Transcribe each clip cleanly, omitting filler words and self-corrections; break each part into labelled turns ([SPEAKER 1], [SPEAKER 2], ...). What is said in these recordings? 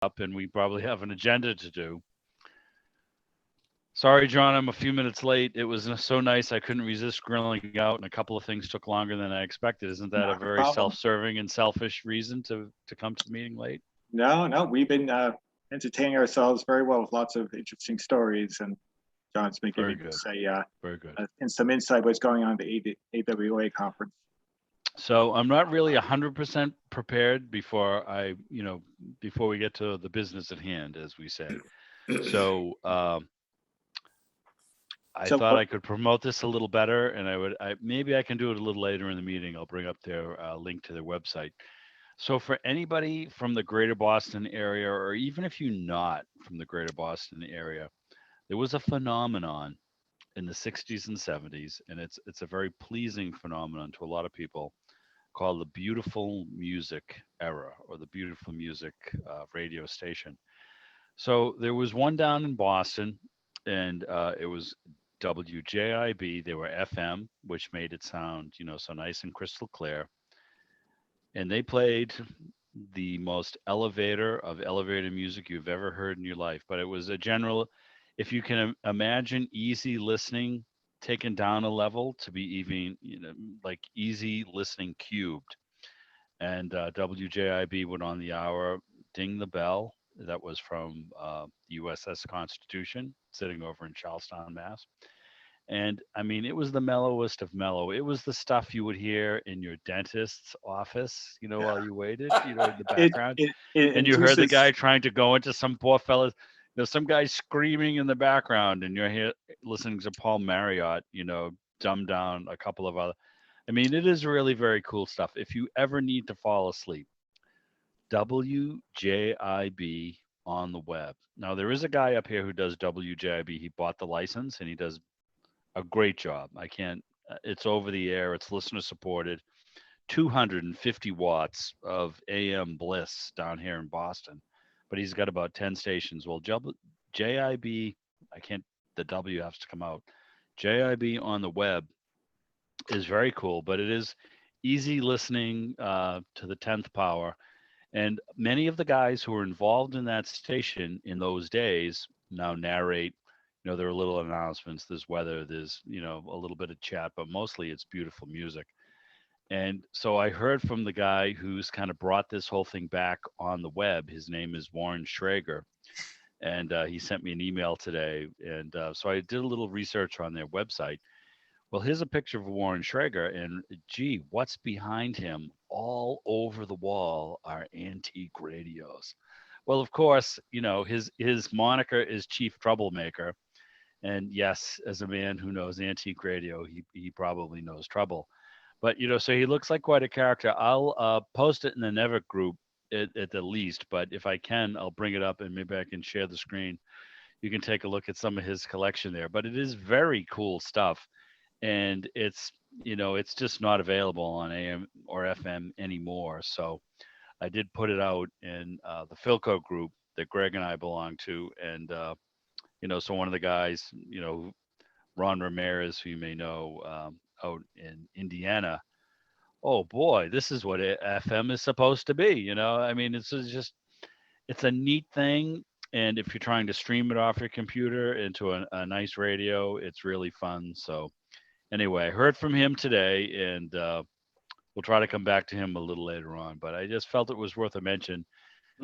[SPEAKER 1] up, and we probably have an agenda to do. Sorry, John, I'm a few minutes late. It was so nice I couldn't resist grilling out, and a couple of things took longer than I expected. Isn't that a
[SPEAKER 2] Not a
[SPEAKER 1] very
[SPEAKER 2] problem.
[SPEAKER 1] self-serving and selfish reason to come to the meeting late?
[SPEAKER 2] No, no, we've been entertaining ourselves very well with lots of interesting stories, and John's been
[SPEAKER 1] Very
[SPEAKER 2] giving
[SPEAKER 1] good.
[SPEAKER 2] us
[SPEAKER 1] Very good.
[SPEAKER 2] some insight what's going on at the AWA conference.
[SPEAKER 1] So I'm not really 100% prepared before we get to the business at hand, as we say. So I
[SPEAKER 2] So,
[SPEAKER 1] thought I could promote this a little better, and maybe I can do it a little later in the meeting. I'll bring up their link to their website. So for anybody from the greater Boston area, or even if you're not from the greater Boston area, there was a phenomenon in the 60s and 70s, and it's a very pleasing phenomenon to a lot of people called the Beautiful Music era, or the Beautiful Music radio station. So there was one down in Boston, and it was WJIB. They were FM, which made it sound, so nice and crystal clear. And they played the most elevator of elevator music you've ever heard in your life. But it was a general, if you can imagine easy listening taken down a level to be even, like easy listening cubed. And WJIB went on the hour, Ding the Bell. That was from the USS Constitution, sitting over in Charlestown, Mass. And I mean, it was the mellowest of mellow. It was the stuff you would hear in your dentist's office, while you waited, in the
[SPEAKER 2] it,
[SPEAKER 1] background.
[SPEAKER 2] it
[SPEAKER 1] And you heard the
[SPEAKER 2] induces
[SPEAKER 1] guy trying to go into some poor fella's, some guy screaming in the background, and you're here listening to Paul Marriott, dumb down a couple of other. I mean, it is really very cool stuff. If you ever need to fall asleep, WJIB on the web. Now, there is a guy up here who does WJIB. He bought the license and he does a great job. I can't, it's over the air, it's listener supported. 250 watts of AM bliss down here in Boston, but he's got about 10 stations. Well, JIB, I can't, the W has to come out. JIB on the web is very cool, but it is easy listening to the 10th power. And many of the guys who were involved in that station in those days now narrate. There are little announcements. There's weather. There's, a little bit of chat, but mostly it's beautiful music. And so I heard from the guy who's kind of brought this whole thing back on the web. His name is Warren Schrager. And he sent me an email today. And so I did a little research on their website. Well, here's a picture of Warren Schrager, and gee, what's behind him? All over the wall are antique radios. Well, of course, his moniker is Chief Troublemaker, and yes, as a man who knows antique radio, he probably knows trouble. But so he looks like quite a character. I'll post it in the NEVEC group at the least, but if I can, I'll bring it up and maybe I can share the screen. You can take a look at some of his collection there. But it is very cool stuff, and it's just not available on AM or FM anymore. So I did put it out in the Philco group that Greg and I belong to, and so one of the guys, Ron Ramirez, who you may know, out in Indiana. Oh boy, this is what FM is supposed to be. I mean, it's a neat thing. And if you're trying to stream it off your computer into a nice radio, it's really fun. So anyway, I heard from him today, and we'll try to come back to him a little later on. But I just felt it was worth a mention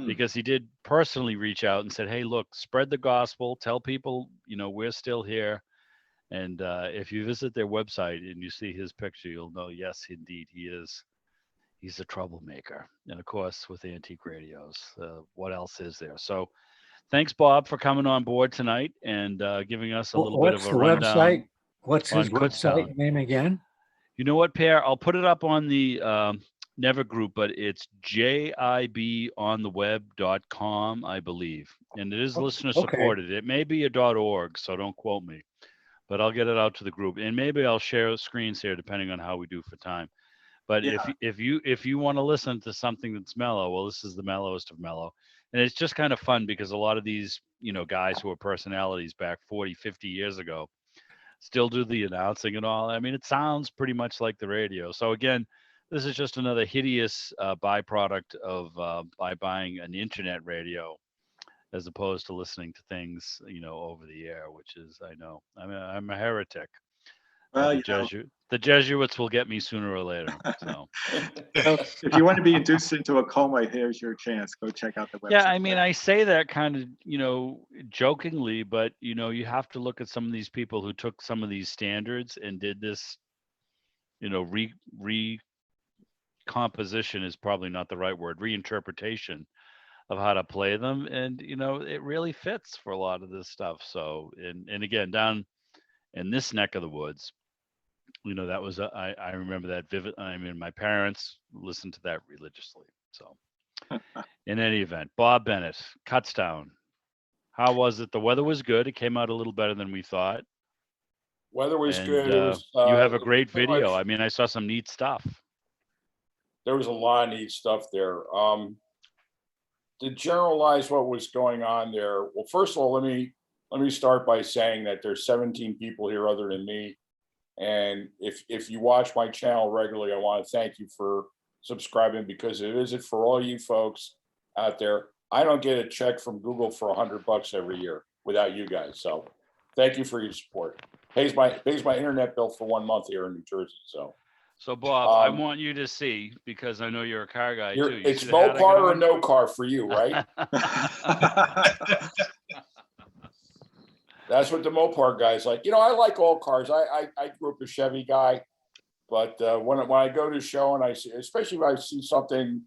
[SPEAKER 1] because he did personally reach out and said, "Hey, look, spread the gospel. Tell people, we're still here." And if you visit their website and you see his picture, you'll know, yes, indeed, he is. He's a troublemaker. And of course, with antique radios, what else is there? So thanks, Bob, for coming on board tonight and giving us a little bit of
[SPEAKER 3] What's
[SPEAKER 1] a
[SPEAKER 3] the
[SPEAKER 1] rundown
[SPEAKER 3] website? What's his
[SPEAKER 1] on Kutztown.
[SPEAKER 3] website name again?
[SPEAKER 1] You know what, Per? I'll put it up on the Never group, but it's jibontheweb.com, I believe. And it is listener supported. It may be a .org, so don't quote me. But I'll get it out to the group, and maybe I'll share screens here depending on how we do for time. But if you want to listen to something that's mellow, well, this is the mellowest of mellow, and it's just kind of fun because a lot of these guys who are personalities back 40, 50 years ago still do the announcing and all. I mean, it sounds pretty much like the radio. So again, this is just another hideous byproduct of by buying an internet radio as opposed to listening to things, over the air, which is, I know, I'm a heretic.
[SPEAKER 2] Well,
[SPEAKER 1] The Jesuits will get me sooner or later. So
[SPEAKER 2] if you want to be induced into a coma, here's your chance. Go check out the website.
[SPEAKER 1] yeah, I mean, I say that kind of, jokingly, but you have to look at some of these people who took some of these standards and did this, recomposition is probably not the right word, reinterpretation of how to play them, and it really fits for a lot of this stuff. So, and again, down in this neck of the woods, that was I remember that vivid. I mean, my parents listened to that religiously. So, in any event, Bob Bennett, Kutztown. How was it? The weather was good. It came out a little better than we thought.
[SPEAKER 3] Weather was
[SPEAKER 1] And,
[SPEAKER 3] good. It was,
[SPEAKER 1] you have a great
[SPEAKER 3] pretty
[SPEAKER 1] video.
[SPEAKER 3] much-
[SPEAKER 1] I mean, I saw some neat stuff.
[SPEAKER 3] There was a lot of neat stuff there. To generalize what was going on there, well, first of all, let me start by saying that there's 17 people here other than me. And if you watch my channel regularly, I want to thank you for subscribing, because it is it for all you folks out there. I don't get a check from Google for $100 every year without you guys. So thank you for your support. Pays my internet bill for 1 month here in New Jersey.
[SPEAKER 1] So, Bob, I want you to see, because I know you're a car guy too.
[SPEAKER 3] It's
[SPEAKER 1] see the hat I
[SPEAKER 3] Mopar
[SPEAKER 1] got
[SPEAKER 3] or
[SPEAKER 1] on?
[SPEAKER 3] no car for you, right? That's what the Mopar guy's like. I like all cars. I grew up a Chevy guy, but when I go to a show and I see, especially if I see something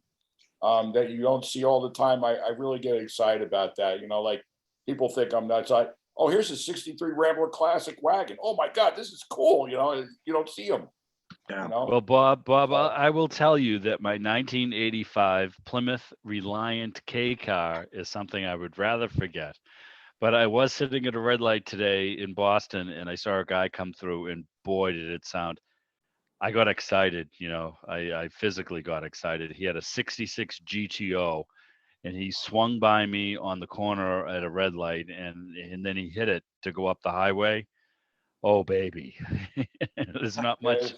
[SPEAKER 3] that you don't see all the time, I really get excited about that. Like people think I'm nuts. Oh, here's a '63 Rambler Classic wagon. Oh my God, this is cool. You don't see them.
[SPEAKER 2] Yeah.
[SPEAKER 1] Well, Bob, I will tell you that my 1985 Plymouth Reliant K car is something I would rather forget. But I was sitting at a red light today in Boston, and I saw a guy come through, and boy, did it sound. I got excited, I physically got excited. He had a 66 GTO, and he swung by me on the corner at a red light, and then he hit it to go up the highway. Oh, baby. There's not much.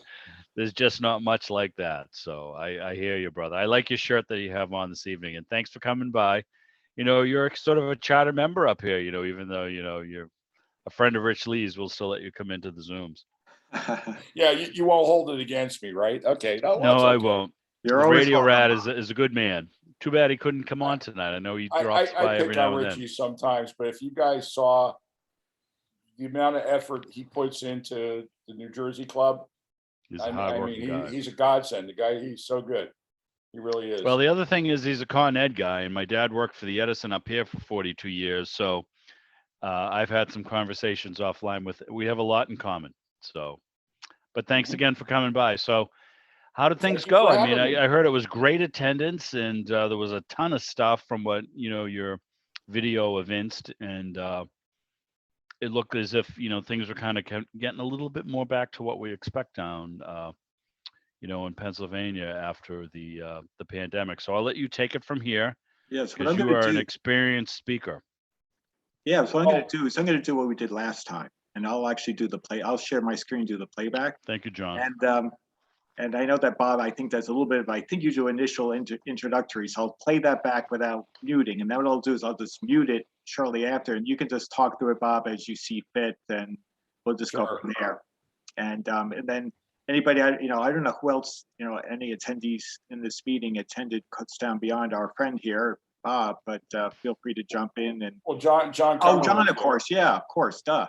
[SPEAKER 1] There's just not much like that. So I hear you, brother. I like your shirt that you have on this evening, and thanks for coming by. You're sort of a charter member up here, even though, you're a friend of Rich Lee's, we'll still let you come into the Zooms.
[SPEAKER 3] Yeah, you won't hold it against me, right? Okay.
[SPEAKER 1] No,
[SPEAKER 3] okay.
[SPEAKER 1] I won't.
[SPEAKER 2] You're always
[SPEAKER 1] Radio
[SPEAKER 2] welcome.
[SPEAKER 1] Rat is a good man. Too bad he couldn't come on tonight. I know he drops by
[SPEAKER 3] I
[SPEAKER 1] every
[SPEAKER 3] pick
[SPEAKER 1] now
[SPEAKER 3] on
[SPEAKER 1] and
[SPEAKER 3] Richie
[SPEAKER 1] then.
[SPEAKER 3] sometimes, but if you guys saw the amount of effort he puts into the New Jersey club,
[SPEAKER 1] He's a hardworking guy.
[SPEAKER 3] he's a godsend. The guy, he's so good. He really is.
[SPEAKER 1] Well, the other thing is he's a Con Ed guy, and my dad worked for the Edison up here for 42 years. So I've had some conversations offline with. We have a lot in common. So, but thanks again for coming by. So, how did things go? I mean, I heard it was great attendance, and there was a ton of stuff from what your video evinced, and it looked as if things were kind of getting a little bit more back to what we expect down in Pennsylvania after the pandemic. So I'll let you take it from here.
[SPEAKER 2] Yes,
[SPEAKER 1] because you are an experienced speaker.
[SPEAKER 2] Yeah, so I'm going to do what we did last time, and I'll actually do the play. I'll share my screen, do the playback.
[SPEAKER 1] Thank you, John.
[SPEAKER 2] And I know that Bob, I think that's a little bit of, I think you do initial introductory, so I'll play that back without muting. And then what I'll do is I'll just mute it shortly after, and you can just talk through it, Bob, as you see fit, and we'll just go from there. And then anybody, I don't know who else, any attendees in this meeting attended Kutztown beyond our friend here, Bob, but feel free to jump in. And
[SPEAKER 3] well, John.
[SPEAKER 2] Oh, John, of course. Yeah, of course. Duh.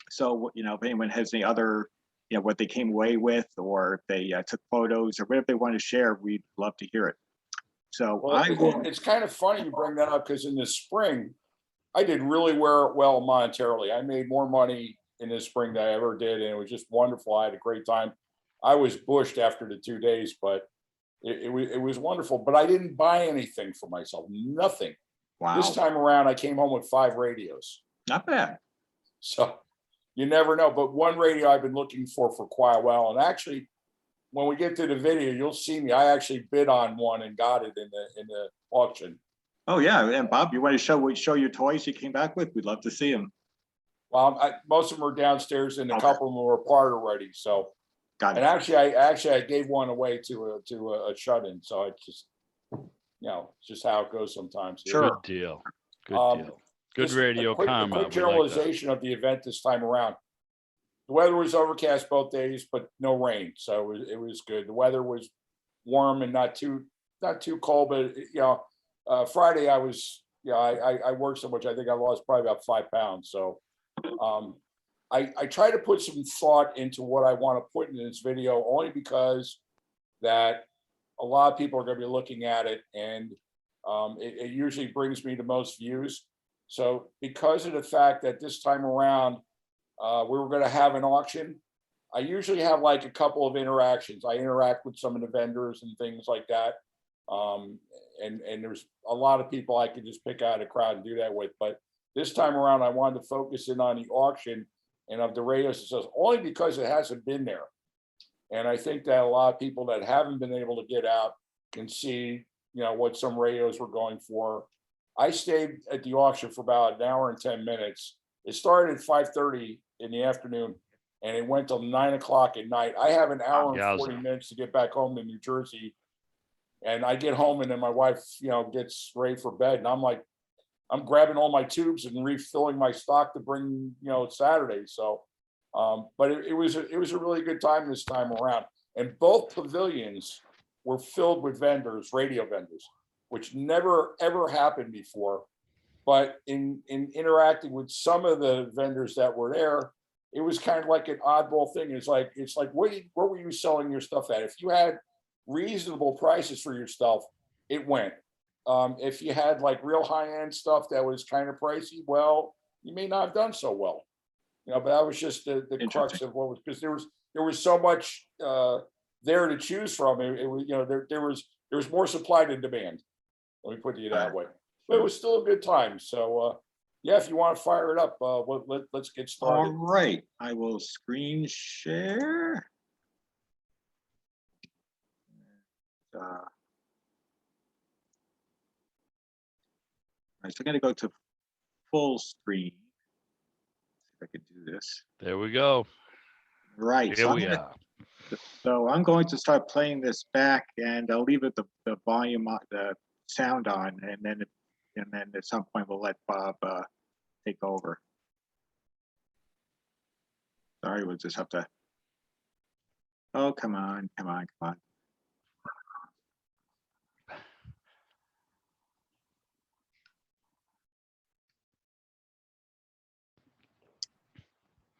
[SPEAKER 2] So, if anyone has any other, what they came away with, or if they took photos or whatever they want to share, we'd love to hear it. So
[SPEAKER 3] it's kind of funny you bring that up, because in the spring, I did really well monetarily. I made more money in the spring than I ever did, and it was just wonderful. I had a great time. I was bushed after the 2 days, but it was wonderful. But I didn't buy anything for myself, nothing.
[SPEAKER 2] Wow.
[SPEAKER 3] This time around, I came home with 5 radios.
[SPEAKER 2] Not bad.
[SPEAKER 3] So you never know. But one radio I've been looking for quite a while, and actually, when we get to the video, you'll see me. I actually bid on one and got it in the auction.
[SPEAKER 2] Oh yeah, and Bob, you want to show your toys you came back with? We'd love to see them.
[SPEAKER 3] Well, most of them are downstairs, and a couple of them were apart already. So,
[SPEAKER 2] got it.
[SPEAKER 3] And actually, I gave one away to a shut-in. So I just it's just how it goes sometimes.
[SPEAKER 2] Sure.
[SPEAKER 1] Good deal. Good
[SPEAKER 3] Um,
[SPEAKER 1] deal. Good
[SPEAKER 3] Just
[SPEAKER 1] radio
[SPEAKER 3] a quick
[SPEAKER 1] comment. We like that.
[SPEAKER 3] generalization of the event this time around. The weather was overcast both days, but no rain, so it was good. The weather was warm and not too cold, but Friday I was I worked so much, I think I lost probably about 5 pounds. So I try to put some thought into what I want to put in this video, only because that a lot of people are going to be looking at it, and it usually brings me the most views. So because of the fact that this time around we were going to have an auction, I usually have like a couple of interactions. I interact with some of the vendors and things like that. And there's a lot of people I could just pick out of the crowd and do that with. But this time around, I wanted to focus in on the auction and of the radios and stuff, only because it hasn't been there. And I think that a lot of people that haven't been able to get out can see, what some radios were going for. I stayed at the auction for about an hour and 10 minutes. It started at 5:30 in the afternoon and it went till 9 o'clock at night. I have an hour and 40 minutes to get back home to New Jersey. And I get home and then my wife, gets ready for bed. And I'm grabbing all my tubes and refilling my stock to bring, Saturday. So, but it was a really good time this time around. And both pavilions were filled with vendors, radio vendors, which never, ever happened before. But in interacting with some of the vendors that were there, it was kind of like an oddball thing. It's like, what were you selling your stuff at? If you had reasonable prices for your stuff, it went. If you had like real high-end stuff that was kind of pricey, well, you may not have done so well. But that was just the crux of what was, because there was so much there to choose from. It was, there was more supply than demand. Let me put it that way. But it was still a good time. So yeah, if you want to fire it up, let's get started.
[SPEAKER 2] All right, I will screen share. All right, so I'm going to go to full screen. See if I can do this.
[SPEAKER 1] There we go.
[SPEAKER 2] Right.
[SPEAKER 1] Here we are.
[SPEAKER 2] So I'm going to start playing this back, and I'll leave it the volume, the sound on, and then at some point we'll let Bob take over. Sorry, we'll just have to. Oh, come on.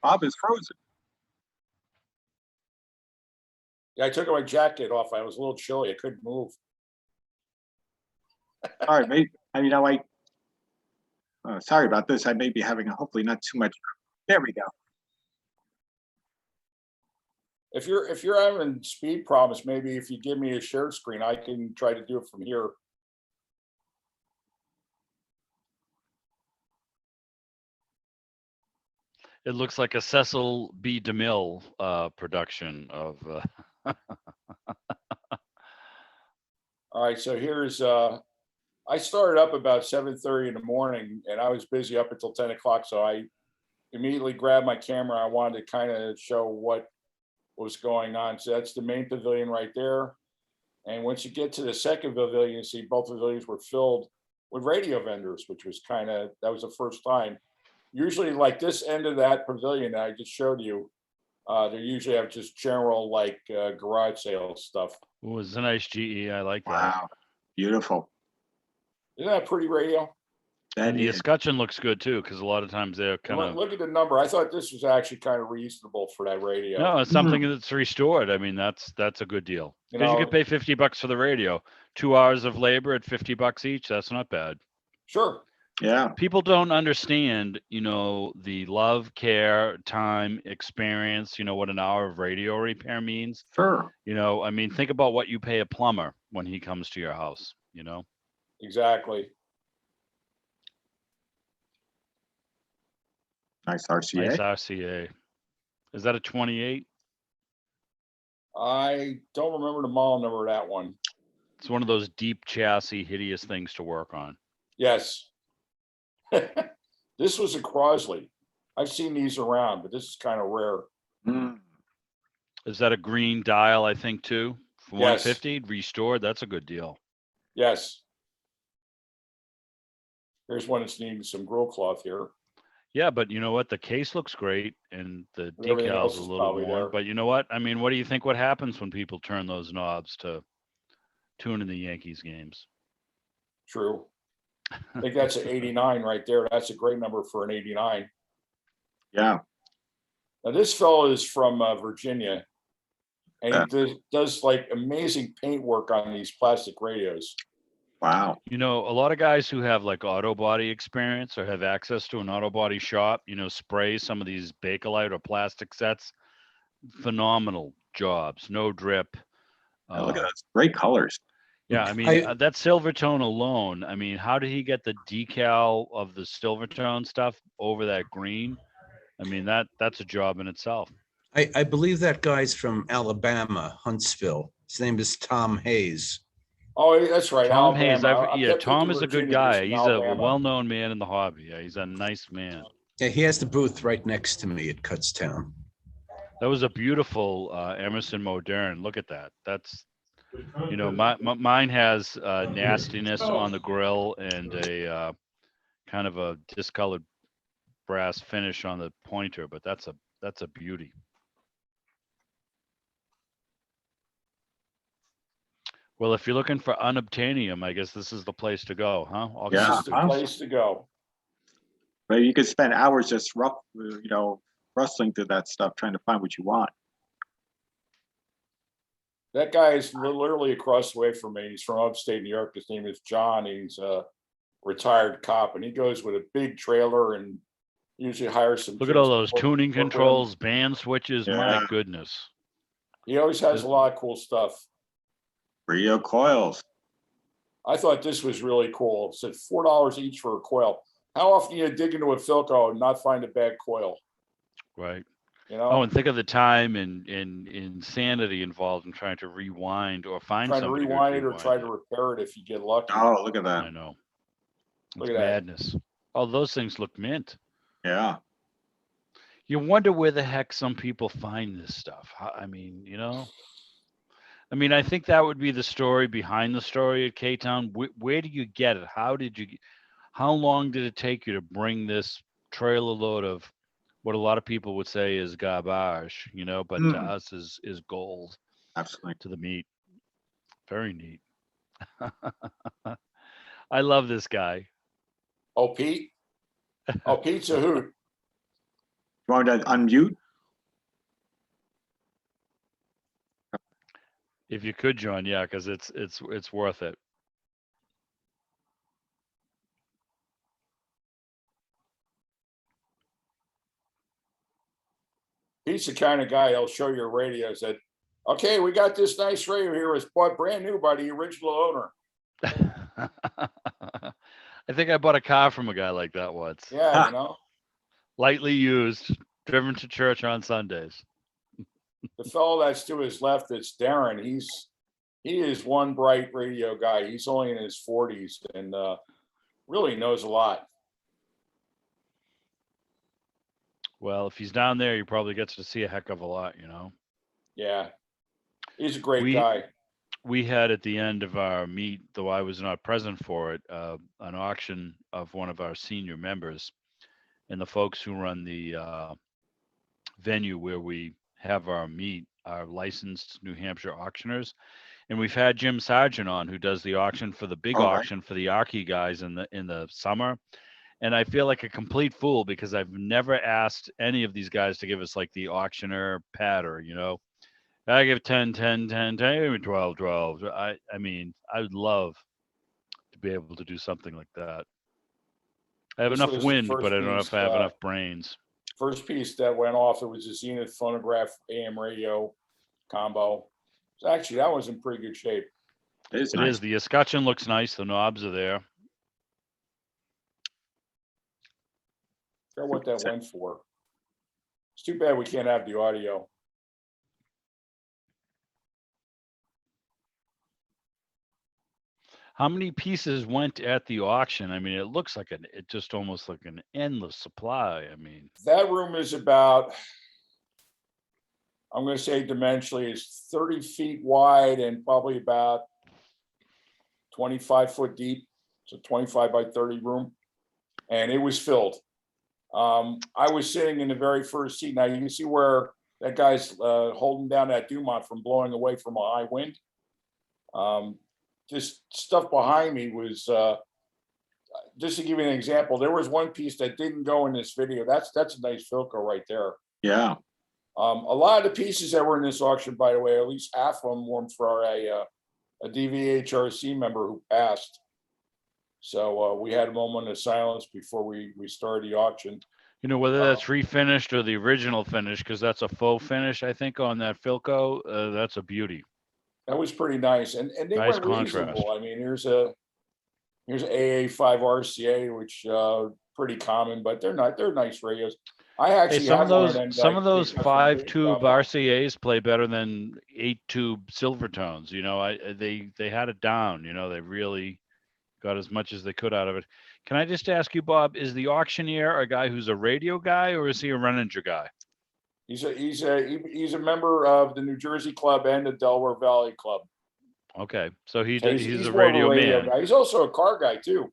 [SPEAKER 2] Bob is frozen.
[SPEAKER 3] Yeah, I took my jacket off. I was a little chilly. I couldn't move.
[SPEAKER 2] All right, maybe, sorry about this. I may be having hopefully not too much. There we go.
[SPEAKER 3] If you're having speed problems, maybe if you give me a shared screen, I can try to do it from here.
[SPEAKER 1] It looks like a Cecil B. DeMille production of.
[SPEAKER 3] All right, so here's I started up about 7:30 in the morning, and I was busy up until 10 o'clock. So I immediately grabbed my camera. I wanted to kind of show what was going on. So that's the main pavilion right there. And once you get to the second pavilion, you see both pavilions were filled with radio vendors, which was that was the first time. Usually like this end of that pavilion that I just showed you, they usually have just general like garage sales stuff.
[SPEAKER 1] It was a nice GE. I like that.
[SPEAKER 2] Wow, beautiful.
[SPEAKER 3] Isn't that pretty radio?
[SPEAKER 1] And the escutcheon looks good too, because a lot of times they're kind of.
[SPEAKER 3] Look at the number. I thought this was actually kind of reasonable for that radio.
[SPEAKER 1] No, it's something that's restored. I mean, that's a good deal. Because you could pay $50 for the radio. 2 hours of labor at $50 each. That's not bad.
[SPEAKER 3] Sure.
[SPEAKER 2] Yeah.
[SPEAKER 1] People don't understand, the love, care, time, experience, what an hour of radio repair means.
[SPEAKER 2] Sure.
[SPEAKER 1] I mean, think about what you pay a plumber when he comes to your house,
[SPEAKER 3] Exactly.
[SPEAKER 2] Nice RCA.
[SPEAKER 1] Nice RCA. Is that a 28?
[SPEAKER 3] I don't remember the model number of that one.
[SPEAKER 1] It's one of those deep chassis, hideous things to work on.
[SPEAKER 3] Yes. This was a Crosley. I've seen these around, but this is kind of rare.
[SPEAKER 1] Is that a green dial, I think, too? For
[SPEAKER 3] Yes.
[SPEAKER 1] 150 restored? That's a good deal.
[SPEAKER 3] Yes. Here's one that's needing some grill cloth here.
[SPEAKER 1] Yeah, but you know what? The case looks great and the
[SPEAKER 3] But everything else
[SPEAKER 1] decals a
[SPEAKER 3] is
[SPEAKER 1] little
[SPEAKER 3] probably
[SPEAKER 1] worn.
[SPEAKER 3] there.
[SPEAKER 1] But you know what? I mean, what do you think? What happens when people turn those knobs to tune in the Yankees games?
[SPEAKER 3] True. I think that's an 89 right there. That's a great number for an 89.
[SPEAKER 2] Yeah.
[SPEAKER 3] Now this fellow is from Virginia, and
[SPEAKER 2] Yeah.
[SPEAKER 3] he does like amazing paint work on these plastic radios.
[SPEAKER 2] Wow.
[SPEAKER 1] You know, a lot of guys who have like auto body experience or have access to an auto body shop, you know, spray some of these Bakelite or plastic sets. Phenomenal jobs, no drip.
[SPEAKER 2] Yeah, look at those great colors.
[SPEAKER 1] Yeah, I mean, that Silvertone alone, I mean, how did he get the decal of the Silvertone stuff over that green? I mean, that's a job in itself.
[SPEAKER 4] I believe that guy's from Alabama, Huntsville. His name is Tom Hayes.
[SPEAKER 3] Oh, that's right.
[SPEAKER 1] Tom Hayes,
[SPEAKER 3] Alabama. I kept
[SPEAKER 1] Tom
[SPEAKER 3] thinking
[SPEAKER 1] is a good
[SPEAKER 3] Virginia, but
[SPEAKER 1] guy.
[SPEAKER 3] it's
[SPEAKER 1] He's a
[SPEAKER 3] Alabama.
[SPEAKER 1] well-known man in the hobby. Yeah, he's a nice man.
[SPEAKER 4] Yeah, he has the booth right next to me at Kutztown.
[SPEAKER 1] That was a beautiful Emerson Modern. Look at that. That's, you know, mine has nastiness on the grill and a kind of a discolored brass finish on the pointer, but that's a beauty. Well, if you're looking for unobtainium, I guess this is the place to go, huh?
[SPEAKER 3] This
[SPEAKER 2] Yeah.
[SPEAKER 3] is the place to go.
[SPEAKER 2] But you could spend hours just rustling through that stuff, trying to find what you want.
[SPEAKER 3] That guy is literally across the way from me. He's from upstate New York. His name is John. He's a retired cop, and he goes with a big trailer and usually hires some.
[SPEAKER 1] Look at
[SPEAKER 3] kids
[SPEAKER 1] all
[SPEAKER 3] to
[SPEAKER 1] those
[SPEAKER 3] work
[SPEAKER 1] tuning
[SPEAKER 3] with him.
[SPEAKER 1] controls, band switches. My
[SPEAKER 2] Yeah.
[SPEAKER 1] goodness.
[SPEAKER 3] He always has a lot of cool stuff.
[SPEAKER 2] Rio coils.
[SPEAKER 3] I thought this was really cool. It said $4 each for a coil. How often do you dig into a Philco and not find a bad coil?
[SPEAKER 1] Right.
[SPEAKER 3] You know,
[SPEAKER 1] Oh, and think of the time and insanity involved in trying to rewind or find
[SPEAKER 3] trying to
[SPEAKER 1] somebody who
[SPEAKER 3] rewind it or
[SPEAKER 1] rewind
[SPEAKER 3] try
[SPEAKER 1] it.
[SPEAKER 3] to repair it if you get lucky.
[SPEAKER 2] Oh, look at that.
[SPEAKER 1] I know.
[SPEAKER 3] Look
[SPEAKER 1] It's
[SPEAKER 3] at that.
[SPEAKER 1] madness. Oh, those things look mint.
[SPEAKER 2] Yeah.
[SPEAKER 1] You wonder where the heck some people find this stuff. I mean, you know, I mean, I think that would be the story behind the story at K-Town. Where do you get it? How long did it take you to bring this trailer load of what a lot of people would say is garbage, you know, but to us is gold
[SPEAKER 2] Absolutely.
[SPEAKER 1] to the meat. Very neat. I love this guy.
[SPEAKER 3] Oh, Pete. Oh, Pete's a hoot.
[SPEAKER 2] You want to unmute?
[SPEAKER 1] If you could join, yeah, because it's worth it.
[SPEAKER 3] He's the kind of guy that'll show your radios that, okay, we got this nice radio here. It's bought brand new by the original owner.
[SPEAKER 1] I think I bought a car from a guy like that once.
[SPEAKER 3] Yeah, you know,
[SPEAKER 1] Lightly used, driven to church on Sundays.
[SPEAKER 3] the fellow that's to his left, it's Darren. He is one bright radio guy. He's only in his 40s and really knows a lot.
[SPEAKER 1] Well, if he's down there, he probably gets to see a heck of a lot, you know.
[SPEAKER 3] Yeah, he's a great guy.
[SPEAKER 1] We had at the end of our meet, though I was not present for it, an auction of one of our senior members, and the folks who run the venue where we have our meet are licensed New Hampshire auctioneers. And we've had Jim Sargent on, who does the auction for the big auction for the Rca guys in the summer. And I feel like a complete fool because I've never asked any of these guys to give us like the auctioner patter, you know. I give 10, 10, 10, 10, 12, 12. I mean, I would love to be able to do something like that. I have
[SPEAKER 3] This
[SPEAKER 1] enough
[SPEAKER 3] was the
[SPEAKER 1] wind, but
[SPEAKER 3] first
[SPEAKER 1] I don't know
[SPEAKER 3] piece,
[SPEAKER 1] if I have enough brains.
[SPEAKER 3] First piece that went off, it was a Zenith phonograph AM radio combo. So actually, that was in pretty good shape.
[SPEAKER 2] It is
[SPEAKER 1] It
[SPEAKER 2] nice.
[SPEAKER 1] is. The escutcheon looks nice. The knobs are there.
[SPEAKER 3] I forgot what that went for. It's too bad we can't have the audio.
[SPEAKER 1] How many pieces went at the auction? I mean, it looks like it just almost like an endless supply. I mean,
[SPEAKER 3] That room is about, I'm going to say dimensionally is 30 feet wide and probably about 25 foot deep. It's a 25 by 30 room. and it was filled. I was sitting in the very first seat. Now you can see where that guy's holding down that Dumont from blowing away from a high wind. Just stuff behind me was, just to give you an example, there was one piece that didn't go in this video. That's a nice Philco right there.
[SPEAKER 2] Yeah.
[SPEAKER 3] A lot of the pieces that were in this auction, by the way, at least half of them were for a DVHRC member who passed. So we had a moment of silence before we started the auction.
[SPEAKER 1] You know, whether that's refinished or the original finish, because that's a faux finish, I think, on that Philco. That's a beauty.
[SPEAKER 3] That was pretty nice, and they
[SPEAKER 1] Nice
[SPEAKER 3] went
[SPEAKER 1] contrast.
[SPEAKER 3] reasonable. I mean, here's AA5 RCA, which pretty common, but they're nice radios. I
[SPEAKER 1] Hey,
[SPEAKER 3] actually
[SPEAKER 1] some
[SPEAKER 3] have
[SPEAKER 1] of
[SPEAKER 3] one
[SPEAKER 1] those
[SPEAKER 3] them,
[SPEAKER 1] some
[SPEAKER 3] like,
[SPEAKER 1] of those
[SPEAKER 3] because from
[SPEAKER 1] 5-tube
[SPEAKER 3] GameStop.
[SPEAKER 1] RCA's play better than 8-tube Silvertones. You know, they had it down. You know, they really got as much as they could out of it. Can I just ask you, Bob, is the auctioneer a guy who's a radio guy, or is he a Renninger guy?
[SPEAKER 3] He's a member of the New Jersey Club and the Delaware Valley Club.
[SPEAKER 1] Okay, so he's
[SPEAKER 3] So
[SPEAKER 1] a
[SPEAKER 3] more of
[SPEAKER 1] radio man.
[SPEAKER 3] guy. He's also a car guy too.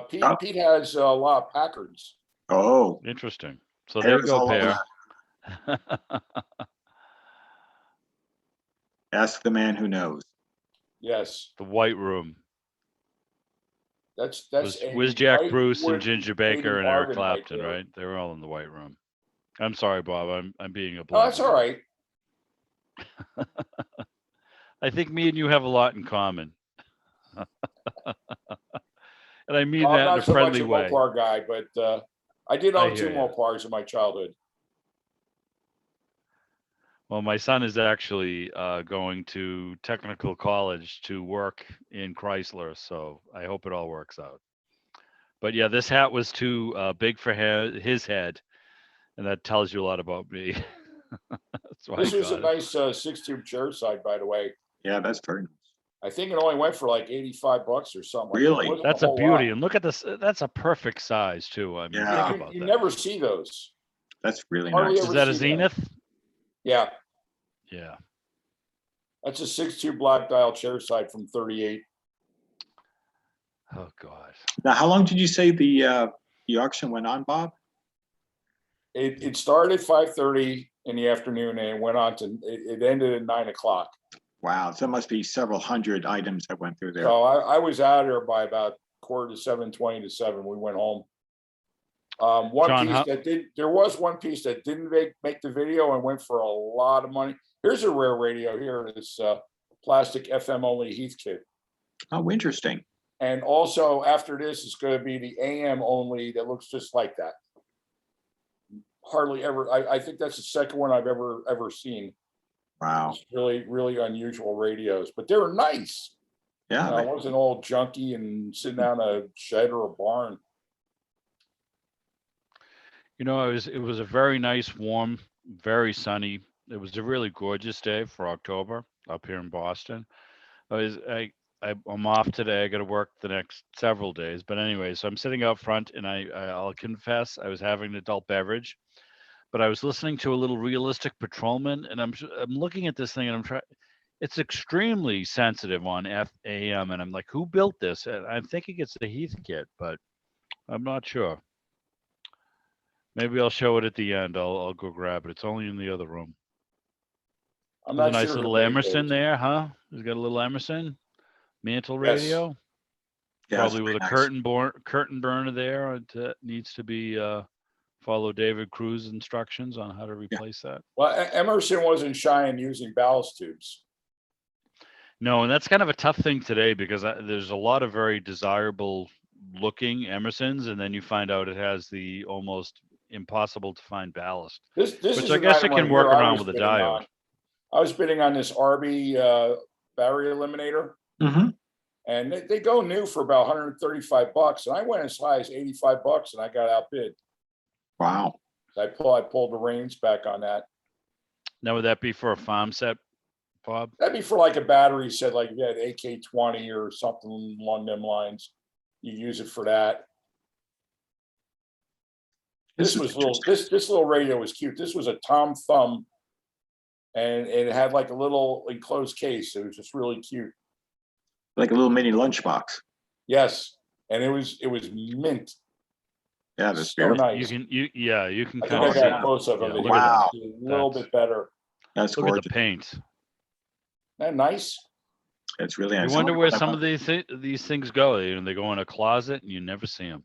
[SPEAKER 3] Pete has a lot of Packards.
[SPEAKER 2] Oh,
[SPEAKER 1] Interesting. So there you
[SPEAKER 2] Paris all
[SPEAKER 1] go,
[SPEAKER 2] over
[SPEAKER 1] pair.
[SPEAKER 2] ask the man who knows.
[SPEAKER 3] Yes,
[SPEAKER 1] The White Room.
[SPEAKER 3] that's
[SPEAKER 1] Was Jack
[SPEAKER 3] right
[SPEAKER 1] Bruce and
[SPEAKER 3] with
[SPEAKER 1] Ginger Baker and Eric
[SPEAKER 3] Marvin right
[SPEAKER 1] Clapton,
[SPEAKER 3] there.
[SPEAKER 1] right? They were all in the White Room. I'm sorry, Bob. I'm being a
[SPEAKER 3] Oh, that's all right.
[SPEAKER 1] I think me and you have a lot in common. And I mean
[SPEAKER 3] I'm
[SPEAKER 1] that in
[SPEAKER 3] not
[SPEAKER 1] a
[SPEAKER 3] so much
[SPEAKER 1] friendly
[SPEAKER 3] a
[SPEAKER 1] way.
[SPEAKER 3] Mopar guy, but I did
[SPEAKER 1] I
[SPEAKER 3] own
[SPEAKER 1] hear
[SPEAKER 3] 2
[SPEAKER 1] ya.
[SPEAKER 3] Mopars in my childhood.
[SPEAKER 1] Well, my son is actually going to technical college to work in Chrysler, so I hope it all works out. But yeah, this hat was too big for his head, and that tells you a lot about me. That's why
[SPEAKER 3] This
[SPEAKER 1] I
[SPEAKER 3] was a
[SPEAKER 1] got it.
[SPEAKER 3] nice 6-tube chair side, by the way.
[SPEAKER 2] Yeah, that's very nice.
[SPEAKER 3] I think it only went for like $85 or something. Like that. It
[SPEAKER 2] Really?
[SPEAKER 3] wasn't
[SPEAKER 1] That's a
[SPEAKER 3] whole
[SPEAKER 1] beauty,
[SPEAKER 3] lot.
[SPEAKER 1] and look at this. That's a perfect size too. I mean,
[SPEAKER 2] Yeah.
[SPEAKER 1] think about
[SPEAKER 3] You
[SPEAKER 1] that.
[SPEAKER 3] never see those.
[SPEAKER 2] That's really
[SPEAKER 3] Hardly
[SPEAKER 2] nice.
[SPEAKER 3] ever
[SPEAKER 1] Is that a
[SPEAKER 3] see them.
[SPEAKER 1] Zenith?
[SPEAKER 3] Yeah,
[SPEAKER 1] Yeah.
[SPEAKER 3] that's a 6-tube black dial chair side from 38.
[SPEAKER 1] Oh God.
[SPEAKER 2] Now, how long did you say the auction went on, Bob?
[SPEAKER 3] It started at 5:30 in the afternoon and it went on to it ended at 9 o'clock.
[SPEAKER 2] Wow, so there must be several hundred items that went through there.
[SPEAKER 3] So I was out there by about 6:45, 20 to 7. We went home.
[SPEAKER 1] John,
[SPEAKER 3] There was one piece that didn't make the video and went for a lot of money. Here's a rare radio here, this plastic FM only Heath kit.
[SPEAKER 2] Oh, interesting.
[SPEAKER 3] And also after this is going to be the AM only that looks just like that. Hardly ever, I think that's the second one I've ever seen.
[SPEAKER 2] Wow.
[SPEAKER 3] It's really, really unusual radios, but they were nice.
[SPEAKER 2] Yeah.
[SPEAKER 3] It wasn't all junky and sitting down a shed or a barn.
[SPEAKER 1] you know, it was a very nice, warm, very sunny. It was a really gorgeous day for October up here in Boston. I'm off today. I got to work the next several days, but anyway, so I'm sitting out front, and I'll confess I was having an adult beverage, but I was listening to a little Realistic Patrolman, and I'm looking at this thing, and I'm trying. It's extremely sensitive on FAM, and I'm like, who built this? And I'm thinking it's the Heath kit, but I'm not sure. Maybe I'll show it at the end. I'll go grab it. It's only in the other room.
[SPEAKER 3] I'm
[SPEAKER 1] With a
[SPEAKER 3] not
[SPEAKER 1] nice
[SPEAKER 3] sure
[SPEAKER 1] little
[SPEAKER 3] who made
[SPEAKER 1] Emerson
[SPEAKER 3] those.
[SPEAKER 1] there, huh? He's got a little Emerson mantle
[SPEAKER 3] Yes.
[SPEAKER 1] radio,
[SPEAKER 2] Yeah,
[SPEAKER 1] probably
[SPEAKER 2] it's
[SPEAKER 1] with a
[SPEAKER 2] very nice.
[SPEAKER 1] curtain burner there. It needs to be follow David Cruz instructions on how to replace that.
[SPEAKER 3] Well, Emerson wasn't shy in using ballast tubes.
[SPEAKER 1] No, and that's kind of a tough thing today because there's a lot of very desirable looking Emersons, and then you find out it has the almost impossible to find ballast,
[SPEAKER 3] This
[SPEAKER 1] which
[SPEAKER 3] is
[SPEAKER 1] I
[SPEAKER 3] an
[SPEAKER 1] guess
[SPEAKER 3] item
[SPEAKER 1] it can
[SPEAKER 3] right
[SPEAKER 1] work
[SPEAKER 3] here I
[SPEAKER 1] around
[SPEAKER 3] was
[SPEAKER 1] with a
[SPEAKER 3] bidding
[SPEAKER 1] diode.
[SPEAKER 3] on. I was bidding on this RB battery eliminator,
[SPEAKER 2] Mhm.
[SPEAKER 3] and they go new for about $135, and I went as high as $85, and I got outbid.
[SPEAKER 2] Wow.
[SPEAKER 3] I pulled the reins back on that.
[SPEAKER 1] Now, would that be for a farm set, Bob?
[SPEAKER 3] That'd be for like a battery set, like if you had AK-20 or something along them lines. You use it for that. This
[SPEAKER 2] is
[SPEAKER 3] was little.
[SPEAKER 2] interesting.
[SPEAKER 3] This little radio was cute. This was a Tom Thumb, and it had like a little enclosed case. It was just really cute.
[SPEAKER 2] Like a little mini lunchbox.
[SPEAKER 3] Yes, and it was mint.
[SPEAKER 2] Yeah, that's
[SPEAKER 3] So
[SPEAKER 2] beautiful.
[SPEAKER 3] nice.
[SPEAKER 1] You can
[SPEAKER 3] I
[SPEAKER 1] kind
[SPEAKER 3] think I
[SPEAKER 1] of see
[SPEAKER 3] got
[SPEAKER 1] it.
[SPEAKER 3] close of
[SPEAKER 1] Yeah,
[SPEAKER 3] it.
[SPEAKER 1] look
[SPEAKER 3] They
[SPEAKER 1] at
[SPEAKER 2] Wow.
[SPEAKER 3] get a little
[SPEAKER 1] That's-
[SPEAKER 3] bit better.
[SPEAKER 2] That's
[SPEAKER 1] Look at
[SPEAKER 2] gorgeous.
[SPEAKER 1] the paint.
[SPEAKER 3] Isn't that nice?
[SPEAKER 2] It's really
[SPEAKER 1] You
[SPEAKER 2] nice.
[SPEAKER 1] wonder where some of these things go. They go in a closet and you never see them.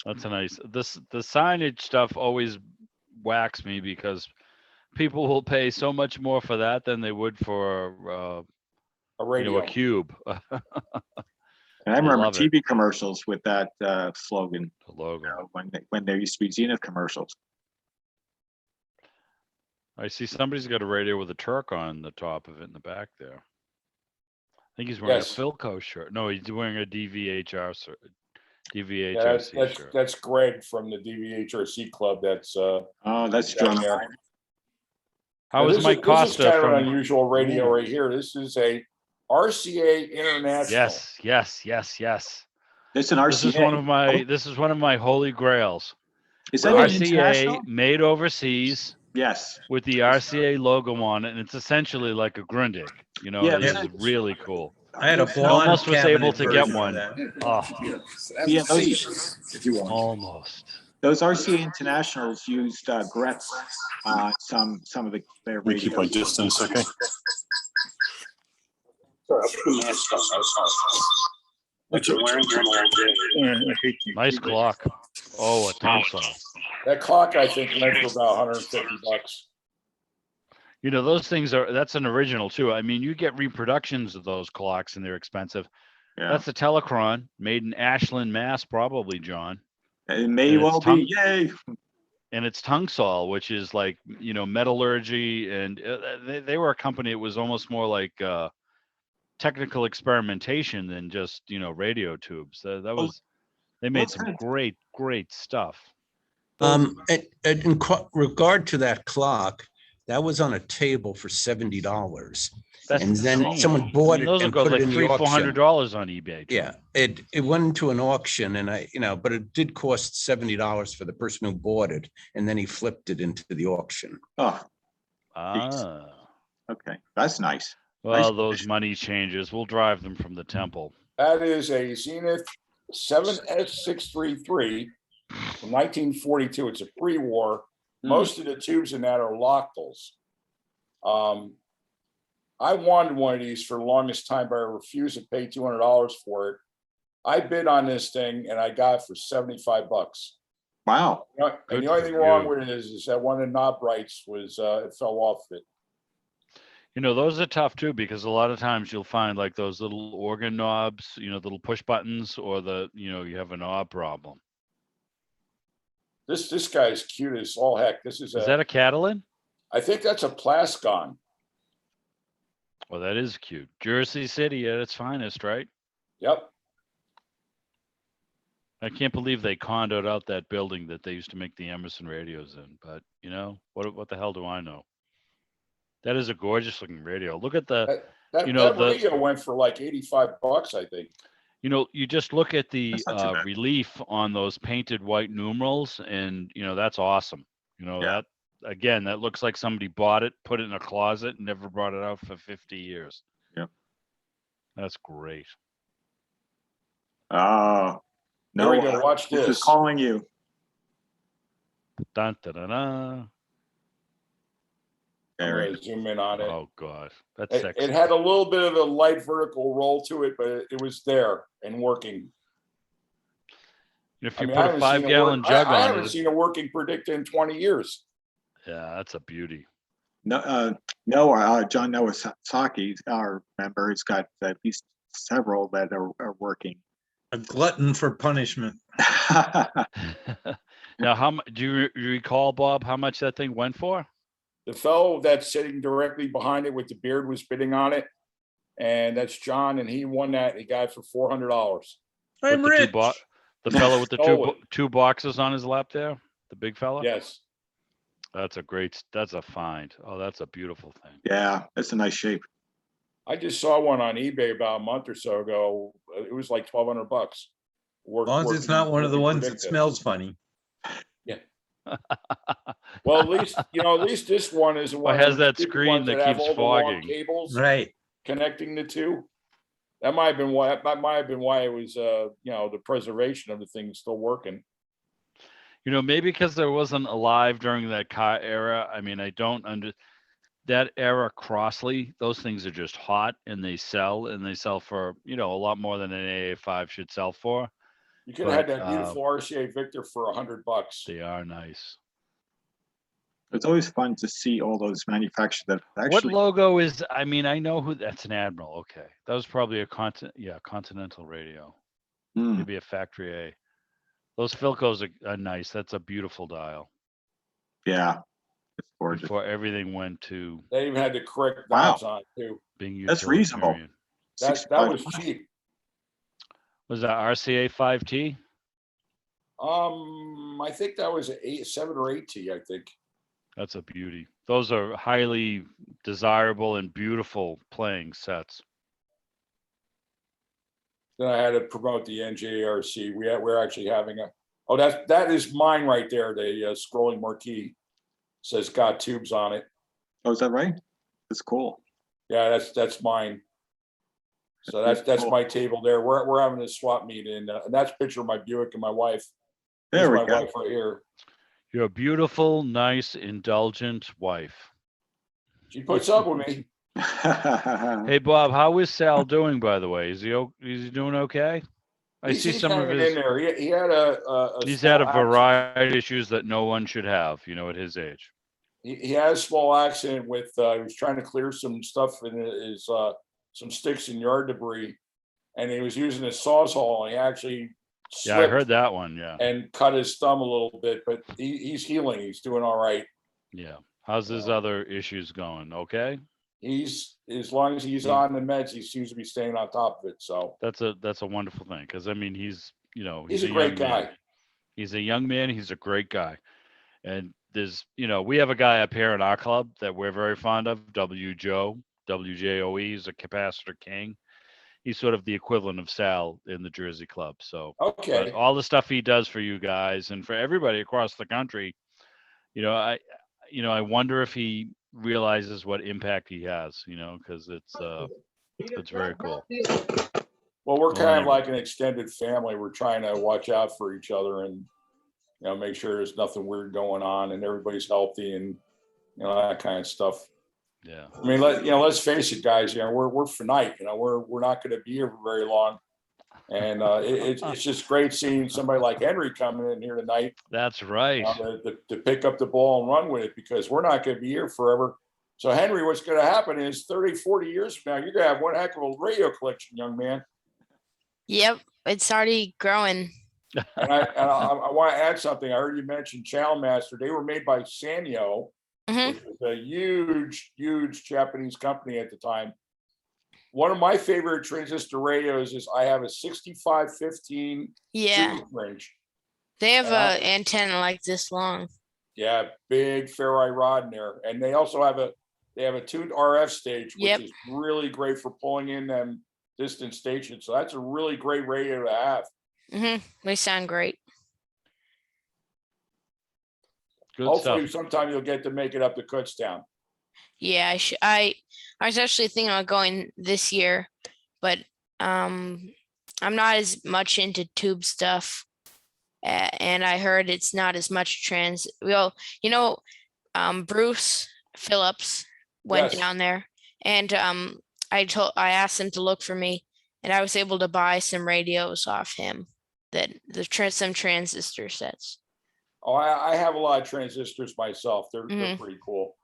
[SPEAKER 1] That's a nice. The signage stuff always whacks me because people will pay so much more for that than they would for
[SPEAKER 3] A
[SPEAKER 1] a
[SPEAKER 3] radio.
[SPEAKER 1] cube.
[SPEAKER 2] And I remember
[SPEAKER 1] love it.
[SPEAKER 2] TV commercials with that slogan,
[SPEAKER 1] The logo.
[SPEAKER 2] when there used to be Zenith commercials.
[SPEAKER 1] I see somebody's got a radio with a Turk on the top of it in the back there. I think he's wearing
[SPEAKER 3] Yes.
[SPEAKER 1] a Philco shirt. No, he's wearing a DVHRC
[SPEAKER 3] Yeah,
[SPEAKER 1] shirt.
[SPEAKER 3] that's Greg from the DVHRC club. That's
[SPEAKER 2] Oh, that's
[SPEAKER 3] down
[SPEAKER 2] John.
[SPEAKER 3] there.
[SPEAKER 1] How
[SPEAKER 3] Now,
[SPEAKER 1] is
[SPEAKER 3] this
[SPEAKER 1] Mike
[SPEAKER 3] this
[SPEAKER 1] Costa
[SPEAKER 3] kind of
[SPEAKER 1] from?
[SPEAKER 3] an unusual radio right here. This is a RCA International.
[SPEAKER 1] Yes.
[SPEAKER 2] It's an
[SPEAKER 1] This is
[SPEAKER 2] RCA.
[SPEAKER 1] this is one of my holy grails.
[SPEAKER 2] Is that an
[SPEAKER 1] RCA
[SPEAKER 2] international?
[SPEAKER 1] made overseas
[SPEAKER 2] Yes.
[SPEAKER 1] with the RCA logo on it, and it's essentially like a Grundig.
[SPEAKER 2] Yeah,
[SPEAKER 1] This
[SPEAKER 2] yeah.
[SPEAKER 1] is really cool.
[SPEAKER 4] I had a
[SPEAKER 2] I
[SPEAKER 4] blonde
[SPEAKER 1] almost was able
[SPEAKER 4] cabinet
[SPEAKER 1] to get
[SPEAKER 4] version of
[SPEAKER 1] one.
[SPEAKER 4] that.
[SPEAKER 1] Oh,
[SPEAKER 2] Yeah, those,
[SPEAKER 1] almost.
[SPEAKER 2] those RCA internationals used Gretz, some of their
[SPEAKER 5] Let me keep my
[SPEAKER 2] radios.
[SPEAKER 5] distance, okay? What you're wearing during all day.
[SPEAKER 1] Nice clock. Oh, a tongue saw.
[SPEAKER 3] That clock, I think, went for about $150.
[SPEAKER 1] Those things that's an original too. I mean, you get reproductions of those clocks and they're expensive.
[SPEAKER 2] Yeah.
[SPEAKER 1] That's the Telechron made in Ashland, Mass, probably, John.
[SPEAKER 2] It may
[SPEAKER 1] and
[SPEAKER 2] well
[SPEAKER 1] it's tongue-
[SPEAKER 2] be. Yay.
[SPEAKER 1] And it's Tungsol, which is like, metallurgy. And they were a company. It was almost more like technical experimentation than just, radio tubes. They made some great stuff.
[SPEAKER 4] In regard to that clock, that was on a table for $70.
[SPEAKER 1] That's
[SPEAKER 4] And then
[SPEAKER 1] insane.
[SPEAKER 4] someone bought it
[SPEAKER 1] those will
[SPEAKER 4] and
[SPEAKER 1] go
[SPEAKER 4] put
[SPEAKER 1] like
[SPEAKER 4] it in the auction.
[SPEAKER 1] $300-$400 on eBay. John.
[SPEAKER 4] Yeah, it went into an auction and but it did cost $70 for the person who bought it. And then he flipped it into the auction.
[SPEAKER 2] Oh,
[SPEAKER 1] Ah.
[SPEAKER 2] okay. That's nice.
[SPEAKER 1] Well,
[SPEAKER 2] Nice.
[SPEAKER 1] those money changes. We'll drive them from the temple.
[SPEAKER 3] That is a Zenith 7S633 from 1942. It's a pre-war. Most of the tubes in that are Lochtels. I wanted one of these for the longest time, but I refused to pay $200 for it. I bid on this thing and I got it for $75.
[SPEAKER 2] Wow.
[SPEAKER 3] And
[SPEAKER 1] Good
[SPEAKER 3] the only
[SPEAKER 1] for
[SPEAKER 3] thing wrong
[SPEAKER 1] you.
[SPEAKER 3] with it is that one of the knob rights was it fell off it.
[SPEAKER 1] Those are tough too, because a lot of times you'll find like those little organ knobs, little push buttons, or you have a knob problem.
[SPEAKER 3] This guy's cute as all heck. This is
[SPEAKER 1] Is that a Catalan?
[SPEAKER 3] I think that's a Plascon.
[SPEAKER 1] Well, that is cute. Jersey City at its finest, right?
[SPEAKER 3] Yep.
[SPEAKER 1] I can't believe they condoed out that building that they used to make the Emerson radios in. But what the hell do I know? That is a gorgeous looking radio. Look at the,
[SPEAKER 3] That radio went for like $85, I think.
[SPEAKER 1] you just look at the
[SPEAKER 2] That's not too bad.
[SPEAKER 1] relief on those painted white numerals, and that's awesome. That again, that looks like somebody bought it, put it in a closet, and never brought it out for 50 years.
[SPEAKER 2] Yep.
[SPEAKER 1] That's great.
[SPEAKER 2] Oh,
[SPEAKER 3] There we go. Watch
[SPEAKER 2] this is
[SPEAKER 3] this.
[SPEAKER 2] calling you.
[SPEAKER 1] Dun, dun, dun, dun.
[SPEAKER 3] I'm
[SPEAKER 2] Very
[SPEAKER 3] going to zoom in on it.
[SPEAKER 1] Oh God, that's
[SPEAKER 3] It
[SPEAKER 1] sexy.
[SPEAKER 3] had a little bit of a light vertical roll to it, but it was there and working.
[SPEAKER 1] If
[SPEAKER 3] I
[SPEAKER 1] you
[SPEAKER 3] mean,
[SPEAKER 1] put
[SPEAKER 3] I
[SPEAKER 1] a
[SPEAKER 3] haven't seen
[SPEAKER 1] 5-gallon jug
[SPEAKER 3] I
[SPEAKER 1] on
[SPEAKER 3] haven't
[SPEAKER 1] it,
[SPEAKER 3] seen a working predictor in 20 years.
[SPEAKER 1] yeah, that's a beauty.
[SPEAKER 2] No, John Noah Saki, our member, has got at least several that are working.
[SPEAKER 6] A glutton for punishment.
[SPEAKER 1] Now, how much do you recall, Bob? How much that thing went for?
[SPEAKER 3] The fellow that's sitting directly behind it with the beard was bidding on it. And that's John, and he won that. He got it for $400.
[SPEAKER 6] I'm
[SPEAKER 1] With the
[SPEAKER 6] rich.
[SPEAKER 1] The fellow with the
[SPEAKER 3] Oh.
[SPEAKER 1] two boxes on his lap there, the big fella.
[SPEAKER 3] Yes.
[SPEAKER 1] That's a find. Oh, that's a beautiful thing.
[SPEAKER 2] Yeah, that's a nice shape.
[SPEAKER 3] I just saw one on eBay about a month or so ago. It was like $1,200.
[SPEAKER 6] As long as it's not one of the ones that smells funny.
[SPEAKER 3] Well, at least this one is one.
[SPEAKER 1] Or has
[SPEAKER 3] of
[SPEAKER 1] that
[SPEAKER 3] those
[SPEAKER 1] screen
[SPEAKER 3] ones
[SPEAKER 1] that
[SPEAKER 3] have
[SPEAKER 1] keeps
[SPEAKER 3] all the long
[SPEAKER 1] fogging.
[SPEAKER 3] cables
[SPEAKER 6] Right.
[SPEAKER 3] connecting the two. That might have been why. That might have been why it was. The preservation of the thing is still working.
[SPEAKER 1] Maybe because there wasn't alive during that car era. I mean, I don't that era Crossley. Those things are just hot, and they sell for a lot more than an AA5 should sell for.
[SPEAKER 3] You could have had that beautiful RCA Victor for $100.
[SPEAKER 1] They are nice.
[SPEAKER 2] It's always fun to see all those manufacturers that
[SPEAKER 1] What
[SPEAKER 2] actually.
[SPEAKER 1] logo is? I mean, I know who that's an Admiral. Okay, that was probably a Continental radio.
[SPEAKER 2] Hmm.
[SPEAKER 1] Maybe a factory A. Those Philcos are nice. That's a beautiful dial.
[SPEAKER 2] Yeah, it's gorgeous.
[SPEAKER 1] Before everything went to
[SPEAKER 3] They even had the correct
[SPEAKER 2] Wow.
[SPEAKER 3] knobs on it too.
[SPEAKER 1] being
[SPEAKER 2] That's reasonable.
[SPEAKER 1] utilitarian.
[SPEAKER 3] That was cheap.
[SPEAKER 1] Was that RCA 5T?
[SPEAKER 3] I think that was 7 or 8T. I think.
[SPEAKER 1] That's a beauty. Those are highly desirable and beautiful playing sets.
[SPEAKER 3] Then I had to promote the NJARC. We're actually having that is mine right there. The scrolling marquee says got tubes on it.
[SPEAKER 2] Oh, is that right? That's cool.
[SPEAKER 3] Yeah, that's mine. So that's
[SPEAKER 2] cool.
[SPEAKER 3] my table there. We're having a swap meet, and that's a picture of my Buick and my wife.
[SPEAKER 2] There we
[SPEAKER 3] my
[SPEAKER 2] go.
[SPEAKER 3] wife right here.
[SPEAKER 1] Your beautiful, nice, indulgent wife.
[SPEAKER 3] She puts up with me.
[SPEAKER 1] Hey Bob, how is Sal doing? By the way, is he doing okay? I see some of
[SPEAKER 3] hanging
[SPEAKER 1] his.
[SPEAKER 3] in there. He had a
[SPEAKER 1] He's
[SPEAKER 3] small
[SPEAKER 1] had a
[SPEAKER 3] accident.
[SPEAKER 1] variety of issues that no one should have. At his age.
[SPEAKER 3] He had a small accident with. He was trying to clear some stuff in his some sticks and yard debris, and he was using his sawzall. And he actually
[SPEAKER 1] Yeah, I
[SPEAKER 3] slipped
[SPEAKER 1] heard that one. Yeah.
[SPEAKER 3] and cut his thumb a little bit, but he's healing. He's doing all right.
[SPEAKER 1] Yeah. How's his other issues going? Okay.
[SPEAKER 3] He's as long as he's on the meds, he seems to be staying on top of it. So
[SPEAKER 1] That's a wonderful thing because I mean he's
[SPEAKER 3] he's a great
[SPEAKER 1] young
[SPEAKER 3] guy.
[SPEAKER 1] man. He's a young man. He's a great guy, and there's we have a guy up here in our club that we're very fond of, WJOE. He's a capacitor king. He's sort of the equivalent of Sal in the Jersey club. So
[SPEAKER 3] Okay.
[SPEAKER 1] but all the stuff he does for you guys and for everybody across the country, I wonder if he realizes what impact he has, because it's very cool.
[SPEAKER 3] Well, we're kind of
[SPEAKER 1] anyway.
[SPEAKER 3] like an extended family. We're trying to watch out for each other and make sure there's nothing weird going on and everybody's healthy and that kind of stuff.
[SPEAKER 1] Yeah.
[SPEAKER 3] I mean, let's face it, guys. We're finite. We're not going to be here for very long, and it's just great seeing somebody like Henry coming in here tonight.
[SPEAKER 1] That's right.
[SPEAKER 3] To pick up the ball and run with it because we're not going to be here forever. So Henry, what's going to happen is 30, 40 years from now, you're going to have one heck of a radio collection, young man.
[SPEAKER 7] Yep, it's already growing.
[SPEAKER 3] And I want to add something. I heard you mention Channel Master. They were made by Sanyo, which was a huge Japanese company at the time. One of my favorite transistor radios is I have a 6515 range.
[SPEAKER 7] They have an antenna like this long.
[SPEAKER 3] Yeah, big ferrite rod in there, and they also have a tuned RF stage, which is really great for pulling in them distant stations. So that's a really great radio to have.
[SPEAKER 7] They sound great.
[SPEAKER 1] Good
[SPEAKER 3] Hopefully,
[SPEAKER 1] stuff.
[SPEAKER 3] sometime you'll get to make it up to Kutztown.
[SPEAKER 7] Yeah, I was actually thinking about going this year, but I'm not as much into tube stuff, and I heard it's not as much trans. Well, Bruce Phillips went down there, and I asked him to look for me, and I was able to buy some radios off him, some transistor sets.
[SPEAKER 3] Oh, I have a lot of transistors myself. They're pretty cool.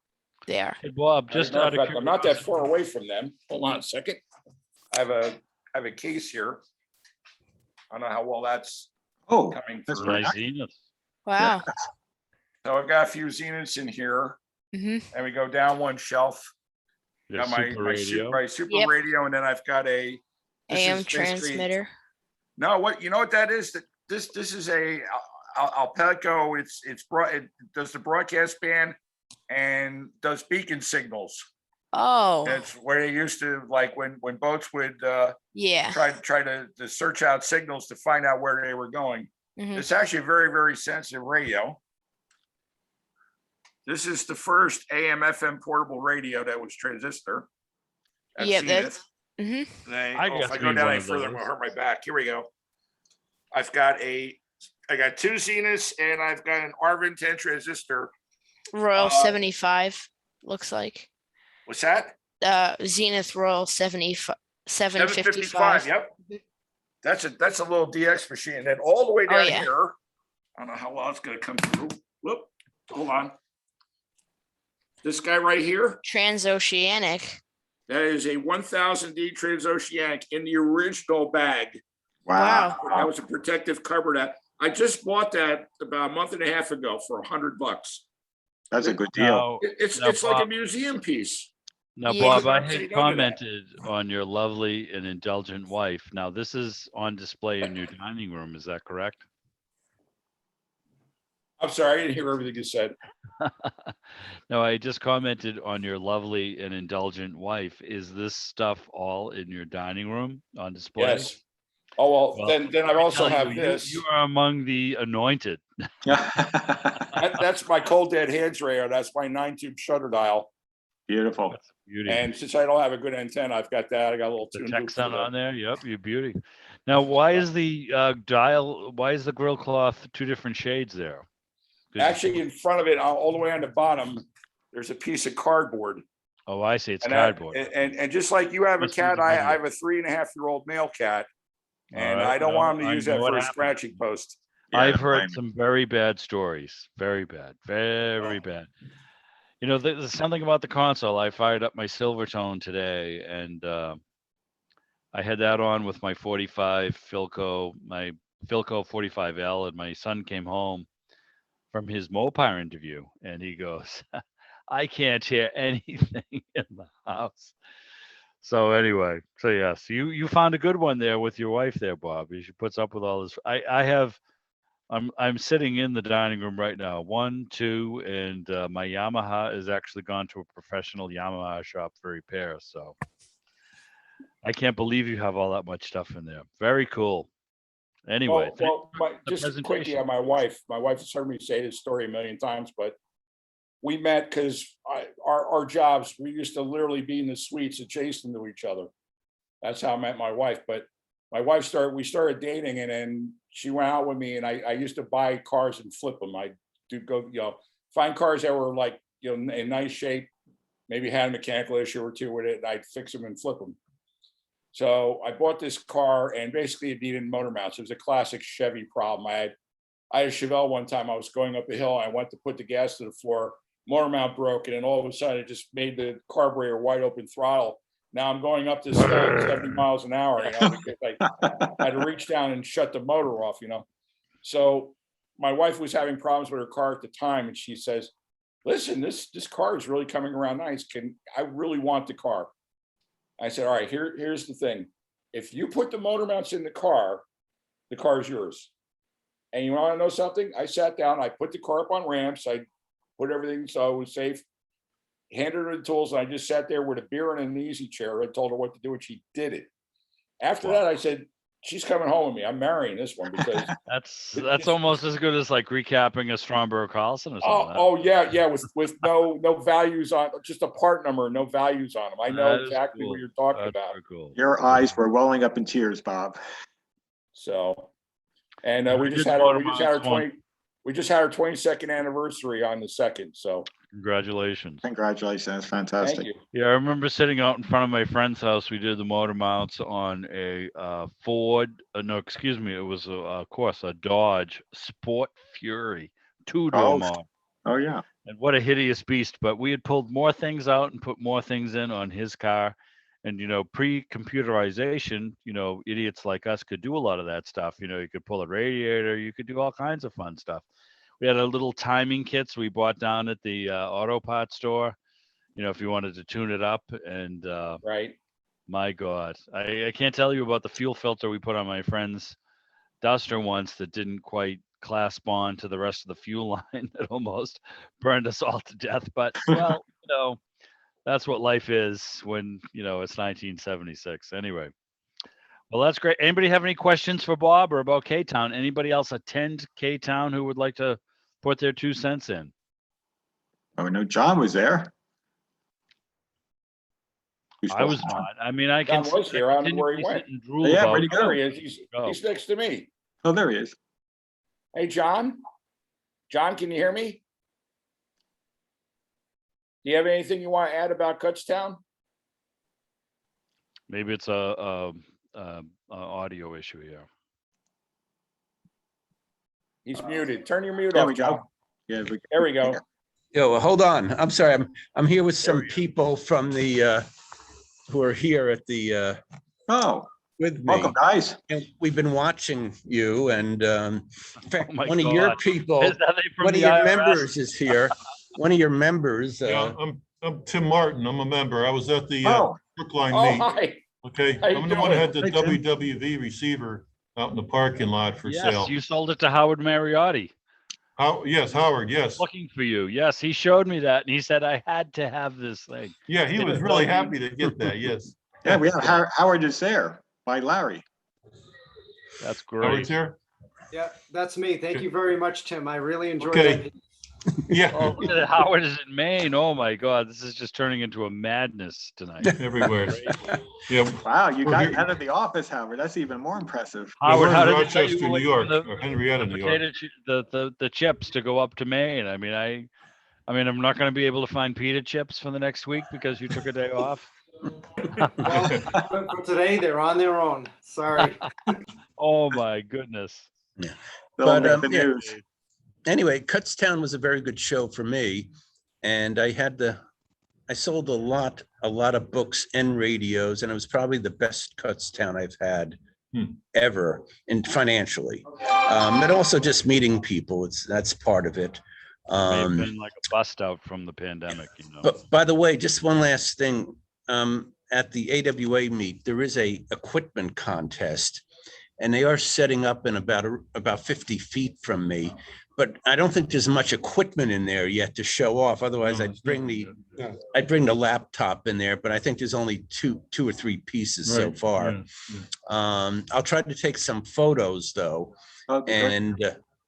[SPEAKER 7] They are.
[SPEAKER 1] Hey Bob, just out of
[SPEAKER 3] I'm not that far away from them. Hold on a second. I have a case here. I don't know how well that's coming
[SPEAKER 2] that's
[SPEAKER 3] through.
[SPEAKER 1] nice Zenith.
[SPEAKER 7] Wow.
[SPEAKER 3] So I've got a few Zeniths in here, and we go down one shelf.
[SPEAKER 1] Your
[SPEAKER 3] Got my
[SPEAKER 1] super radio.
[SPEAKER 3] my super radio, and then I've got a
[SPEAKER 7] AM transmitter.
[SPEAKER 3] No, what that is? This is a Alpeco. It does the broadcast band and does beacon signals.
[SPEAKER 7] Oh.
[SPEAKER 3] That's where they used to, like when boats would try to search out signals to find out where they were going. It's actually a very, very sensitive radio. This is the first AM/FM portable radio that was transistor.
[SPEAKER 7] Yeah, Mhm.
[SPEAKER 3] And then,
[SPEAKER 1] I
[SPEAKER 3] if I
[SPEAKER 1] guess
[SPEAKER 3] go
[SPEAKER 1] we
[SPEAKER 3] down
[SPEAKER 1] one
[SPEAKER 3] any
[SPEAKER 1] of
[SPEAKER 3] further, I'm
[SPEAKER 1] those.
[SPEAKER 3] gonna hurt my back. Here we go. I got 2 Zeniths and I've got an Arvin 10 transistor.
[SPEAKER 7] Royal 75 looks like.
[SPEAKER 3] What's that?
[SPEAKER 7] Zenith Royal 755.
[SPEAKER 3] 755. Yep. That's a little DX machine. And then all the way
[SPEAKER 7] Oh,
[SPEAKER 3] down
[SPEAKER 7] yeah.
[SPEAKER 3] here, I don't know how well it's gonna come through. Whoop, hold on. This guy right here,
[SPEAKER 7] Transoceanic.
[SPEAKER 3] that is a 1000D Transoceanic in the original bag.
[SPEAKER 2] Wow.
[SPEAKER 3] That was a protective cover. That I just bought that about a month and a half ago for $100.
[SPEAKER 2] That's a good deal.
[SPEAKER 3] It's
[SPEAKER 1] Now,
[SPEAKER 3] like a
[SPEAKER 1] Bob-
[SPEAKER 3] museum piece.
[SPEAKER 1] Now,
[SPEAKER 7] Yeah.
[SPEAKER 1] Bob, I
[SPEAKER 3] Say
[SPEAKER 1] had
[SPEAKER 3] no to that.
[SPEAKER 1] commented on your lovely and indulgent wife. Now, this is on display in your dining room. Is that correct?
[SPEAKER 3] I'm sorry, I didn't hear everything you said.
[SPEAKER 1] No, I just commented on your lovely and indulgent wife. Is this stuff all in your dining room on display?
[SPEAKER 3] Yes. Oh,
[SPEAKER 1] Well,
[SPEAKER 3] then I also
[SPEAKER 1] Tell
[SPEAKER 3] have
[SPEAKER 1] you,
[SPEAKER 3] this.
[SPEAKER 1] You are among the anointed.
[SPEAKER 3] That's my cold dead hands radio. That's my 9-tube shutter dial.
[SPEAKER 2] Beautiful.
[SPEAKER 1] That's a beauty.
[SPEAKER 3] And since I don't have a good antenna, I've got that. I got a little
[SPEAKER 1] The
[SPEAKER 3] tune
[SPEAKER 1] tech
[SPEAKER 3] loop for
[SPEAKER 1] sound
[SPEAKER 3] the-
[SPEAKER 1] on there. Yep, you beauty. Now, why is the dial? Why is the grill cloth 2 different shades there? 'Cause-
[SPEAKER 3] Actually, in front of it, all the way on the bottom, there's a piece of cardboard.
[SPEAKER 1] Oh, I see. It's
[SPEAKER 3] And that-
[SPEAKER 1] cardboard.
[SPEAKER 3] and just like you have a
[SPEAKER 1] Must be
[SPEAKER 3] cat,
[SPEAKER 1] the
[SPEAKER 3] I
[SPEAKER 1] video.
[SPEAKER 3] have a 3.5-year-old male cat, and
[SPEAKER 1] All right,
[SPEAKER 3] I don't
[SPEAKER 1] well,
[SPEAKER 3] want him to
[SPEAKER 1] I
[SPEAKER 3] use
[SPEAKER 1] know
[SPEAKER 3] that
[SPEAKER 1] what
[SPEAKER 3] for a
[SPEAKER 1] happened.
[SPEAKER 3] scratching post.
[SPEAKER 2] Yeah,
[SPEAKER 1] I've heard
[SPEAKER 2] I'm-
[SPEAKER 1] some very bad stories. Very bad. Very
[SPEAKER 3] Oh.
[SPEAKER 1] bad. You know, there's something about the console. I fired up my Silvertone today, and I had that on with my 45 Philco, my Philco 45L, and my son came home from his Mopar interview, and he goes, "I can't hear anything in the house." So anyway, so yes, you found a good one there with your wife there, Bob. She puts up with all this. I have. I'm sitting in the dining room right now. 1, 2, and my Yamaha is actually gone to a professional Yamaha shop for repair. So I can't believe you have all that much stuff in there. Very cool. Anyway,
[SPEAKER 3] Just quickly
[SPEAKER 1] presentation.
[SPEAKER 3] on my wife. My wife has heard me say this story a million times, but we met because our jobs, we used to literally be in the suites adjacent to each other. That's how I met my wife. But my wife we started dating, and then she went out with me, and I used to buy cars and flip them. I do go, find cars that were like, in nice shape, maybe had a mechanical issue or two with it, and I'd fix them and flip them. So I bought this car, and basically it needed motor mounts. It was a classic Chevy problem. I had a Chevelle one time. I was going up a hill, and I went to put the gas to the floor. Motor mount broke, and then all of a sudden it just made the carburetor wide open throttle. Now I'm going up this hill at 70 miles an hour, because I had to reach down and shut the motor off, So my wife was having problems with her car at the time, and she says, "Listen, this car is really coming around nice. I really want the car?" I said, "All right, here's the thing. If you put the motor mounts in the car is yours." And you want to know something? I sat down, I put the car up on ramps, I put everything so it was safe, handed her the tools, and I just sat there with a beer and an easy chair and told her what to do, and she did it. After that, I said, "She's coming home with me. I'm marrying this one," because
[SPEAKER 1] That's almost as good as like recapping a Stromberg Carlson or something.
[SPEAKER 3] yeah, with no values on, just a part number, no values on them. I know
[SPEAKER 1] That is
[SPEAKER 3] exactly
[SPEAKER 1] cool.
[SPEAKER 3] what you're talking
[SPEAKER 1] That's
[SPEAKER 3] about.
[SPEAKER 1] very cool.
[SPEAKER 2] Your eyes were welling up in tears, Bob.
[SPEAKER 3] So, and
[SPEAKER 1] I
[SPEAKER 3] we
[SPEAKER 1] did
[SPEAKER 3] just had
[SPEAKER 1] motor
[SPEAKER 3] our
[SPEAKER 1] mounts one.
[SPEAKER 3] we just had our 22nd anniversary on the 2nd. So
[SPEAKER 1] Congratulations.
[SPEAKER 2] Congratulations, that's
[SPEAKER 3] thank
[SPEAKER 2] fantastic.
[SPEAKER 3] you.
[SPEAKER 1] Yeah, I remember sitting out in front of my friend's house. We did the motor mounts on a Ford. No, excuse me. It was of course a Dodge Sport Fury 2-door model.
[SPEAKER 2] Oh, yeah.
[SPEAKER 1] And what a hideous beast. But we had pulled more things out and put more things in on his car. And, pre-computerization, idiots like us could do a lot of that stuff. You could pull a radiator, you could do all kinds of fun stuff. We had a little timing kits we bought down at the auto parts store, if you wanted to tune it up. And
[SPEAKER 3] Right.
[SPEAKER 1] my God, I can't tell you about the fuel filter we put on my friend's Duster once that didn't quite clasp on to the rest of the fuel line that almost burned us all to death. But, well, that's what life is when, it's 1976. Anyway. Well, that's great. Anybody have any questions for Bob or about K-Town? Anybody else attend K-Town who would like to put their 2 cents in?
[SPEAKER 2] Oh, no, John was there.
[SPEAKER 1] I was not. I mean, I can.
[SPEAKER 3] John was here. I don't know where he
[SPEAKER 1] continually
[SPEAKER 3] went.
[SPEAKER 1] sit and drool
[SPEAKER 2] Yeah,
[SPEAKER 1] about
[SPEAKER 2] where'd he go?
[SPEAKER 3] There he is. He's next to me.
[SPEAKER 2] Oh, there he is.
[SPEAKER 3] Hey, John? John, can you hear me? Do you have anything you want to add about Kutztown?
[SPEAKER 1] Maybe it's a audio issue here.
[SPEAKER 3] He's muted. Turn your mute
[SPEAKER 2] There
[SPEAKER 3] off,
[SPEAKER 2] we
[SPEAKER 3] John.
[SPEAKER 2] go. Yeah,
[SPEAKER 3] There we go.
[SPEAKER 4] Yo, well, hold on. I'm sorry. I'm here with
[SPEAKER 1] There
[SPEAKER 4] some
[SPEAKER 1] we go.
[SPEAKER 4] people from the who are here at the
[SPEAKER 2] Oh,
[SPEAKER 4] with me.
[SPEAKER 2] welcome, guys.
[SPEAKER 4] And we've been watching you, and in fact,
[SPEAKER 1] Oh my
[SPEAKER 4] one of your
[SPEAKER 1] God.
[SPEAKER 4] people,
[SPEAKER 1] Are they from
[SPEAKER 4] one of
[SPEAKER 1] the
[SPEAKER 4] your
[SPEAKER 1] IRS?
[SPEAKER 4] members is here. One of your members.
[SPEAKER 6] Yeah, I'm Tim Martin. I'm a member. I was at the
[SPEAKER 2] Oh,
[SPEAKER 6] Brookline
[SPEAKER 3] Oh,
[SPEAKER 6] meet.
[SPEAKER 3] hi.
[SPEAKER 6] Okay,
[SPEAKER 3] How you
[SPEAKER 6] I'm the one that had the
[SPEAKER 2] Hey, Tim.
[SPEAKER 6] WWV receiver out in the parking lot for
[SPEAKER 1] Yes,
[SPEAKER 6] sale.
[SPEAKER 1] you sold it to Howard Mariotti.
[SPEAKER 6] Yes, Howard, yes.
[SPEAKER 1] Looking for you. Yes, he showed me that, and he said I had to have this thing.
[SPEAKER 6] Yeah, he was really happy to get that, yes.
[SPEAKER 2] yeah, we have Howard is there by Larry.
[SPEAKER 1] That's
[SPEAKER 6] Howard's
[SPEAKER 1] great.
[SPEAKER 6] here?
[SPEAKER 8] Yeah, that's me. Thank you very much, Tim. I really enjoyed
[SPEAKER 6] Okay.
[SPEAKER 8] that.
[SPEAKER 6] Yeah,
[SPEAKER 1] Oh, look at it. Howard is in Maine. Oh my God, this is just turning into a madness tonight.
[SPEAKER 6] everywhere. Yeah,
[SPEAKER 2] Wow, you
[SPEAKER 6] We're
[SPEAKER 2] got
[SPEAKER 6] here-
[SPEAKER 2] out of the office, Howard. That's even more impressive.
[SPEAKER 1] Howard,
[SPEAKER 6] we're
[SPEAKER 1] how
[SPEAKER 6] in
[SPEAKER 1] did they tell you
[SPEAKER 6] Rochester,
[SPEAKER 1] were
[SPEAKER 6] New
[SPEAKER 1] waiting
[SPEAKER 6] York,
[SPEAKER 1] for
[SPEAKER 6] or Henrietta,
[SPEAKER 1] the
[SPEAKER 6] New York.
[SPEAKER 1] the chips to go up to Maine? I mean, I'm not going to be able to find pita chips for the next week because you took a day off.
[SPEAKER 8] Well, for today, they're on their own. Sorry.
[SPEAKER 1] Oh my goodness.
[SPEAKER 2] They'll
[SPEAKER 4] But,
[SPEAKER 2] make the
[SPEAKER 4] yeah.
[SPEAKER 2] news.
[SPEAKER 4] Anyway, Kutztown was a very good show for me, and I sold a lot of books and radios, and it was probably the best Kutztown I've had ever, and financially. And also just meeting people. That's part of it.
[SPEAKER 1] May have been like a bust out from the pandemic, you know.
[SPEAKER 4] But by the way, just one last thing. At the AWA meet, there is a equipment contest, and they are setting up in about 50 feet from me. But I don't think there's much equipment in there yet to show off. Otherwise, I'd bring the laptop in there. But I think there's only two or three pieces so far. I'll try to take some photos though, and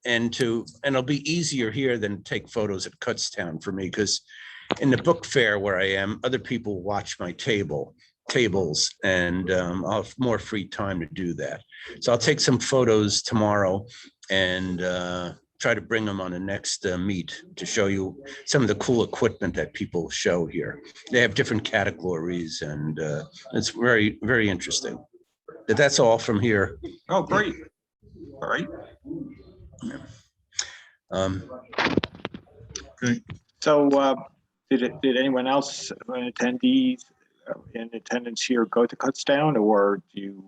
[SPEAKER 4] it'll be easier here than take photos at Kutztown for me, because in the book fair where I am, other people watch my tables, and I'll have more free time to do that. So I'll take some photos tomorrow and try to bring them on the next meet to show you some of the cool equipment that people show here. They have different categories, and it's very, very interesting. But that's all from here.
[SPEAKER 2] Oh, great. All right. So did anyone else, attendees in attendance here, go to Kutztown, or do you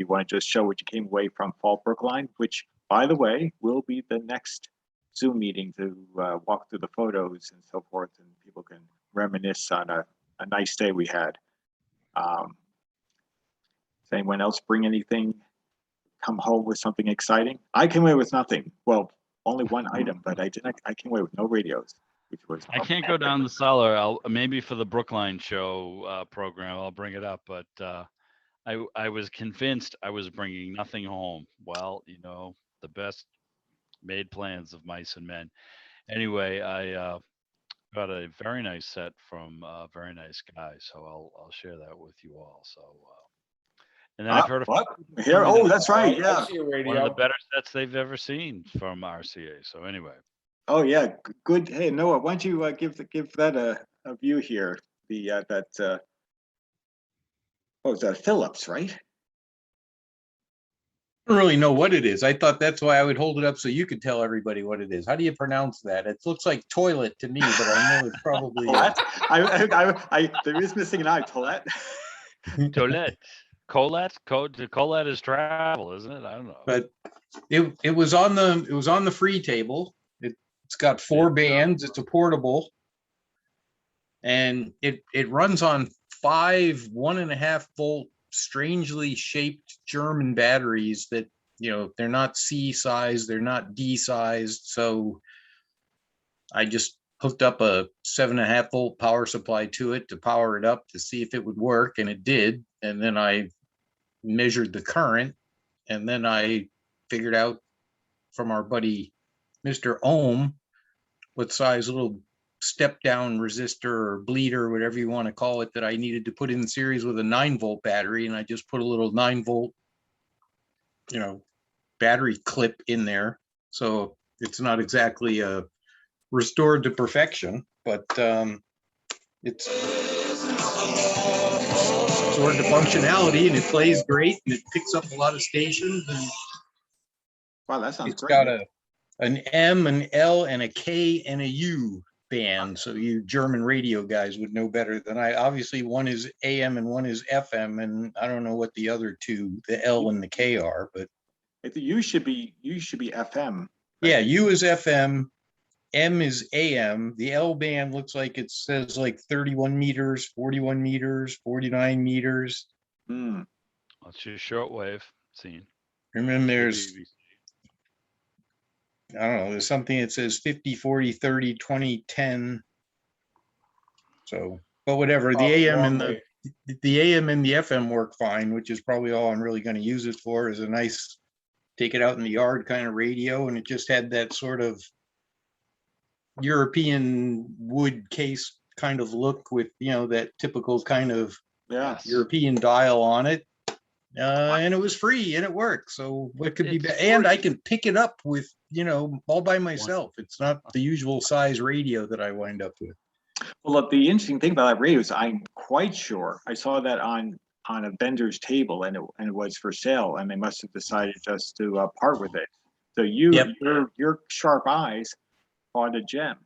[SPEAKER 2] want to just show what you came away from Fall Brookline, which, by the way, will be the next Zoom meeting to walk through the photos and so forth, and people can reminisce on a nice day we had. Does anyone else bring anything, come home with something exciting? I came away with nothing. Well, only one item, but I came away with no radios, which was.
[SPEAKER 1] I can't go down the cellar. I'll maybe for the Brookline show program, I'll bring it up. But I was convinced I was bringing nothing home. Well, you know, the best made plans of mice and men. Anyway, I got a very nice set from a very nice guy, so I'll share that with you all. So, and then I've heard of
[SPEAKER 2] What? Here? Oh, that's right. Yeah.
[SPEAKER 3] I see a
[SPEAKER 1] one of the
[SPEAKER 3] radio.
[SPEAKER 1] better sets they've ever seen from RCA. So anyway,
[SPEAKER 2] Oh, yeah. Good. Hey, Noah, why don't you give that a view here? What was that? Phillips, right?
[SPEAKER 6] I don't really know what it is. I thought that's why I would hold it up so you could tell everybody what it is. How do you pronounce that? It looks like toilet to me, but I know it's probably.
[SPEAKER 2] There is missing an eye. Toilette.
[SPEAKER 1] Colette. Colette is travel, isn't it? I don't know.
[SPEAKER 6] But it was on the free table. It's got 4 bands. It's a portable, and it runs on 5 1.5 volt strangely shaped German batteries that, you know, they're not C sized, they're not D sized. So I just hooked up a 7.5 volt power supply to it to power it up to see if it would work, and it did. And then I measured the current, and then I figured out from our buddy Mr. Ohm what size little step down resistor or bleeder, whatever you want to call it, that I needed to put in series with a 9-volt battery. And I just put a little 9-volt, battery clip in there. So it's not exactly restored to perfection, but it's restored to functionality, and it plays great, and it picks up a lot of stations. And
[SPEAKER 2] Wow, that sounds
[SPEAKER 6] it's
[SPEAKER 2] great.
[SPEAKER 6] got an M, an L, and a K, and a U band. So you German radio guys would know better than I. Obviously, one is AM and one is FM, and I don't know what the other two, the L and the K, are. But
[SPEAKER 2] You should be FM.
[SPEAKER 6] yeah, U is FM, M is AM. The L band looks like it says like 31 meters, 41 meters, 49 meters.
[SPEAKER 2] Hmm.
[SPEAKER 1] That's your shortwave scene.
[SPEAKER 6] And then there's, I don't know, there's something that says 50, 40, 30, 20, 10. So, but whatever, the AM and the AM and the FM work fine, which is probably all I'm really going to use it for, is a nice take it out in the yard kind of radio. And it just had that sort of European wood case kind of look with, that typical kind of European dial on it. And it was free and it worked. So what could be bad? And I can pick it up with, all by myself. It's not the usual size radio that I wind up with.
[SPEAKER 2] Well, look, the interesting thing about that radio is I'm quite sure I saw that on a vendor's table, and it was for sale, and they must have decided just to part with it. So your sharp eyes on a gem.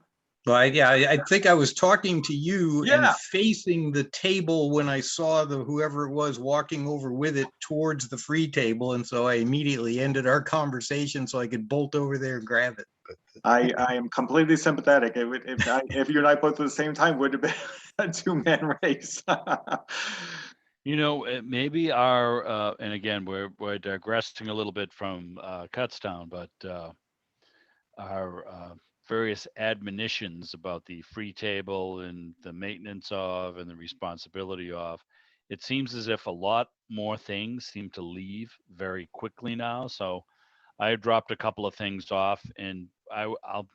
[SPEAKER 6] Well, I think I was talking to you and facing the table when I saw whoever it was walking over with it towards the free table, and so I immediately ended our conversation so I could bolt over there and grab it. But
[SPEAKER 2] I am completely sympathetic. If you and I both at the same time, would have been a 2-man race.
[SPEAKER 1] Maybe our and again we're digressing a little bit from Kutztown, but our various admonitions about the free table and the maintenance of and the responsibility of, it seems as if a lot more things seem to leave very quickly now. So I dropped a couple of things off, and I'll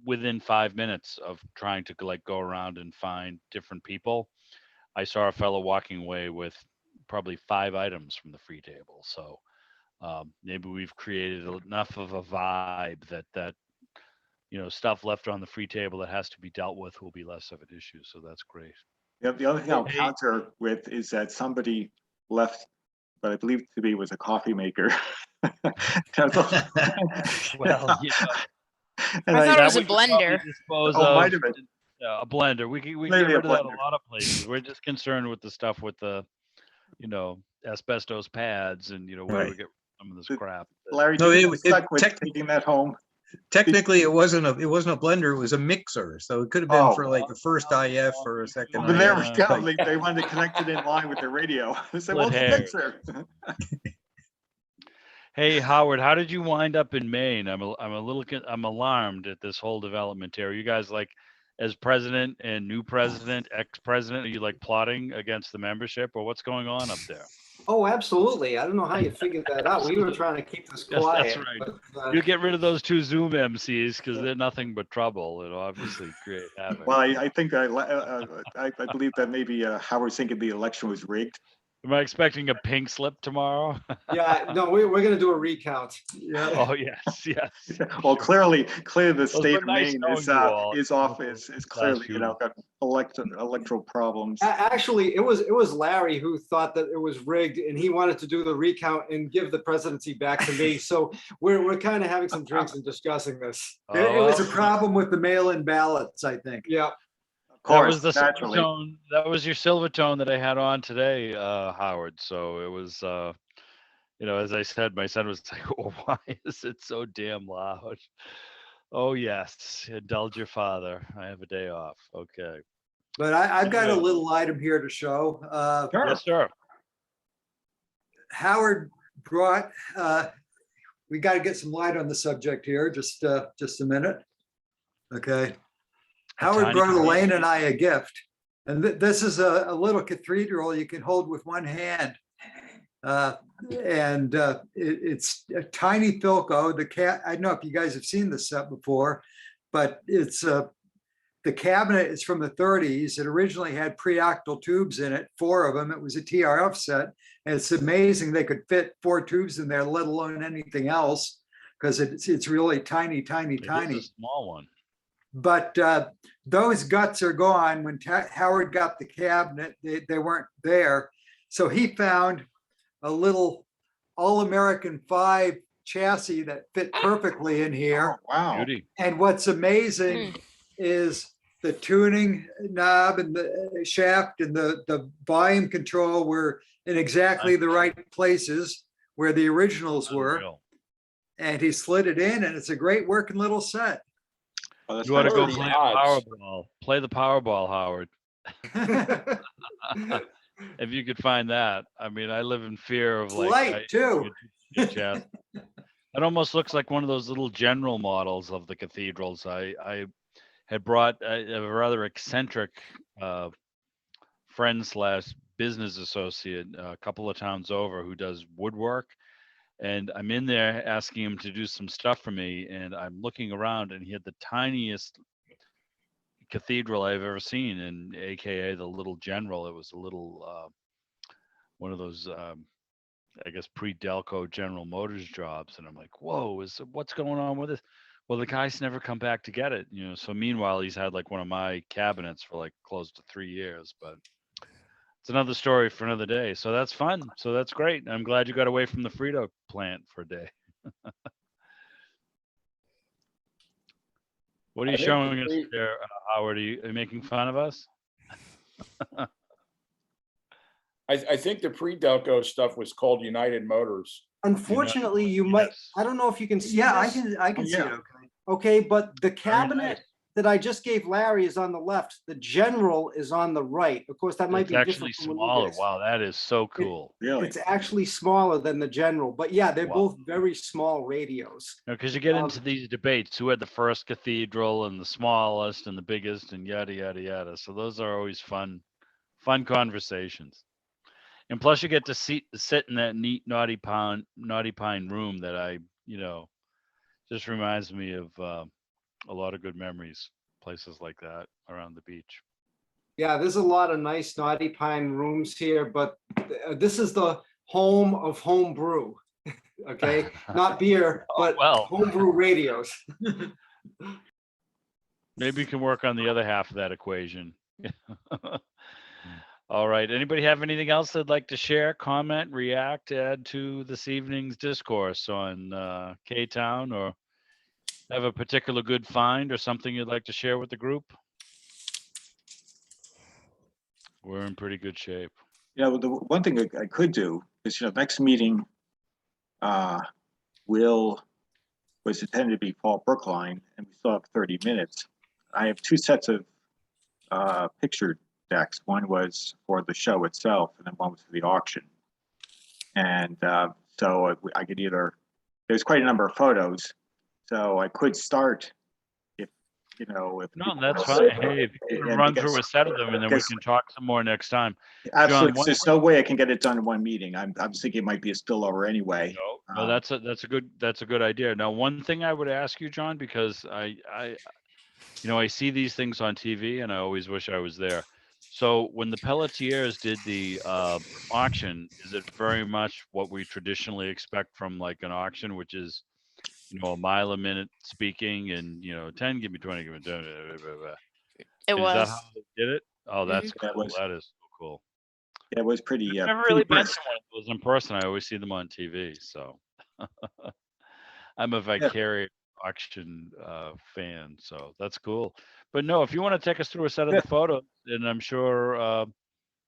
[SPEAKER 1] within 5 minutes of trying to go around and find different people, I saw a fellow walking away with probably 5 items from the free table. So maybe we've created enough of a vibe that stuff left on the free table that has to be dealt with will be less of an issue. So that's great.
[SPEAKER 2] The other thing I'll counter with is that somebody left what I believe to be was a coffee maker.
[SPEAKER 1] Well,
[SPEAKER 7] I thought it was a blender.
[SPEAKER 2] Might have been.
[SPEAKER 1] A blender. We get rid of that a lot of places. We're just concerned with the stuff with the, asbestos pads and where we get some of this crap.
[SPEAKER 2] Larry, taking that home.
[SPEAKER 6] Technically, it wasn't a blender; it was a mixer. So it could have been for like a first IF or a second.
[SPEAKER 2] But there we go. They wanted to connect it in line with the radio. They said, "Well, it's a mixer."
[SPEAKER 1] Hey Howard, how did you wind up in Maine? I'm alarmed at this whole development here. Are you guys as president and new president, ex-president, are you plotting against the membership, or what's going on up there?
[SPEAKER 8] Oh, absolutely. I don't know how you figured that out. We were trying to keep this quiet.
[SPEAKER 1] That's right. But, you get rid of those 2 Zoom MCs because they're nothing but trouble. It'll obviously create havoc.
[SPEAKER 2] Well, I think I believe that maybe Howard's thinking the election was rigged.
[SPEAKER 1] Am I expecting a pink slip tomorrow?
[SPEAKER 8] Yeah, no, we're going to do a recount.
[SPEAKER 2] Yeah.
[SPEAKER 1] Oh yes.
[SPEAKER 2] Well, clearly the state of Maine is clearly got electoral problems.
[SPEAKER 8] Actually, it was Larry who thought that it was rigged, and he wanted to do the recount and give the presidency back to me. So we're kind of having some drinks and discussing this.
[SPEAKER 9] It was a problem with the mail-in ballots, I think.
[SPEAKER 8] Yeah.
[SPEAKER 1] That was the Silvertone. That was your Silvertone that I had on today, Howard. So it was, as I said, my son was like, "Oh, why is it so damn loud?" Oh yes, indulge your father. I have a day off. Okay.
[SPEAKER 9] But I've got a little item here to show.
[SPEAKER 1] Sure. Yes, sir.
[SPEAKER 9] Howard brought. We got to get some light on the subject here. Just a minute. Okay. Howard brought Elaine and I a gift, and this is a little cathedral you can hold with one hand, and it's a tiny Philco. The cat. I don't know if you guys have seen this set before, but it's The cabinet is from the 30s. It originally had preoctal tubes in it, 4 of them. It was a TRF set. And it's amazing they could fit 4 tubes in there, let alone anything else, because it's really tiny, tiny,
[SPEAKER 1] It is
[SPEAKER 9] tiny.
[SPEAKER 1] a small one.
[SPEAKER 9] But those guts are gone. When Howard got the cabinet, they weren't there. So he found a little All-American 5 chassis that fit perfectly in here.
[SPEAKER 2] Wow.
[SPEAKER 1] Beauty.
[SPEAKER 9] And what's amazing is the tuning knob and the shaft and the volume control were in exactly the right places where the originals were.
[SPEAKER 1] Unreal.
[SPEAKER 9] And he slid it in, and it's a great working little set.
[SPEAKER 2] Well, that's
[SPEAKER 1] You ought to go
[SPEAKER 3] What are the
[SPEAKER 1] play the
[SPEAKER 3] odds?
[SPEAKER 1] Powerball. Play the Powerball, Howard. If you could find that. I mean, I live in fear of
[SPEAKER 9] It's
[SPEAKER 1] like.
[SPEAKER 9] light, too.
[SPEAKER 1] It almost looks like one of those little general models of the cathedrals. I had brought a rather eccentric friend slash business associate a couple of towns over who does woodwork. And I'm in there asking him to do some stuff for me. And I'm looking around and he had the tiniest cathedral I've ever seen, and AKA the little general. It was a little, one of those, I guess, pre-Delco General Motors jobs. And I'm like, whoa, what's going on with this? Well, the guy's never come back to get it, you know. So meanwhile, he's had like one of my cabinets for like close to 3 years, but it's another story for another day. So that's fun. So that's great. I'm glad you got away from the Frito plant for a day. What are
[SPEAKER 3] I
[SPEAKER 1] you
[SPEAKER 3] think
[SPEAKER 1] showing
[SPEAKER 3] the
[SPEAKER 1] us
[SPEAKER 3] pre-
[SPEAKER 1] there, Howard? Are you making fun of us?
[SPEAKER 3] I think the pre-Delco stuff was called United Motors.
[SPEAKER 8] Unfortunately, you might,
[SPEAKER 1] Yes.
[SPEAKER 8] I don't know if you can see
[SPEAKER 9] Yeah, I
[SPEAKER 8] this.
[SPEAKER 9] can see it.
[SPEAKER 2] yeah.
[SPEAKER 9] Okay.
[SPEAKER 8] Okay, but the
[SPEAKER 1] Very
[SPEAKER 8] cabinet
[SPEAKER 1] nice.
[SPEAKER 8] that I just gave Larry is on the left. The general is on the right. Of course, that might
[SPEAKER 1] It's
[SPEAKER 8] be
[SPEAKER 1] actually
[SPEAKER 8] different from what you
[SPEAKER 1] smaller.
[SPEAKER 8] guys-
[SPEAKER 1] Wow, that is so cool.
[SPEAKER 2] Really?
[SPEAKER 8] It's actually smaller than the general, but yeah, they're
[SPEAKER 1] Wow.
[SPEAKER 8] both very small radios.
[SPEAKER 1] Because you get
[SPEAKER 8] Um,
[SPEAKER 1] into these debates, who had the first cathedral and the smallest and the biggest and yada yada yada. So those are always fun conversations. And plus, you get to sit in that neat naughty pine room that just reminds me of a lot of good memories, places like that around the beach.
[SPEAKER 8] Yeah, there's a lot of nice Naughty Pine rooms here, but this is the home of home brew. Okay, not beer, but
[SPEAKER 1] well.
[SPEAKER 8] homebrew radios.
[SPEAKER 1] Maybe you can work on the other half of that equation. All right. Anybody have anything else they'd like to share, comment, react, add to this evening's discourse on K-Town, or have a particular good find or something you'd like to share with the group? We're in pretty good shape.
[SPEAKER 2] Yeah, well, the one thing I could do is, next meeting was intended to be Paul Brookline, and we still have 30 minutes. I have 2 sets of picture decks. One was for the show itself, and then one was for the auction. And so I could there's quite a number of photos, so I could start if.
[SPEAKER 1] No, that's fine. Hey, if you can run through a set of them and then we can talk some more next time.
[SPEAKER 2] Absolutely.
[SPEAKER 1] John,
[SPEAKER 2] There's no way I can get it done in one meeting. I'm thinking it might be a spillover anyway.
[SPEAKER 1] No, that's a good idea. Now, one thing I would ask you, John, because I see these things on TV and I always wish I was there. So when the Pelletiers did the auction, is it very much what we traditionally expect from like an auction, which is, a mile a minute speaking and, 10, give me 20, give me 10.
[SPEAKER 7] It
[SPEAKER 1] Is that
[SPEAKER 7] was.
[SPEAKER 1] how they did it? Oh, that's
[SPEAKER 2] That
[SPEAKER 1] cool.
[SPEAKER 2] was-
[SPEAKER 1] That is so cool.
[SPEAKER 2] Yeah, it was pretty.
[SPEAKER 1] I've never really been to one of those in person. I always see them on TV. So I'm a vicarious auction fan. So that's cool. But no, if you want to take us through a set of the photos, then I'm sure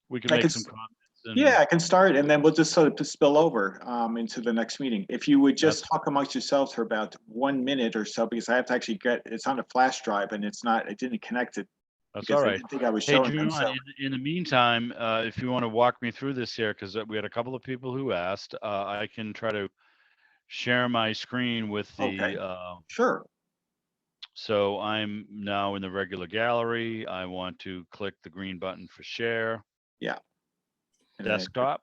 [SPEAKER 1] we can
[SPEAKER 2] I
[SPEAKER 1] make
[SPEAKER 2] can
[SPEAKER 1] some comments.
[SPEAKER 2] Yeah, I can start, and then we'll just sort of spill over into the next meeting. If you would just talk amongst yourselves for about 1 minute or so, because I have to actually it's on a flash drive, and I didn't connect it.
[SPEAKER 1] That's
[SPEAKER 2] because
[SPEAKER 1] all
[SPEAKER 2] I
[SPEAKER 1] right.
[SPEAKER 2] didn't think I was
[SPEAKER 1] Hey,
[SPEAKER 2] showing them.
[SPEAKER 1] John,
[SPEAKER 2] So
[SPEAKER 1] in the meantime, if you want to walk me through this here, because we had a couple of people who asked, I can try to share my screen with the.
[SPEAKER 2] Okay. Sure.
[SPEAKER 1] So I'm now in the regular gallery. I want to click the green button for share.
[SPEAKER 2] Yeah. And then-
[SPEAKER 1] Desktop.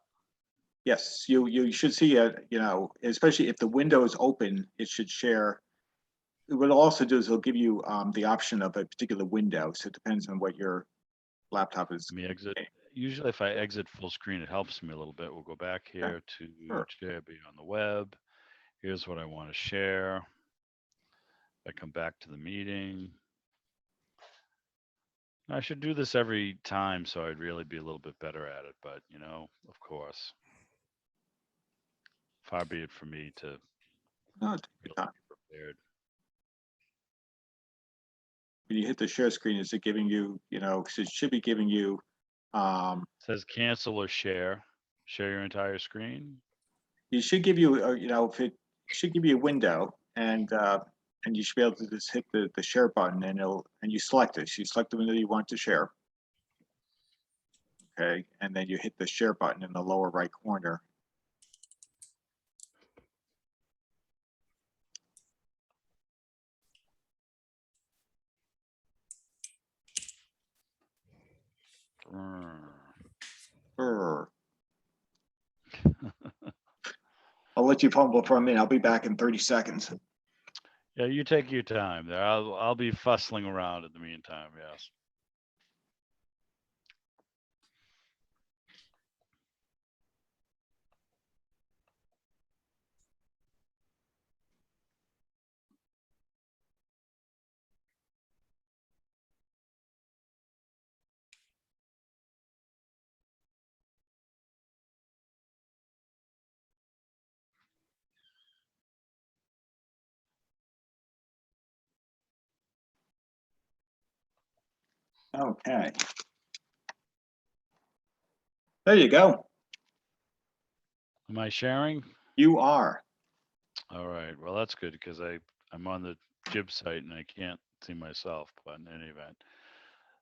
[SPEAKER 2] Yes, you should see especially if the window is open, it should share what it'll also do is it'll give you the option of a particular window. So it depends on what your laptop is.
[SPEAKER 1] Let me exit. Usually if I exit full screen, it helps me a little bit. We'll go back here to
[SPEAKER 2] sure.
[SPEAKER 1] JIB on the web. Here's what I want to share. I come back to the meeting. I should do this every time, so I'd really be a little bit better at it. But, you know, of course, far be it for me to
[SPEAKER 2] No, take your
[SPEAKER 1] really
[SPEAKER 2] time.
[SPEAKER 1] be prepared.
[SPEAKER 2] When you hit the share screen, is it giving you, you know, 'cause it should be giving you,
[SPEAKER 1] It says cancel or share. Share your entire screen.
[SPEAKER 2] you should give you, you know, if it should give you a window, and you should be able to just hit the share button, and you select it. So you select the window you want to share. Okay, and then you hit the share button in the lower right corner. Brr. I'll let you fumble for a minute. I'll be back in 30 seconds.
[SPEAKER 1] Yeah, you take your time there. I'll be fussling around in the meantime. Yes.
[SPEAKER 2] Okay. There you go.
[SPEAKER 1] Am I sharing?
[SPEAKER 2] You are.
[SPEAKER 1] All right. Well, that's good because I'm on the Jib site and I can't see myself, but in any event.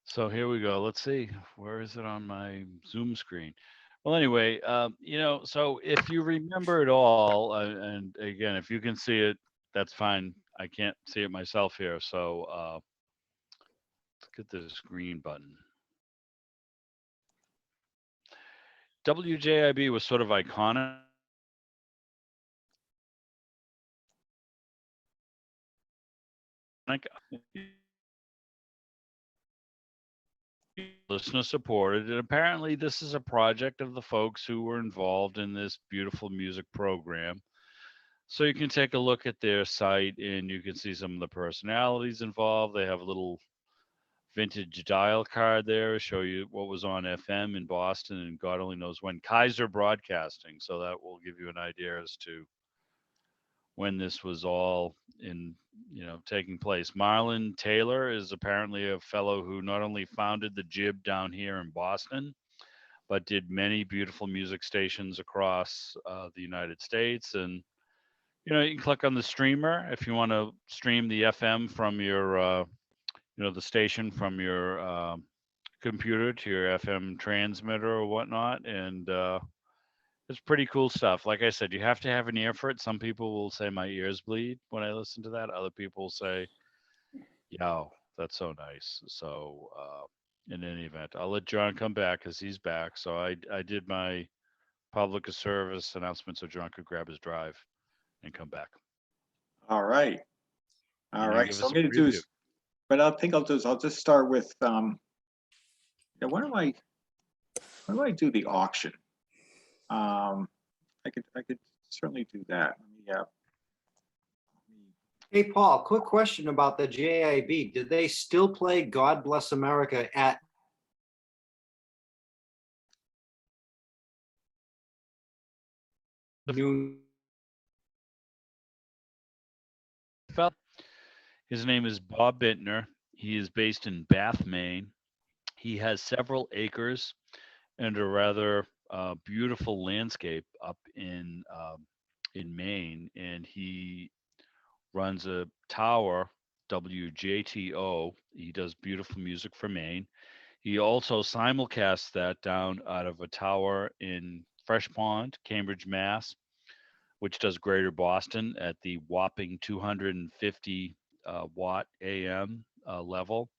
[SPEAKER 1] So here we go. Let's see. Where is it on my Zoom screen? Well, anyway, you know, so if you remember it all, and again, if you can see it, that's fine. I can't see it myself here. So let's get this green button. WJIB was sort of iconic. Listener supported, and apparently this is a project of the folks who were involved in this beautiful music program. So you can take a look at their site and you can see some of the personalities involved. They have a little vintage dial card there, show you what was on FM in Boston and God only knows when. Kaiser Broadcasting, so that will give you an idea as to when this was all in, you know, taking place. Marlon Taylor is apparently a fellow who not only founded the Jib down here in Boston, but did many beautiful music stations across the United States. And, you know, you can click on the streamer if you want to stream the FM from your, you know, the station from your computer to your FM transmitter or whatnot. And it's pretty cool stuff. Like I said, you have to have an ear for it. Some people will say my ears bleed when I listen to that. Other people will say, yo, that's so nice. So in any event, I'll let John come back because he's back. So I did my public service announcement so John could grab his drive and come back.
[SPEAKER 2] All right. All
[SPEAKER 1] And
[SPEAKER 2] right.
[SPEAKER 1] give
[SPEAKER 2] So
[SPEAKER 1] us
[SPEAKER 2] I'm
[SPEAKER 1] a
[SPEAKER 2] going to do
[SPEAKER 1] preview.
[SPEAKER 2] is, but I think I'll do is I'll just start with, yeah, why don't I do the auction? I could certainly do that. Yeah.
[SPEAKER 8] Hey, Paul, quick question about the JIB. Did they still play God Bless America at noon?
[SPEAKER 1] His name is Bob Bennett. He is based in Bath, Maine. He has several acres and a rather beautiful landscape up in Maine, and he runs a tower, WJTO. He does beautiful music for Maine. He also simulcasts that down out of a tower in Fresh Pond, Cambridge, Mass, which does Greater Boston at the whopping 250 watt AM level.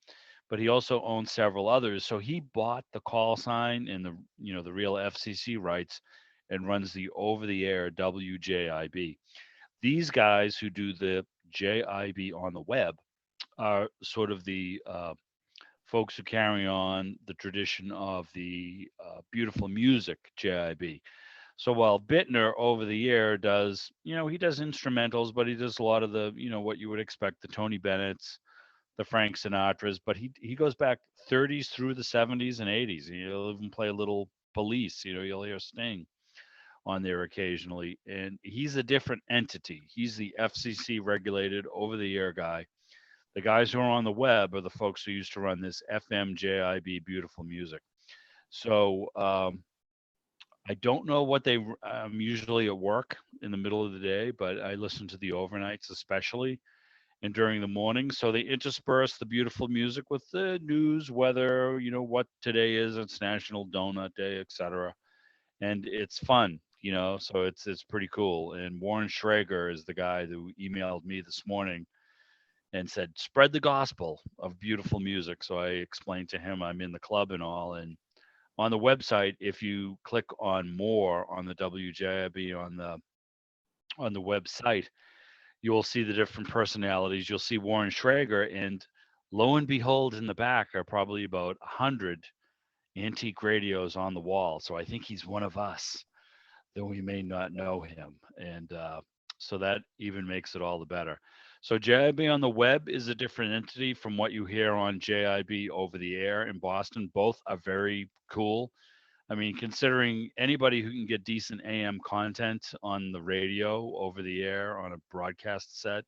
[SPEAKER 1] But he also owns several others. So he bought the call sign and the, you know, the real FCC rights and runs the over-the-air WJIB. These guys who do the JIB on the web are sort of the folks who carry on the tradition of the beautiful music JIB. So while Bittner over the air does, he does instrumentals, but he does a lot of the, what you would expect, the Tony Bennett's, the Frank Sinatras, but he goes back 30s through the 70s and 80s. He'll even play a little Police, you'll hear Sting on there occasionally. And he's a different entity. He's the FCC regulated over the air guy. The guys who are on the web are the folks who used to run this FM JIB beautiful music. So, I don't know what I'm usually at work in the middle of the day, but I listen to the overnights especially and during the morning. So they intersperse the beautiful music with the news, weather, what today is, it's National Donut Day, etc. And it's fun, so it's pretty cool. And Warren Schrager is the guy who emailed me this morning and said, spread the gospel of beautiful music. So I explained to him I'm in the club and all. And on the website, if you click on more on the WJIB on the website, you will see the different personalities. You'll see Warren Schrager, and lo and behold, in the back are probably about 100 antique radios on the wall. So I think he's one of us, though we may not know him. And so that even makes it all the better. So JIB on the web is a different entity from what you hear on JIB over the air in Boston. Both are very cool. I mean, considering anybody who can get decent AM content on the radio over the air on a broadcast set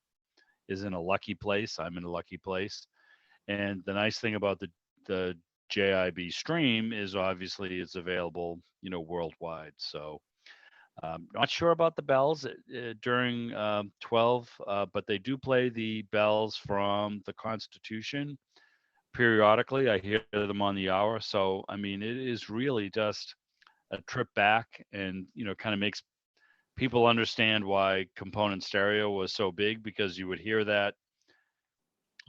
[SPEAKER 1] is in a lucky place. I'm in a lucky place. And the nice thing about the JIB stream is obviously it's available, worldwide. So not sure about the bells during 12, but they do play the bells from the Constitution periodically. I hear them on the hour. So, I mean, it is really just a trip back and, kind of makes people understand why component stereo was so big, because you would hear that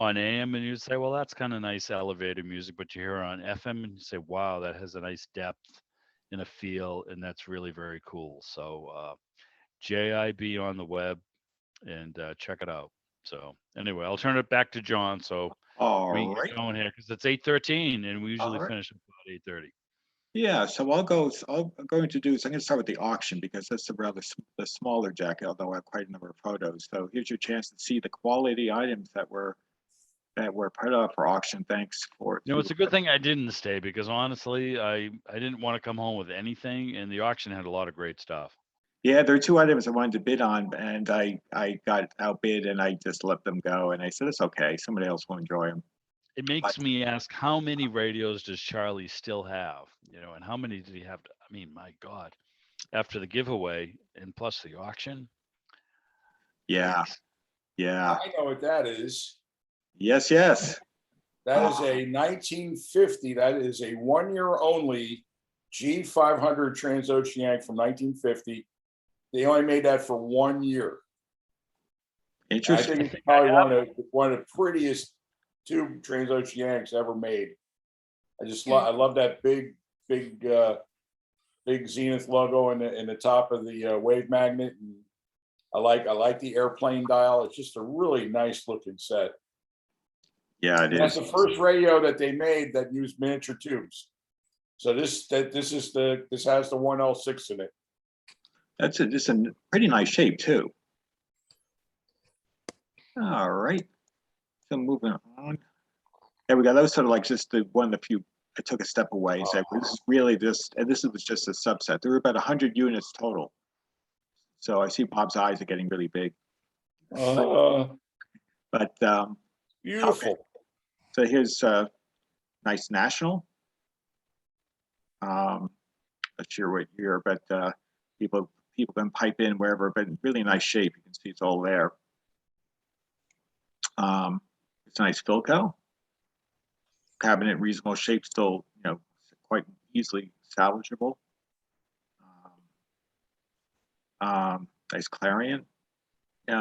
[SPEAKER 1] on AM and you'd say, well, that's kind of nice elevated music, but you hear it on FM and you say, wow, that has a nice depth and a feel, and that's really very cool. So JIB on the web, and check it out. So anyway, I'll turn it back to John. So
[SPEAKER 2] All
[SPEAKER 1] we can
[SPEAKER 2] right.
[SPEAKER 1] get going here because it's 8:13 and we usually
[SPEAKER 2] All right.
[SPEAKER 1] finish about 8:30.
[SPEAKER 2] Yeah, so I'm going to do is I'm going to start with the auction because that's the smaller jacket, although I have quite a number of photos. So here's your chance to see the quality items that were put up for auction. Thanks for.
[SPEAKER 1] It's a good thing I didn't stay, because honestly, I didn't want to come home with anything, and the auction had a lot of great stuff.
[SPEAKER 2] Yeah, there are two items I wanted to bid on, and I got outbid, and I just let them go. And I said it's okay, somebody else will enjoy them.
[SPEAKER 1] It makes me ask, how many radios does Charlie still have? And how many did he have? I mean, my God, after the giveaway and plus the auction.
[SPEAKER 2] Yeah, yeah.
[SPEAKER 3] I know what that is.
[SPEAKER 2] Yes.
[SPEAKER 3] That is a 1950. That is a 1 year only G500 Transoceanic from 1950. They only made that for 1 year.
[SPEAKER 2] Interesting.
[SPEAKER 3] I think it's probably one of the prettiest tube Transoceanics ever made. I love that big Zenith logo in the top of the wave magnet, and I like the airplane dial. It's just a really nice looking set.
[SPEAKER 2] Yeah, it is.
[SPEAKER 3] That's the first radio that they made that used miniature tubes. So this has the 1L6 in it.
[SPEAKER 2] It's a pretty nice shape too. All right. So moving on. There we go. That was sort of like just one of the few. I took a step away and said, this is really and this was just a subset. There were about 100 units total. So I see Bob's eyes are getting really big. But
[SPEAKER 3] beautiful.
[SPEAKER 2] Okay. So here's nice national. Not sure what year, but people can pipe in wherever, but really nice shape. You can see it's all there. It's a nice Philco. Cabinet, reasonable shape, still, quite easily salvageable. Nice Clarion.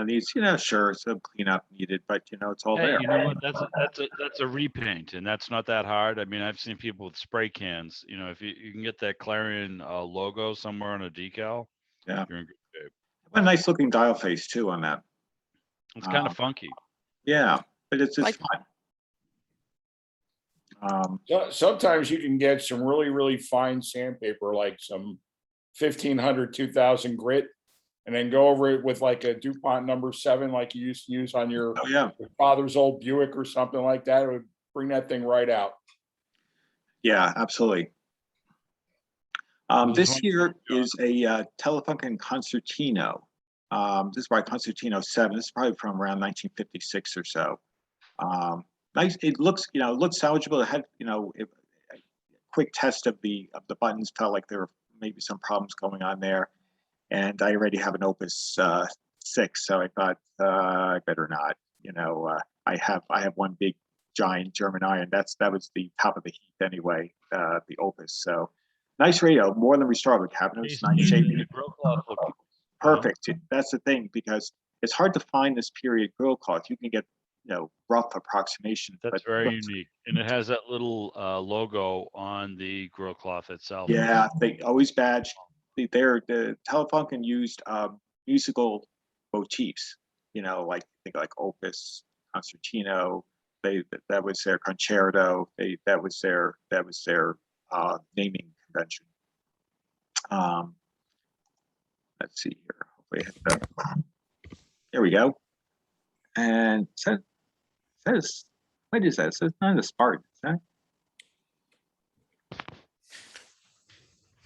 [SPEAKER 2] These, sure, some cleanup needed, but it's all there.
[SPEAKER 1] You know what? That's a repaint, and that's not that hard. I mean, I've seen people with spray cans. If you can get that Clarion logo somewhere on a decal,
[SPEAKER 2] yeah,
[SPEAKER 1] you're in good shape.
[SPEAKER 2] A nice looking dial face too on that.
[SPEAKER 1] It's kind of funky.
[SPEAKER 2] Yeah, but it's
[SPEAKER 7] Like-
[SPEAKER 2] fun.
[SPEAKER 3] Sometimes you can get some really, really fine sandpaper, like some 1500, 2000 grit, and then go over it with like a DuPont #7, like you used to use on your
[SPEAKER 2] Oh, yeah.
[SPEAKER 3] father's old Buick or something like that. It would bring that thing right out.
[SPEAKER 2] Yeah, absolutely.
[SPEAKER 1] This
[SPEAKER 2] This
[SPEAKER 1] one-
[SPEAKER 2] here is a Telefunken Concertino. This is by Concertino 7. This is probably from around 1956 or so. Nice. It looks, it looks salvageable. It had, a quick test of the buttons, felt like there were maybe some problems going on there. And I already have an Opus 6, so I thought I better not. I have one big giant German iron. That was the top of the heap anyway. The Opus. So nice radio, more than we started with. Cabinet was nice shape.
[SPEAKER 1] The grill cloth look-
[SPEAKER 2] Perfect. That's the thing, because it's hard to find this period grill cloth. You can get rough approximations.
[SPEAKER 1] That's
[SPEAKER 2] but
[SPEAKER 1] very unique, and it has that little logo on the grill cloth itself.
[SPEAKER 2] yeah, they always badge. The Telefunken used musical motifs. Think like Opus, Concertino. That was their concerto. That was their naming convention. Let's see here. Hopefully I hit that. There we go. And it says, what is that? It says not a Spartan. Is that?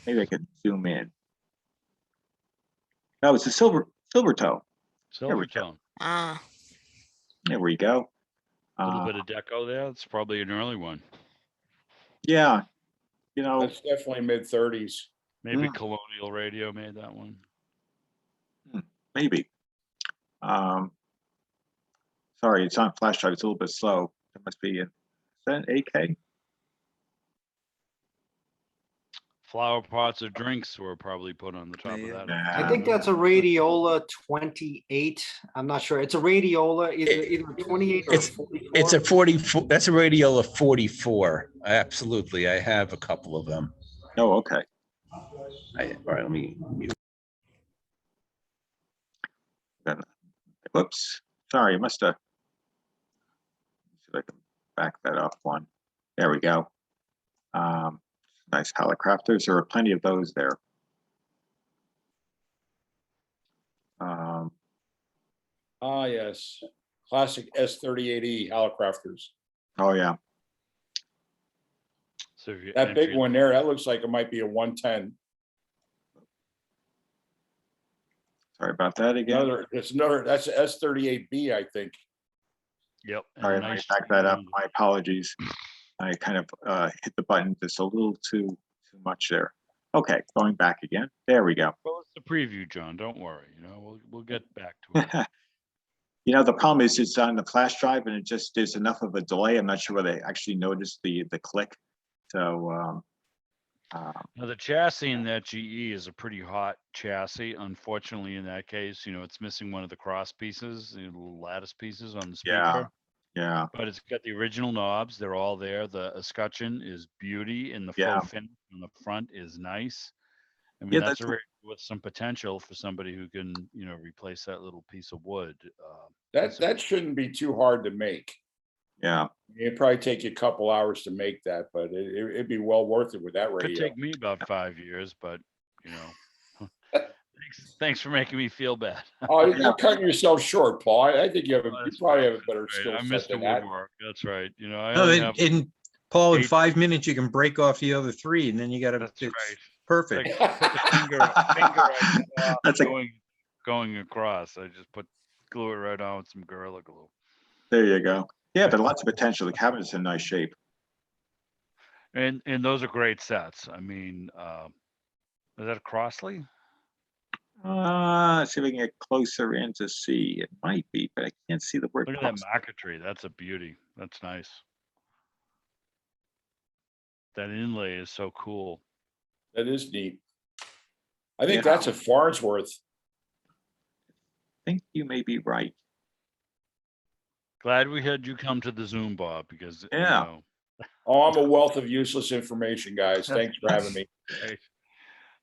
[SPEAKER 2] Maybe I could zoom in. No, it's a silver toe. There we go.
[SPEAKER 1] Silvertone.
[SPEAKER 7] Ah,
[SPEAKER 2] There we go.
[SPEAKER 1] A little bit of deco there. It's probably an early one.
[SPEAKER 2] Yeah.
[SPEAKER 3] That's definitely mid-30s.
[SPEAKER 1] Maybe Colonial Radio made that one.
[SPEAKER 2] Maybe. Sorry, it's on flash drive. It's a little bit slow. It must be is that an AK?
[SPEAKER 1] Flower pots or drinks were probably put on the top of that.
[SPEAKER 8] I think that's a Radiola 28. I'm not sure. It's a Radiola, either 28 or
[SPEAKER 4] It's
[SPEAKER 8] 44.
[SPEAKER 4] It's a 44. That's a Radiola 44. Absolutely. I have a couple of them.
[SPEAKER 2] Oh, okay.
[SPEAKER 4] All right, let me mute.
[SPEAKER 2] Whoops. Sorry, I must have. See if I can back that up one. There we go. Nice pallet crafters. There are plenty of those there.
[SPEAKER 3] Yes. Classic S38E Hallicrafters.
[SPEAKER 2] Oh yeah.
[SPEAKER 1] So if you
[SPEAKER 3] That big one there, that looks like it might be a 110.
[SPEAKER 2] Sorry about that again.
[SPEAKER 3] That's an S38B, I think.
[SPEAKER 1] Yep. and
[SPEAKER 2] Sorry,
[SPEAKER 1] a
[SPEAKER 2] let me
[SPEAKER 1] nice
[SPEAKER 2] back that up.
[SPEAKER 1] round-
[SPEAKER 2] My apologies. I kind of hit the button just a little too much there. Okay, going back again. There we go.
[SPEAKER 1] Well, it's the preview, John. Don't worry. We'll get back to it.
[SPEAKER 2] The problem is it's on the flash drive and it just is enough of a delay. I'm not sure whether they actually noticed the click. So
[SPEAKER 1] Now the chassis in that GE is a pretty hot chassis. Unfortunately, in that case, it's missing one of the cross pieces, the little lattice pieces on the speaker.
[SPEAKER 2] yeah.
[SPEAKER 1] But it's got the original knobs. They're all there. The escutcheon is beauty, and the
[SPEAKER 2] Yeah.
[SPEAKER 1] faux finish on the front is nice. I mean,
[SPEAKER 2] Yeah,
[SPEAKER 1] that's
[SPEAKER 2] that's
[SPEAKER 1] a radio with some potential for somebody who can, replace that little piece of wood.
[SPEAKER 3] That shouldn't be too hard to make.
[SPEAKER 2] Yeah.
[SPEAKER 3] It'd probably take you a couple hours to make that, but it'd be well worth it with that
[SPEAKER 1] Could
[SPEAKER 3] radio.
[SPEAKER 1] take me about 5 years, but thanks for making me feel bad.
[SPEAKER 3] Oh, you're cutting yourself short, Paul. I think you probably have a better
[SPEAKER 1] Right,
[SPEAKER 3] skill
[SPEAKER 1] I
[SPEAKER 3] set
[SPEAKER 1] missed the
[SPEAKER 3] than that.
[SPEAKER 1] woodwork. That's right. I
[SPEAKER 6] No,
[SPEAKER 1] only have
[SPEAKER 6] in Paul, in
[SPEAKER 1] 8
[SPEAKER 6] 5 minutes, you can break off the other 3 and then you got to,
[SPEAKER 1] That's
[SPEAKER 6] it's
[SPEAKER 1] right.
[SPEAKER 6] perfect.
[SPEAKER 1] Like, put the finger I saw
[SPEAKER 2] That's a-
[SPEAKER 1] going across. I just glue it right on with some Gorilla Glue.
[SPEAKER 2] There you go. Yeah, but lots of potential. The cabinet's in nice shape.
[SPEAKER 1] And those are great sets. I mean, is that a Crossley?
[SPEAKER 2] Let's see if we can get closer in to see. It might be, but I can't see the word.
[SPEAKER 1] Look at that
[SPEAKER 2] cross.
[SPEAKER 1] marquetry. That's a beauty. That's nice. That inlay is so cool.
[SPEAKER 3] That is neat. I think
[SPEAKER 2] Yeah.
[SPEAKER 3] that's a Farnsworth.
[SPEAKER 2] I think you may be right.
[SPEAKER 1] Glad we had you come to the Zoom, Bob, because
[SPEAKER 2] Yeah.
[SPEAKER 3] Oh, I'm a wealth of useless information, guys. Thanks for having me.
[SPEAKER 1] right?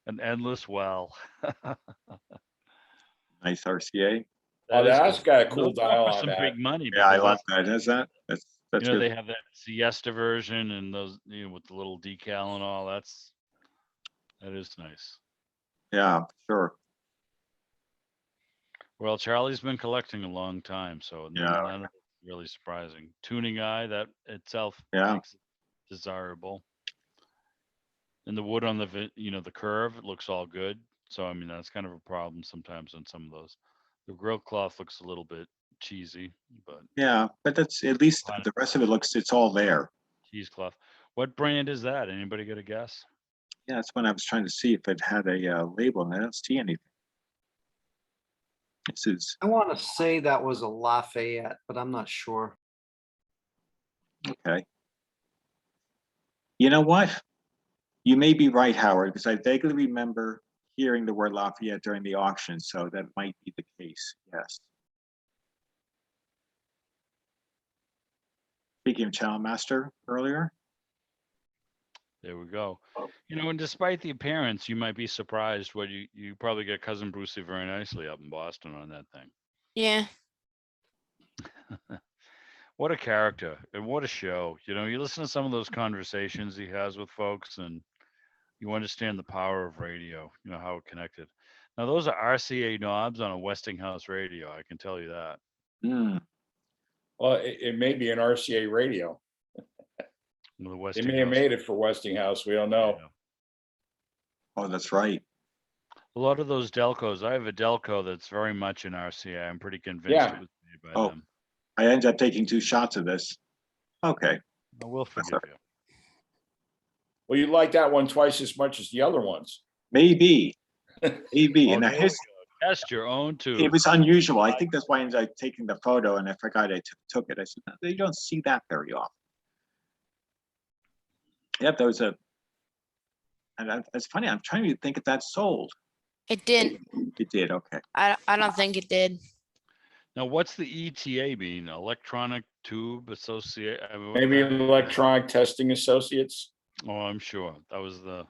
[SPEAKER 1] An endless well.
[SPEAKER 2] Nice RCA.
[SPEAKER 3] Oh,
[SPEAKER 1] is
[SPEAKER 3] that's
[SPEAKER 1] good.
[SPEAKER 3] got a
[SPEAKER 1] And
[SPEAKER 3] cool
[SPEAKER 1] those
[SPEAKER 3] dial
[SPEAKER 1] offer
[SPEAKER 3] on
[SPEAKER 1] some
[SPEAKER 3] that.
[SPEAKER 1] big money.
[SPEAKER 2] Yeah, I
[SPEAKER 1] because
[SPEAKER 2] love that. Is that? That's
[SPEAKER 1] You know,
[SPEAKER 2] really,
[SPEAKER 1] they have that siesta version and those, you know, with the little decal and all. That is nice.
[SPEAKER 2] yeah, sure.
[SPEAKER 1] Well, Charlie's been collecting a long time, so
[SPEAKER 2] Yeah.
[SPEAKER 1] none of it's really surprising. Tuning eye, that itself
[SPEAKER 2] Yeah.
[SPEAKER 1] makes it desirable. And the wood on the, you know, the curve, it looks all good. So, I mean, that's kind of a problem sometimes on some of those. The grill cloth looks a little bit cheesy, but
[SPEAKER 2] Yeah, but that's at least
[SPEAKER 1] Fine.
[SPEAKER 2] the rest of it looks, it's all there.
[SPEAKER 1] cheesecloth. What brand is that? Anybody got a guess?
[SPEAKER 2] Yeah, that's when I was trying to see if it had a label and I don't see anything. This is,
[SPEAKER 8] I want to say that was a Lafayette, but I'm not sure.
[SPEAKER 2] okay. You know what? You may be right, Howard, because I vaguely remember hearing the word Lafayette during the auction, so that might be the case, yes. Speaking of Channel Master earlier,
[SPEAKER 1] There we go. You know, and despite the appearance, you might be surprised what you probably get Cousin Brucey very nicely up in Boston on that thing.
[SPEAKER 7] Yeah.
[SPEAKER 1] What a character and what a show. You know, you listen to some of those conversations he has with folks and you understand the power of radio, you know, how it connected. Now, those are RCA knobs on a Westinghouse radio. I can tell you that.
[SPEAKER 2] hmm,
[SPEAKER 3] Well, it may be an RCA radio.
[SPEAKER 1] The
[SPEAKER 3] They may have
[SPEAKER 1] Westinghouse.
[SPEAKER 3] made it for Westinghouse. We don't know.
[SPEAKER 1] Yeah.
[SPEAKER 2] oh, that's right.
[SPEAKER 1] A lot of those Delcos, I have a Delco that's very much an RCA. I'm pretty convinced
[SPEAKER 3] Yeah.
[SPEAKER 1] it was made by
[SPEAKER 2] Oh.
[SPEAKER 1] them.
[SPEAKER 2] I ended up taking 2 shots of this. Okay,
[SPEAKER 1] I will forgive you.
[SPEAKER 3] Well, you like that one twice as much as the other ones.
[SPEAKER 2] maybe, maybe.
[SPEAKER 1] Oh,
[SPEAKER 2] And
[SPEAKER 1] there we
[SPEAKER 2] his,
[SPEAKER 1] go. Test your own too.
[SPEAKER 2] it was unusual. I think that's why I ended up taking the photo and I forgot I took it. I said, "No, you don't see that very often." Yep, there was a, and it's funny, I'm trying to think if that sold.
[SPEAKER 7] It didn't.
[SPEAKER 2] It did, okay.
[SPEAKER 7] I don't think it did.
[SPEAKER 1] Now, what's the ETA mean? Electronic Tube Associate? I mean, what
[SPEAKER 3] Maybe
[SPEAKER 1] the heck?
[SPEAKER 3] Electronic Testing Associates.
[SPEAKER 1] Oh, I'm sure that was the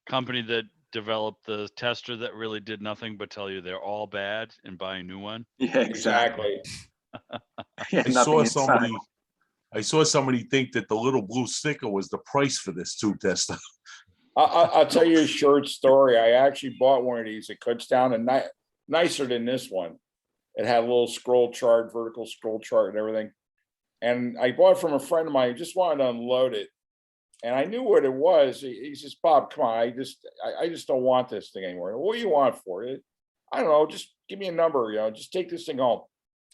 [SPEAKER 1] company that developed the tester that really did nothing but tell you they're all bad and buy a new one.
[SPEAKER 2] Yeah, exactly. Yeah,
[SPEAKER 5] I
[SPEAKER 2] nothing
[SPEAKER 5] saw
[SPEAKER 2] inside.
[SPEAKER 5] somebody think that the little blue sticker was the price for this tube tester.
[SPEAKER 3] I'll tell you a short story. I actually bought one of these at Kutztown, and nicer than this one. It had a little scroll chart, vertical scroll chart and everything. And I bought it from a friend of mine who just wanted to unload it. And I knew what it was. He says, "Bob, come on, I just don't want this thing anymore." "What do you want for it?" "I don't know, just give me a number, you know, just take this thing home."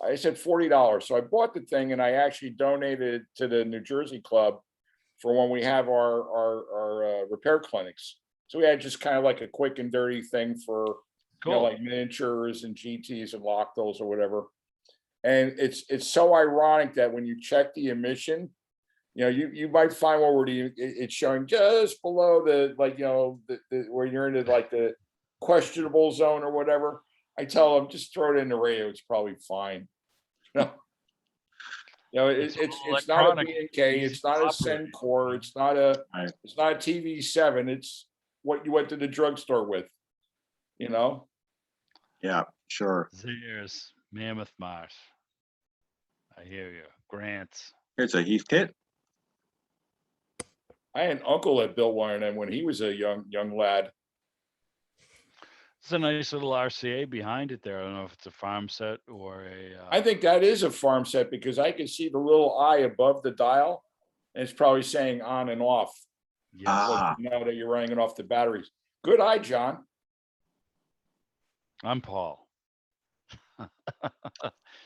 [SPEAKER 3] I said $40. So I bought the thing and I actually donated it to the New Jersey Club for when we have our repair clinics. So we had just kind of like a quick and dirty thing for, you know,
[SPEAKER 1] Cool.
[SPEAKER 3] like miniatures and GTs and loctals or whatever. And it's so ironic that when you check the emission, you know, you might find one where it's showing just below the, like, you know, the where you're into like the questionable zone or whatever. I tell them just throw it in the radio. It's probably fine. You know,
[SPEAKER 1] It's
[SPEAKER 3] it's
[SPEAKER 1] all
[SPEAKER 3] not a
[SPEAKER 1] electronic,
[SPEAKER 3] B&K,
[SPEAKER 1] easy
[SPEAKER 3] it's not
[SPEAKER 1] to
[SPEAKER 3] a
[SPEAKER 1] operate.
[SPEAKER 3] Sencor, it's not a
[SPEAKER 2] Right.
[SPEAKER 3] TV7. It's what you went to the drugstore with. You know.
[SPEAKER 2] Yeah, sure.
[SPEAKER 1] There's Mammoth Marsh. I hear you. Grants.
[SPEAKER 2] Here's a Heathkit.
[SPEAKER 3] I had an uncle that built one of them when he was a young lad.
[SPEAKER 1] It's a nice little RCA behind it there. I don't know if it's a farm set or a.
[SPEAKER 3] I think that is a farm set because I can see the little eye above the dial, and it's probably saying on and off.
[SPEAKER 1] Yes.
[SPEAKER 2] Ah.
[SPEAKER 3] Now that you're running it off the batteries. Good eye, John.
[SPEAKER 1] I'm Paul.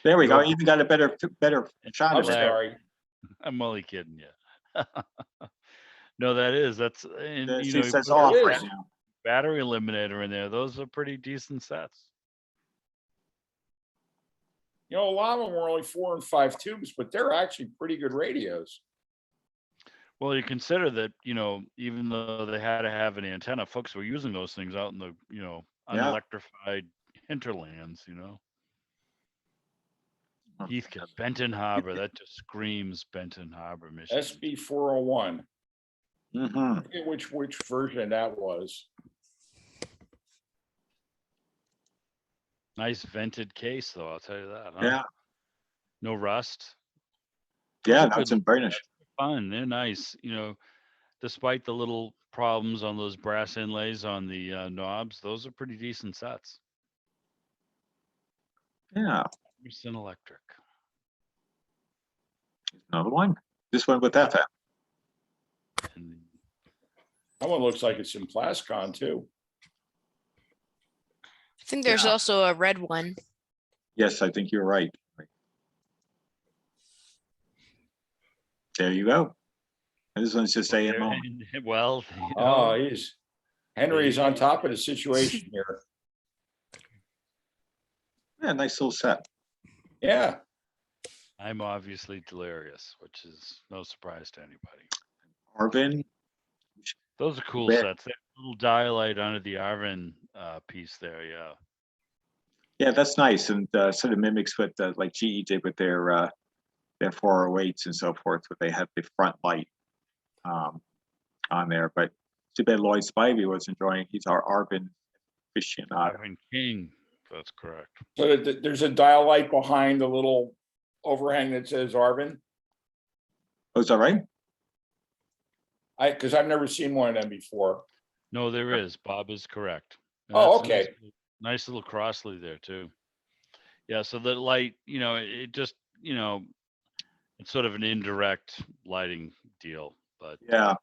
[SPEAKER 2] There we go.
[SPEAKER 3] You're-
[SPEAKER 2] Even got a better shot
[SPEAKER 3] I'm
[SPEAKER 2] of it.
[SPEAKER 3] sorry.
[SPEAKER 1] I'm only kidding you. No, that's and,
[SPEAKER 2] It
[SPEAKER 1] you know, you
[SPEAKER 2] says
[SPEAKER 1] put
[SPEAKER 2] off
[SPEAKER 3] it
[SPEAKER 2] right
[SPEAKER 3] is.
[SPEAKER 2] now.
[SPEAKER 1] battery eliminator in there. Those are pretty decent sets.
[SPEAKER 3] You know, a lot of them were only 4 and 5 tubes, but they're actually pretty good radios.
[SPEAKER 1] Well, you consider that, you know, even though they had to have an antenna, folks were using those things out in the, you know,
[SPEAKER 2] Yeah.
[SPEAKER 1] unelectrified hinterlands, you know. Heathcote, Benton Harbor, that just screams Benton Harbor, Michigan.
[SPEAKER 3] SB 401.
[SPEAKER 2] Mm-hmm.
[SPEAKER 3] I forget which version that was.
[SPEAKER 1] Nice vented case, though. I'll tell you that. Huh?
[SPEAKER 2] Yeah,
[SPEAKER 1] No rust. Those
[SPEAKER 2] yeah,
[SPEAKER 1] are
[SPEAKER 2] that's
[SPEAKER 1] good.
[SPEAKER 2] in very nice.
[SPEAKER 1] Fun. They're nice. Despite the little problems on those brass inlays on the knobs, those are pretty decent sets.
[SPEAKER 2] Yeah,
[SPEAKER 1] Emerson Electric.
[SPEAKER 2] another one. This one with FM.
[SPEAKER 1] And
[SPEAKER 3] That one looks like it's in Plascon too.
[SPEAKER 7] I think there's
[SPEAKER 2] Yeah.
[SPEAKER 7] also a red one.
[SPEAKER 2] Yes, I think you're right. There you go. And this one's just AMO.
[SPEAKER 1] well,
[SPEAKER 3] Oh, Henry's on top of the situation here.
[SPEAKER 2] Yeah, nice little set.
[SPEAKER 3] Yeah.
[SPEAKER 1] I'm obviously delirious, which is no surprise to anybody.
[SPEAKER 2] Arvin.
[SPEAKER 1] Those are cool
[SPEAKER 2] Red.
[SPEAKER 1] sets. That little dialight under the Arvin piece there, yeah.
[SPEAKER 2] Yeah, that's nice, and sort of mimics what like GE did with their 408s and so forth, where they have the front light on there. But too bad Lloyd Spivey was enjoying. He's our Arvin aficionado.
[SPEAKER 1] Arvin King, that's correct.
[SPEAKER 3] So there's a dial light behind the little overhang that says Arvin.
[SPEAKER 2] Oh, is that right?
[SPEAKER 3] Because I've never seen one of them before.
[SPEAKER 1] No, there is. Bob is correct. And
[SPEAKER 3] Oh,
[SPEAKER 1] that's a
[SPEAKER 3] okay.
[SPEAKER 1] Nice little Crossley there too. Yeah, so the light, it just, it's sort of an indirect lighting deal. But
[SPEAKER 2] Yeah.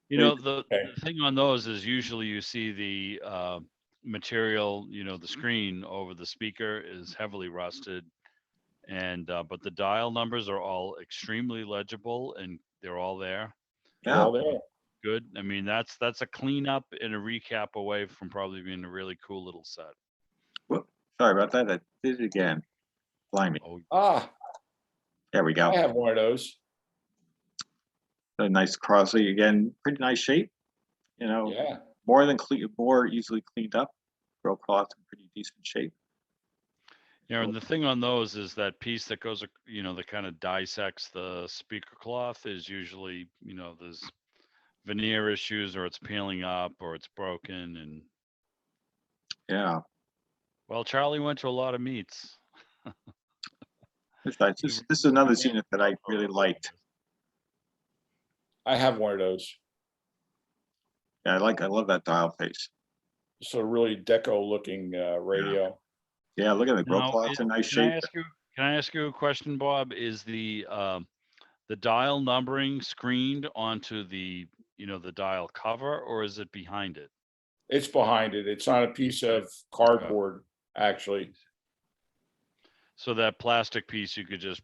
[SPEAKER 1] the
[SPEAKER 3] Okay.
[SPEAKER 1] thing on those is usually you see the material, the screen over the speaker is heavily rusted, and but the dial numbers are all extremely legible and they're all there.
[SPEAKER 3] They're
[SPEAKER 2] Yeah.
[SPEAKER 3] all there.
[SPEAKER 1] Good. I mean, that's a cleanup and a recap away from probably being a really cool little set.
[SPEAKER 2] Whoop, sorry about that. I did it again. Blimey.
[SPEAKER 1] Oh,
[SPEAKER 3] Ah,
[SPEAKER 2] There we go.
[SPEAKER 3] I have one of those.
[SPEAKER 2] A nice Crossley again. Pretty nice shape.
[SPEAKER 3] Yeah.
[SPEAKER 2] More easily cleaned up. Real cloth in pretty decent shape.
[SPEAKER 1] and the thing on those is that piece that goes, that kind of dissects the speaker cloth is usually, there's veneer issues or it's peeling up or it's broken. And
[SPEAKER 2] Yeah.
[SPEAKER 1] well, Charlie went to a lot of meets.
[SPEAKER 2] It's nice. This is another Zenith that I really liked.
[SPEAKER 3] I have one of those.
[SPEAKER 2] Yeah, I love that dial face.
[SPEAKER 3] It's a really deco looking radio.
[SPEAKER 2] Yeah, look at the grill
[SPEAKER 1] Now,
[SPEAKER 2] cloth's in nice
[SPEAKER 1] Can
[SPEAKER 2] shape.
[SPEAKER 1] I ask you a question, Bob? Is the dial numbering screened onto the the dial cover, or is it behind it?
[SPEAKER 3] It's behind it. It's on a piece of cardboard, actually.
[SPEAKER 1] So that plastic piece you could just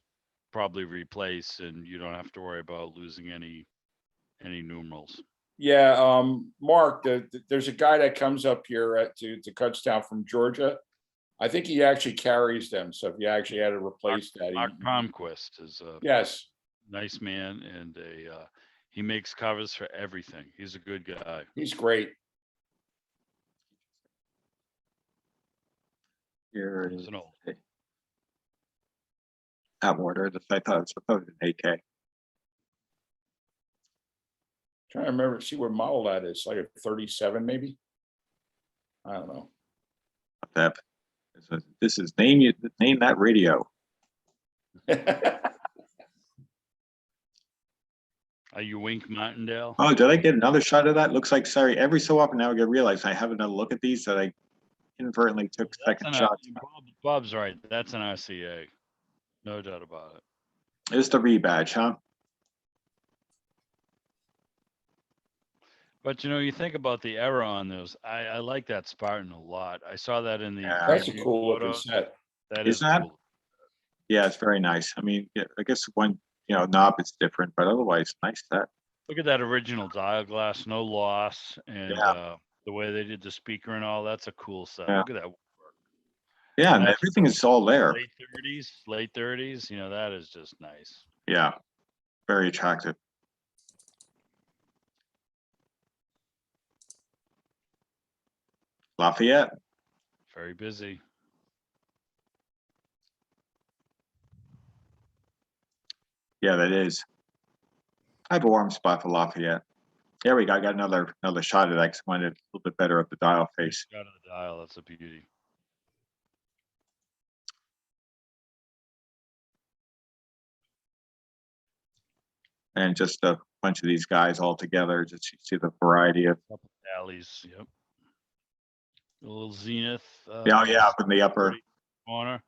[SPEAKER 1] probably replace, and you don't have to worry about losing any numerals.
[SPEAKER 3] Yeah, Mark, there's a guy that comes up here to Kutztown from Georgia. I think he actually carries them. So if you actually had to replace that,
[SPEAKER 1] Mark Palmquist is a
[SPEAKER 3] yes,
[SPEAKER 1] nice man, and he makes covers for everything. He's a good guy.
[SPEAKER 3] he's great.
[SPEAKER 2] Here
[SPEAKER 1] He's
[SPEAKER 2] is
[SPEAKER 1] an old.
[SPEAKER 2] that order. I thought it was an AK.
[SPEAKER 3] Trying to remember, see what model that is. Like a 37, maybe. I don't know.
[SPEAKER 2] That this is name that radio.
[SPEAKER 1] Are you Wink Martindale?
[SPEAKER 2] Oh, did I get another shot of that? Looks like, sorry, every so often now I realize I have another look at these that I inadvertently took second shots.
[SPEAKER 1] Bob's right. That's an RCA. No doubt about it.
[SPEAKER 2] It's the rebadge, huh?
[SPEAKER 1] But you think about the error on those. I like that Spartan a lot. I saw that in the.
[SPEAKER 2] Yeah.
[SPEAKER 3] That's a
[SPEAKER 1] preview
[SPEAKER 3] cool looking
[SPEAKER 1] photos.
[SPEAKER 3] set.
[SPEAKER 1] That
[SPEAKER 2] Is
[SPEAKER 1] is
[SPEAKER 2] that?
[SPEAKER 1] cool.
[SPEAKER 2] Yeah, it's very nice. I mean, yeah, I guess one, knob is different, but otherwise, nice set.
[SPEAKER 1] Look at that original dial glass, no loss, and
[SPEAKER 2] Yeah.
[SPEAKER 1] the way they did the speaker and all. That's a cool set.
[SPEAKER 2] Yeah.
[SPEAKER 1] Look at that.
[SPEAKER 2] Yeah, and
[SPEAKER 1] That's
[SPEAKER 2] everything is all there.
[SPEAKER 1] Late 30s. That is just nice.
[SPEAKER 2] Yeah, very attractive. Lafayette.
[SPEAKER 1] Very busy.
[SPEAKER 2] Yeah, that is. I have a warm spot for Lafayette. There we go. I got another shot of that because I wanted a little bit better of the dial face.
[SPEAKER 1] Out of the dial. That's a beauty.
[SPEAKER 2] And just a bunch of these guys all together, just you see the variety of.
[SPEAKER 1] Couple alleys, yep. A little Zenith.
[SPEAKER 2] Yeah, yeah, up in the upper.
[SPEAKER 1] Corner.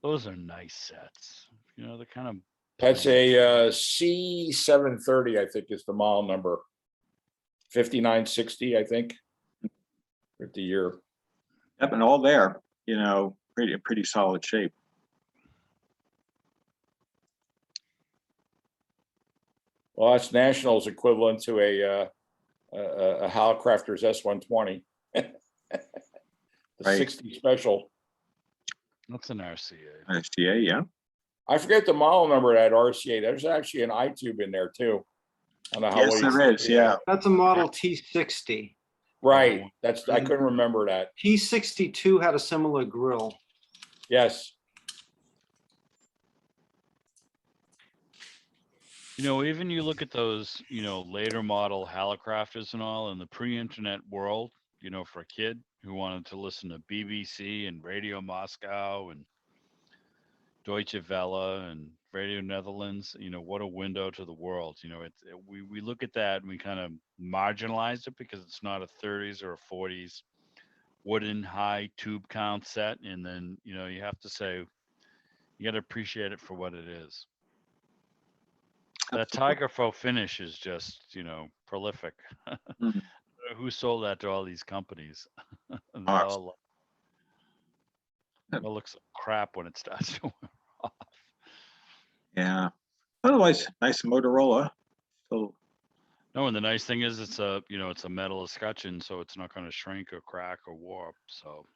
[SPEAKER 1] Those are nice sets. You know, they're kind of.
[SPEAKER 3] That's a C730, I think is the model number. 5960, I think. 50 year.
[SPEAKER 2] Yep, and all there, you know, pretty solid shape.
[SPEAKER 3] Well, that's National's equivalent to a Halcrafter's S120. The
[SPEAKER 2] Right.
[SPEAKER 3] 60 special.
[SPEAKER 1] That's an RCA.
[SPEAKER 2] RCA, yeah.
[SPEAKER 3] I forget the model number of that RCA. There's actually an iTube in there too. I don't know how
[SPEAKER 2] Yes,
[SPEAKER 3] well you
[SPEAKER 2] there is, yeah.
[SPEAKER 8] That's a Model T60.
[SPEAKER 3] Right. That's I couldn't remember that.
[SPEAKER 8] T62 had a similar grill.
[SPEAKER 3] Yes.
[SPEAKER 1] You know, even you look at those, you know, later model Halcrafters and all in the pre-internet world, you know, for a kid who wanted to listen to BBC and Radio Moscow and Deutsche Welle and Radio Netherlands, you know, what a window to the world. You know, we look at that and we kind of marginalized it because it's not a 30s or a 40s wooden high tube count set. And then, you know, you have to say, you got to appreciate it for what it is. That Tiger faux finish is just, you know, prolific.
[SPEAKER 2] Mhm.
[SPEAKER 1] Who sold that to all these companies? And they
[SPEAKER 2] Oh,
[SPEAKER 1] all, it looks like crap when it starts to wear off.
[SPEAKER 2] Yeah. Otherwise, nice Motorola. So
[SPEAKER 1] No, and the nice thing is it's a, you know, it's a metal escutcheon, so it's not going to shrink or crack or warp. So,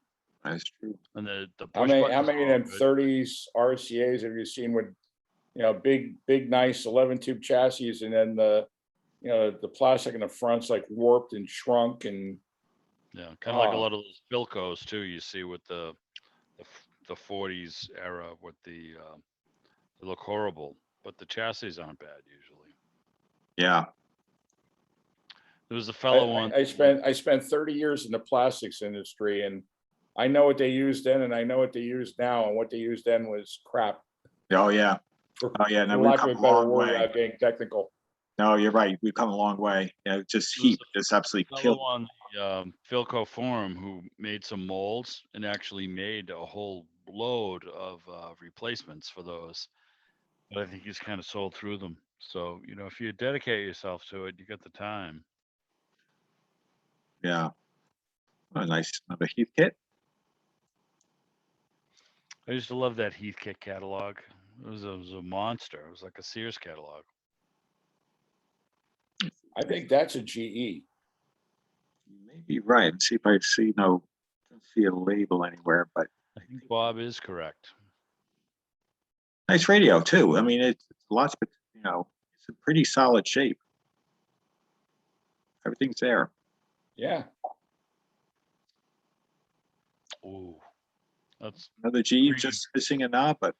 [SPEAKER 2] that's true.
[SPEAKER 1] and the
[SPEAKER 3] How
[SPEAKER 1] push
[SPEAKER 3] many
[SPEAKER 1] buttons
[SPEAKER 3] of
[SPEAKER 1] are all
[SPEAKER 3] them
[SPEAKER 1] good.
[SPEAKER 3] 30s RCAs have you seen with, you know, big nice 11 tube chassis, and then the, you know, the plastic in the front's like warped and shrunk, and
[SPEAKER 1] Yeah, kind of like a lot of those Philcos too. You see with the 40s era with the they look horrible, but the chassis aren't bad usually.
[SPEAKER 2] Yeah.
[SPEAKER 1] There was a fellow one.
[SPEAKER 3] I spent 30 years in the plastics industry, and I know what they used then and I know what they use now, and what they used then was crap.
[SPEAKER 2] Oh, yeah.
[SPEAKER 3] For,
[SPEAKER 2] Oh, yeah.
[SPEAKER 3] for
[SPEAKER 2] No, we've
[SPEAKER 3] lack
[SPEAKER 2] come
[SPEAKER 3] of
[SPEAKER 2] a
[SPEAKER 3] a better
[SPEAKER 2] long
[SPEAKER 3] word
[SPEAKER 2] way.
[SPEAKER 3] without getting technical.
[SPEAKER 2] No, you're right. We've come a long way. Yeah, just
[SPEAKER 1] There was
[SPEAKER 2] heat just absolutely
[SPEAKER 1] fellow
[SPEAKER 2] killed.
[SPEAKER 1] on the Philco forum who made some molds and actually made a whole load of replacements for those. But I think he's kind of sold through them. So, you know, if you dedicate yourself to it, you got the time.
[SPEAKER 2] Yeah. Oh, nice. Another Heath kit.
[SPEAKER 1] I used to love that Heathkit catalog. It was a monster. It was like a Sears catalog.
[SPEAKER 3] I think that's a GE.
[SPEAKER 2] You may be right. Let's see if I see don't see a label anywhere, but
[SPEAKER 1] I think Bob is correct.
[SPEAKER 2] nice radio too. I mean, it's lots, but you know, it's a pretty solid shape. Everything's there.
[SPEAKER 3] Yeah.
[SPEAKER 1] Ooh, that's
[SPEAKER 2] Another G,
[SPEAKER 1] Green.
[SPEAKER 2] just missing a knob, but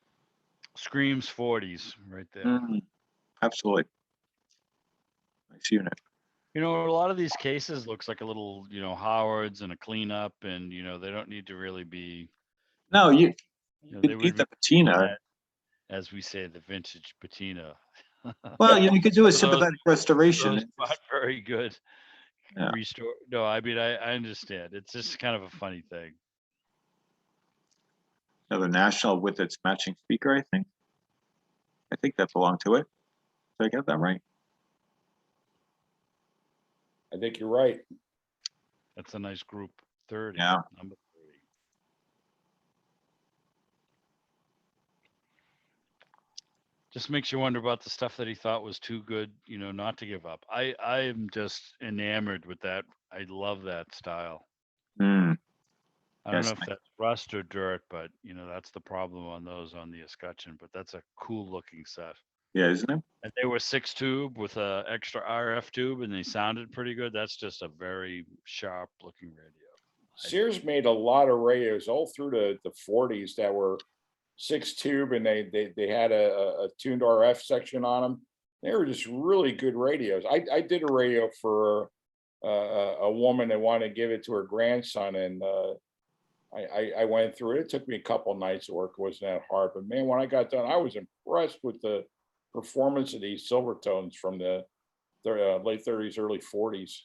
[SPEAKER 1] screams 40s right there.
[SPEAKER 2] Absolutely. Nice unit.
[SPEAKER 1] You know, a lot of these cases looks like a little, you know, Howard's and a cleanup, and you know, they don't need to really be.
[SPEAKER 2] No, you
[SPEAKER 1] know, they
[SPEAKER 2] need
[SPEAKER 1] would
[SPEAKER 2] the
[SPEAKER 1] be
[SPEAKER 2] patina.
[SPEAKER 1] as we say, the vintage patina.
[SPEAKER 2] Well, you could do a
[SPEAKER 1] For those-
[SPEAKER 2] sympathetic restoration.
[SPEAKER 1] those not very good.
[SPEAKER 2] Yeah.
[SPEAKER 1] Restore. No, I mean, I understand. It's just kind of a funny thing.
[SPEAKER 2] Another National with its matching speaker, I think. I think that belonged to it. Did I get that right?
[SPEAKER 3] I think you're right.
[SPEAKER 1] That's a nice group. 30.
[SPEAKER 2] Yeah.
[SPEAKER 1] Number 30. Just makes you wonder about the stuff that he thought was too good, you know, not to give up. I am just enamored with that. I love that style. I don't
[SPEAKER 2] Yes,
[SPEAKER 1] know if that's rust or dirt, but you know, that's the problem on those on the escutcheon, but that's a cool looking set.
[SPEAKER 2] Yeah, isn't it?
[SPEAKER 1] And they were 6 tube with a extra RF tube and they sounded pretty good. That's just a very sharp looking radio.
[SPEAKER 3] Sears made a lot of radios all through the 40s that were 6 tube, and they had a tuned RF section on them. They were just really good radios. I did a radio for a woman that wanted to give it to her grandson, and I went through it. It took me a couple nights of work. It wasn't that hard, but man, when I got done, I was impressed with the performance of these Silvertones from the late 30s, early 40s.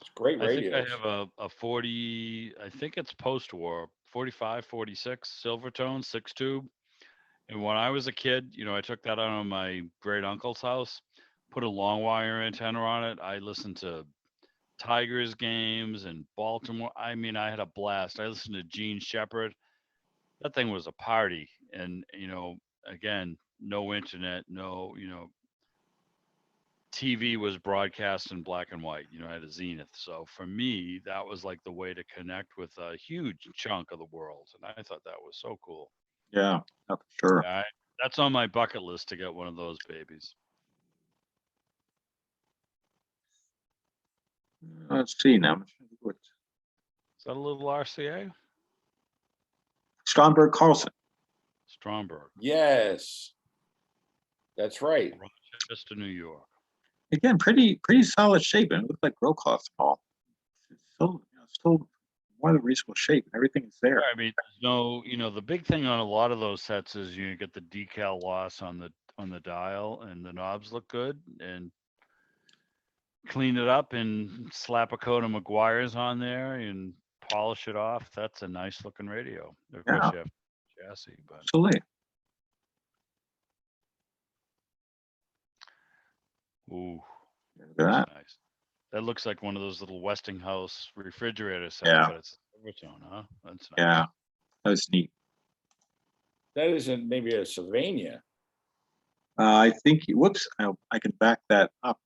[SPEAKER 3] It's great
[SPEAKER 1] I think
[SPEAKER 3] radio.
[SPEAKER 1] I have a 40, I think it's post-war, 45, 46 Silvertone, 6-tube. And when I was a kid, I took that out of my great uncle's house, put a long wire antenna on it. I listened to Tigers games and Baltimore. I mean, I had a blast. I listened to Gene Shepard. That thing was a party. And, again, no internet, no, TV was broadcast in black and white. I had a Zenith. So for me, that was like the way to connect with a huge chunk of the world. And I thought that was so cool.
[SPEAKER 2] Yeah, for sure.
[SPEAKER 1] That's on my bucket list to get one of those babies.
[SPEAKER 2] Let's see now.
[SPEAKER 1] Is that a little RCA?
[SPEAKER 2] Stromberg Carlson.
[SPEAKER 1] Stromberg.
[SPEAKER 3] Yes, that's right.
[SPEAKER 1] Rochester, New York.
[SPEAKER 2] Again, pretty solid shape, and it looks like Brokaw Hall. It's still one of the reasonable shape. Everything is there.
[SPEAKER 1] I mean, there's no, the big thing on a lot of those sets is you get the decal loss on the dial, and the knobs look good, and clean it up and slap a coat of McGuire's on there and polish it off. That's a nice looking radio. Of course, you have chassis, but
[SPEAKER 2] Absolutely.
[SPEAKER 1] ooh,
[SPEAKER 2] Look at
[SPEAKER 1] that's
[SPEAKER 2] that.
[SPEAKER 1] nice. That looks like one of those little Westinghouse refrigerator sets,
[SPEAKER 2] Yeah.
[SPEAKER 1] but it's a Silvertone, huh? That's nice.
[SPEAKER 2] Yeah, that's neat.
[SPEAKER 3] That isn't maybe a Sylvania.
[SPEAKER 2] I think. Whoops! I can back that up.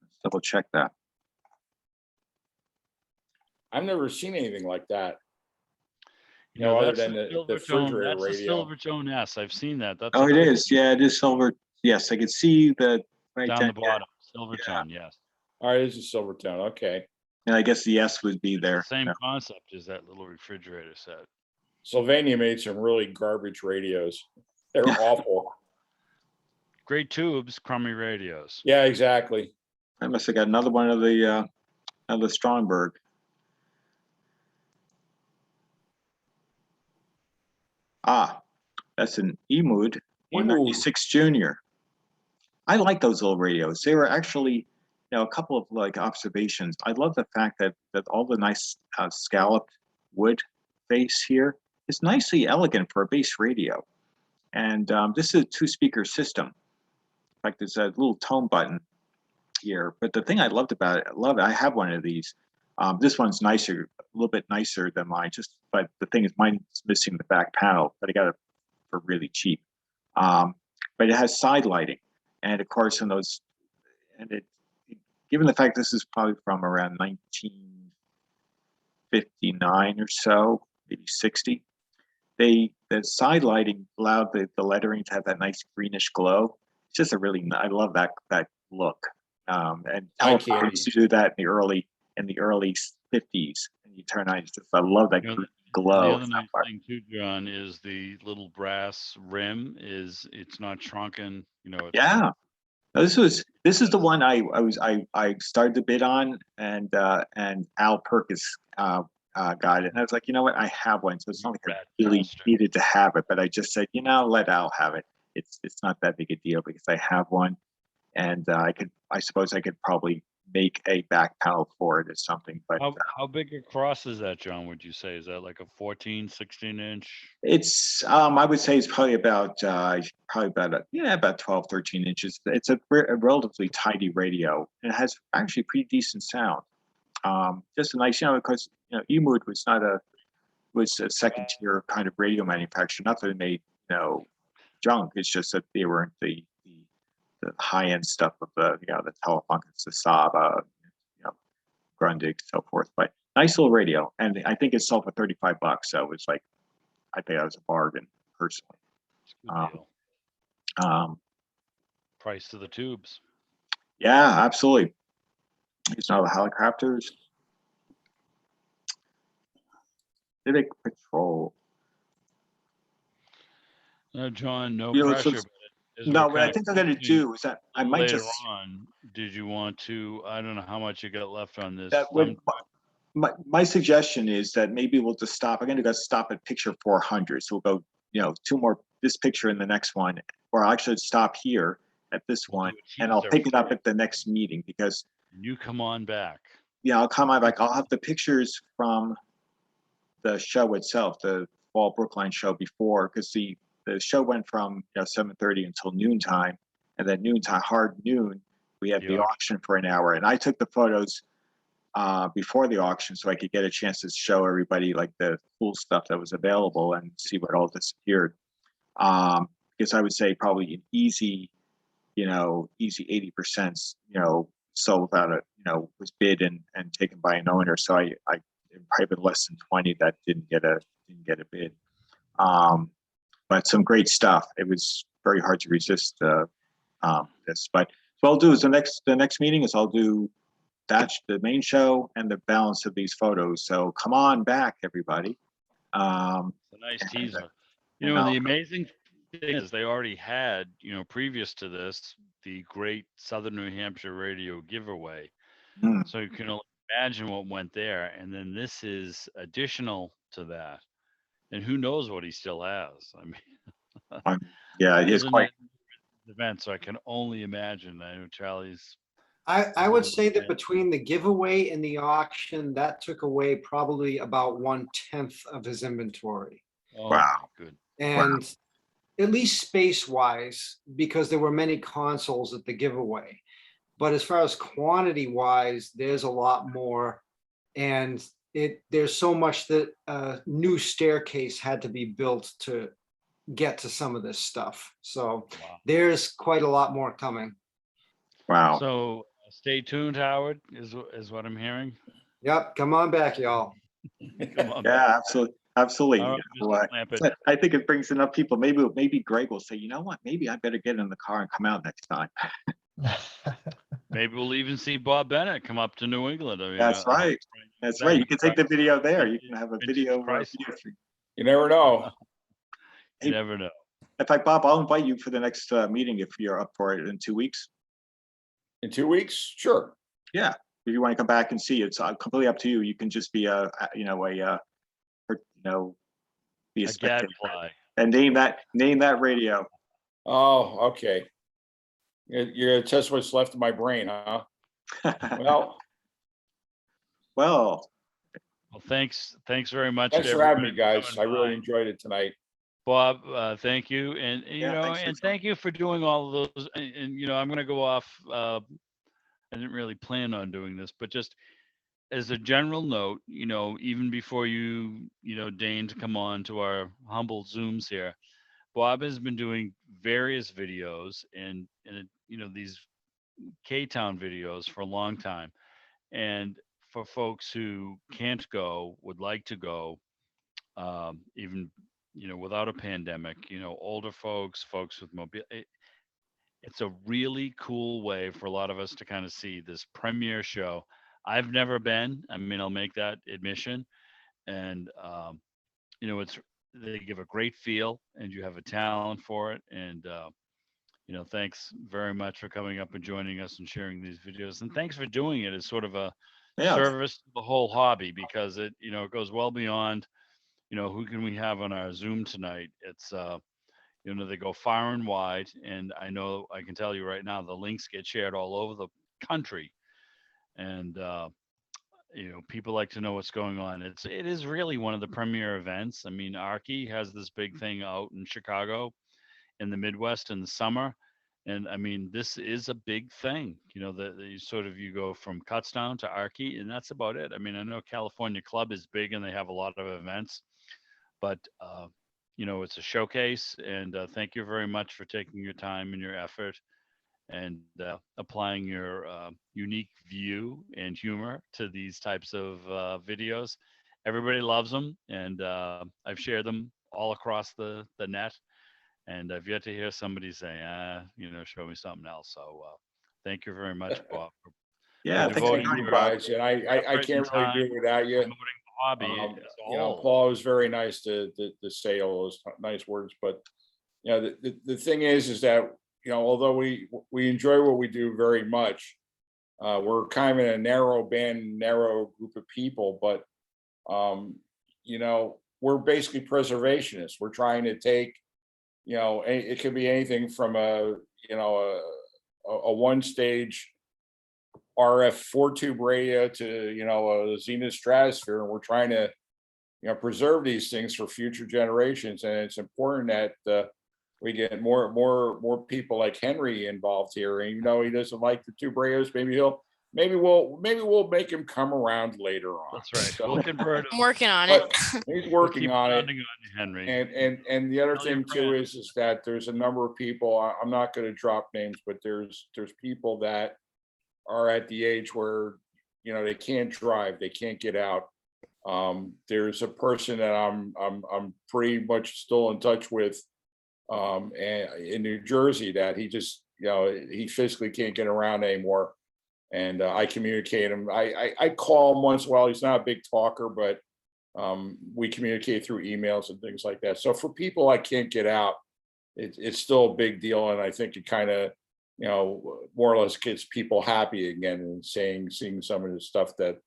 [SPEAKER 2] Let's double check that.
[SPEAKER 3] I've never seen anything like that.
[SPEAKER 1] Other
[SPEAKER 3] other
[SPEAKER 1] than
[SPEAKER 3] than the
[SPEAKER 1] Silvertone,
[SPEAKER 3] refrigerator
[SPEAKER 1] that's a
[SPEAKER 3] radio.
[SPEAKER 1] Silvertone S. I've seen that. That's
[SPEAKER 2] Oh,
[SPEAKER 1] a
[SPEAKER 2] it
[SPEAKER 1] good
[SPEAKER 2] is.
[SPEAKER 1] one.
[SPEAKER 2] Yeah, it is silver. Yes, I can see the right
[SPEAKER 1] Down
[SPEAKER 2] down
[SPEAKER 1] the
[SPEAKER 2] here.
[SPEAKER 1] bottom. Silvertone, yes.
[SPEAKER 3] All right, this is Silvertone. Okay.
[SPEAKER 2] And I guess the S would be there.
[SPEAKER 1] Same
[SPEAKER 2] Yeah.
[SPEAKER 1] concept as that little refrigerator set.
[SPEAKER 3] Sylvania made some really garbage radios. They were awful.
[SPEAKER 1] Great tubes, crummy radios.
[SPEAKER 3] Yeah, exactly.
[SPEAKER 2] I must have got another one of the Stromberg. That's an Emood 196 Junior. I like those little radios. They were actually, a couple of like observations. I love the fact that all the nice scalloped wood face here is nicely elegant for a bass radio. And this is a 2-speaker system. In fact, there's a little tone button here. But the thing I loved about it, I have one of these. This one's nicer, a little bit nicer than mine. But the thing is, mine's missing the back panel, but I got it for really cheap. But it has side lighting, and of course, given the fact this is probably from around 1959 or so, maybe 60, the side lighting allowed the lettering to have that nice greenish glow. It's just I love that look. And Telefunken used to do that in the early 50s, and you turn on, I love that glow.
[SPEAKER 1] The other nice thing too, John, is the little brass rim. It's not shrunken.
[SPEAKER 2] Yeah, this is the one I started to bid on, and Al Perkins got it, and I was like, you know what, I have one, so it's not like I really needed to have it, but I just said, let Al have it. It's not that big a deal because I have one, and I suppose I could probably make a back panel for it or something. But
[SPEAKER 1] how big across is that, John? Would you say, is that like a 14, 16 inch?
[SPEAKER 2] It's I would say it's probably about 12, 13 inches. It's a relatively tidy radio, and it has actually pretty decent sound. Just a nice, because Emood was a second tier kind of radio manufacturer. Not that they made junk. It's just that they weren't the high end stuff of the Telefunkens, the Saba, Grundig, so forth. But nice little radio, and I think it sold for $35. So it was like, I think that was a bargain personally.
[SPEAKER 1] Good deal. Price to the tubes.
[SPEAKER 2] Yeah, absolutely. These are the helicopters. Civic Patrol.
[SPEAKER 1] No, John, no
[SPEAKER 2] You know,
[SPEAKER 1] pressure.
[SPEAKER 2] it's-
[SPEAKER 1] but as
[SPEAKER 2] No,
[SPEAKER 1] we're
[SPEAKER 2] what I
[SPEAKER 1] kind
[SPEAKER 2] think
[SPEAKER 1] of
[SPEAKER 2] I'm going to
[SPEAKER 1] thinking
[SPEAKER 2] do is that I might
[SPEAKER 1] later
[SPEAKER 2] just.
[SPEAKER 1] on, did you want to? I don't know how much you got left on this.
[SPEAKER 2] That would, my suggestion is that maybe we'll just stop. I'm going to go stop at picture 400. So we'll go two more, this picture and the next one, or I should stop here at this
[SPEAKER 1] We'll
[SPEAKER 2] one,
[SPEAKER 1] do a
[SPEAKER 2] and I'll
[SPEAKER 1] teaser
[SPEAKER 2] pick it up
[SPEAKER 1] for
[SPEAKER 2] at the next meeting, because
[SPEAKER 1] You come on back.
[SPEAKER 2] I'll come on back. I'll have the pictures from the show itself, the fall Brookline show before, because the show went from 7:30 until noontime, and then noontime, hard noon, we had the auction for an hour, and I took the photos before the auction so I could get a chance to show everybody like the cool stuff that was available and see what all disappeared. Because I would say probably an easy 80%, sold out, was bid and taken by an owner. So I probably less than 20 that didn't get a bid. But some great stuff. It was very hard to resist this. But what I'll do is the next meeting is I'll do the main show and the balance of these photos. So come on back, everybody.
[SPEAKER 1] It's a nice teaser. The amazing thing is they already had, previous to this, the great Southern New Hampshire radio giveaway. So you can only imagine what went there. And then this is additional to that. And who knows what he still has. I mean,
[SPEAKER 2] yeah, it is quite
[SPEAKER 1] event. So I can only imagine. I know Charlie's.
[SPEAKER 8] I would say that between the giveaway and the auction, that took away probably about 1/10 of his inventory.
[SPEAKER 1] Oh,
[SPEAKER 2] wow.
[SPEAKER 1] Good.
[SPEAKER 8] And at least space wise, because there were many consoles at the giveaway. But as far as quantity wise, there's a lot more. And there's so much that a new staircase had to be built to get to some of this stuff. So there's quite a lot more coming.
[SPEAKER 2] Wow.
[SPEAKER 1] So stay tuned, Howard, is what I'm hearing.
[SPEAKER 8] Yep. Come on back, y'all.
[SPEAKER 1] Come on back.
[SPEAKER 2] Yeah, absolutely.
[SPEAKER 1] All right, Mr.
[SPEAKER 2] I think it brings enough people. Maybe Greg will say, you know what? Maybe I better get in the car and come out next time.
[SPEAKER 1] Maybe we'll even see Bob Bennett come up to New England. I mean,
[SPEAKER 2] That's right. That's right. You can take the video there. You can have a video.
[SPEAKER 3] You never know.
[SPEAKER 1] You never know.
[SPEAKER 2] In fact, Bob, I'll invite you for the next meeting if you're up for it in 2 weeks.
[SPEAKER 3] In 2 weeks? Sure.
[SPEAKER 2] Yeah. If you want to come back and see, it's completely up to you. You can just be be a gadfly and name that radio.
[SPEAKER 3] Oh, okay. You're gonna test what's left of my brain, huh?
[SPEAKER 2] Well,
[SPEAKER 1] thanks very much.
[SPEAKER 3] Thanks for having me, guys. I really enjoyed it tonight.
[SPEAKER 1] Bob, thank you, and thank you for doing all of those. And I'm going to go off. I didn't really plan on doing this, but just as a general note, even before you deign to come on to our humble Zooms here, Bob has been doing various videos and these K-Town videos for a long time. And for folks who can't go, would like to go, even without a pandemic, older folks with mobility, it's a really cool way for a lot of us to kind of see this premiere show. I've never been. I mean, I'll make that admission, and they give a great feel, and you have a talent for it. And thanks very much for coming up and joining us and sharing these videos. And thanks for doing it as sort of a service to the whole hobby, because it goes well beyond who can we have on our Zoom tonight. It's they go far and wide, and I can tell you right now the links get shared all over the country, and people like to know what's going on. It is really one of the premier events. I mean, Rca has this big thing out in Chicago in the Midwest in the summer, and I mean, this is a big thing. You go from Kutztown to Rca, and that's about it. I mean, I know California Club is big and they have a lot of events, but it's a showcase. And thank you very much for taking your time and your effort and applying your unique view and humor to these types of videos. Everybody loves them, and I've shared them all across the net, and I've yet to hear somebody say, show me something else. So thank you very much, Bob.
[SPEAKER 2] Thank
[SPEAKER 3] you guys, and I can't really do it without you.
[SPEAKER 1] Hobby,
[SPEAKER 3] Paul was very nice to say all those nice words, but the thing is that although we enjoy what we do very much, we're kind of in a narrow band, narrow group of people, but we're basically preservationists. We're trying to take, you know, it could be anything from a one stage RF 4-tube radio to, you know, a Zenith Stratosphere, and we're trying to, you know, preserve these things for future generations. And it's important that we get more people like Henry involved here. And even though he doesn't like the tube radios, maybe we'll make him come around later on.
[SPEAKER 1] That's right.
[SPEAKER 3] So,
[SPEAKER 1] We'll convert
[SPEAKER 7] I'm
[SPEAKER 1] him.
[SPEAKER 7] working on
[SPEAKER 3] but
[SPEAKER 7] it.
[SPEAKER 3] he's
[SPEAKER 1] We'll
[SPEAKER 3] working
[SPEAKER 1] keep
[SPEAKER 3] on it.
[SPEAKER 1] pounding on Henry.
[SPEAKER 3] And the other
[SPEAKER 1] Tell your
[SPEAKER 3] thing too
[SPEAKER 1] friends.
[SPEAKER 3] is that there's a number of people, I'm not going to drop names, but there's people that are at the age where, you know, they can't drive, they can't get out. There's a person that I'm pretty much still in touch with and in New Jersey that he just, you know, he physically can't get around anymore. And I communicate him. I call him once in a while. He's not a big talker, but we communicate through emails and things like that. So for people I can't get out, it's still a big deal. And I think it kind of, you know, more or less gets people happy again and seeing some of the stuff that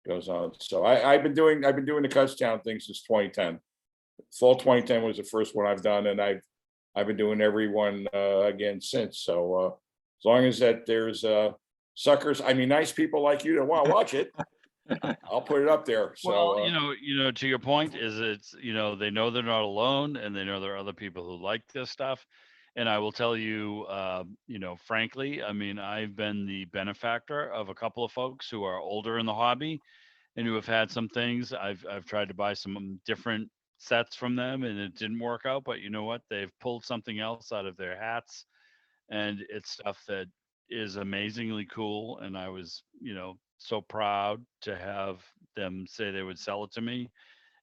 [SPEAKER 3] goes on. So I've been doing the Kutztown thing since 2010. Fall 2010 was the first one I've done, and I've been doing every one again since. So as long as that there's suckers, I mean, nice people like you that want to watch it, I'll put it up there. So
[SPEAKER 1] Well, you know, to your point is it's, you know, they know they're not alone, and they know there are other people who like this stuff. And I will tell you, you know, frankly, I mean, I've been the benefactor of a couple of folks who are older in the hobby and who have had some things. I've tried to buy some different sets from them, and it didn't work out. But you know what? They've pulled something else out of their hats, and it's stuff that is amazingly cool. And I was, you know, so proud to have them say they would sell it to me,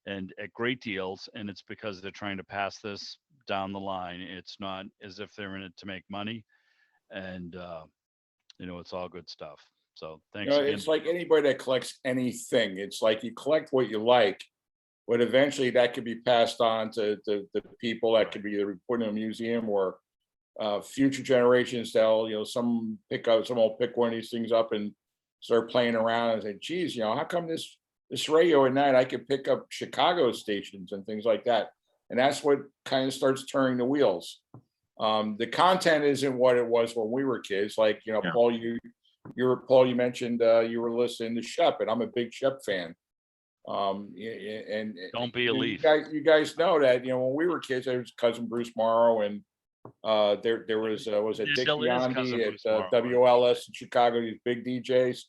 [SPEAKER 1] and at great deals. And it's because they're trying to pass this down the line. It's not as if they're in it to make money. And you know, it's all good stuff. So
[SPEAKER 3] you
[SPEAKER 1] thanks
[SPEAKER 3] know,
[SPEAKER 1] again.
[SPEAKER 3] it's like anybody that collects anything. It's like you collect what you like, but eventually that could be passed on to the people that could be either put in a museum or future generations. They'll, you know, someone will pick one of these things up and start playing around and say, geez, you know, how come this radio at night I could pick up Chicago stations and things like that. And that's what kind of starts turning the wheels. The content isn't what it was when we were kids. Like, you know,
[SPEAKER 2] Yeah.
[SPEAKER 3] Paul, you mentioned you were listening to Shep, and I'm a big Shep fan. And
[SPEAKER 1] Don't be a leaf.
[SPEAKER 3] you guys know that, you know, when we were kids, there was cousin Bruce Morrow, and there was it
[SPEAKER 1] There
[SPEAKER 3] Dick
[SPEAKER 1] still is cousin
[SPEAKER 3] Biondi
[SPEAKER 1] Bruce
[SPEAKER 3] at
[SPEAKER 1] Morrow.
[SPEAKER 3] WLS in Chicago, these big DJs.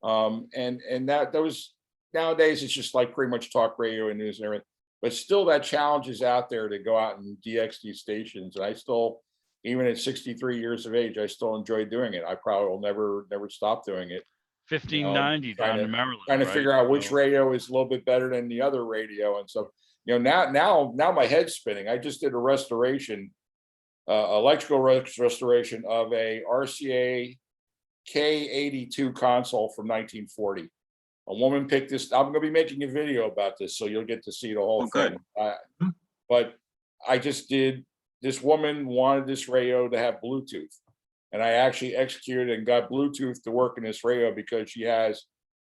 [SPEAKER 3] And that was, nowadays it's just like pretty much talk radio and news and everything. But still, that challenge is out there to go out and DX these stations. And I still, even at 63 years of age, I still enjoy doing it. I probably will never stop doing it.
[SPEAKER 1] 1590 down in Maryland.
[SPEAKER 3] Trying to
[SPEAKER 1] right?
[SPEAKER 3] figure out which
[SPEAKER 1] So-
[SPEAKER 3] radio is a little bit better than the other radio. And so, you know, now my head's spinning. I just did a restoration, electrical restoration of a RCA K82 console from 1940. A woman picked this. I'm going to be making a video about this, so you'll get to see the whole
[SPEAKER 2] good.
[SPEAKER 3] thing. But I just did. This woman wanted this radio to have Bluetooth, and I actually executed and got Bluetooth to work in this radio because she has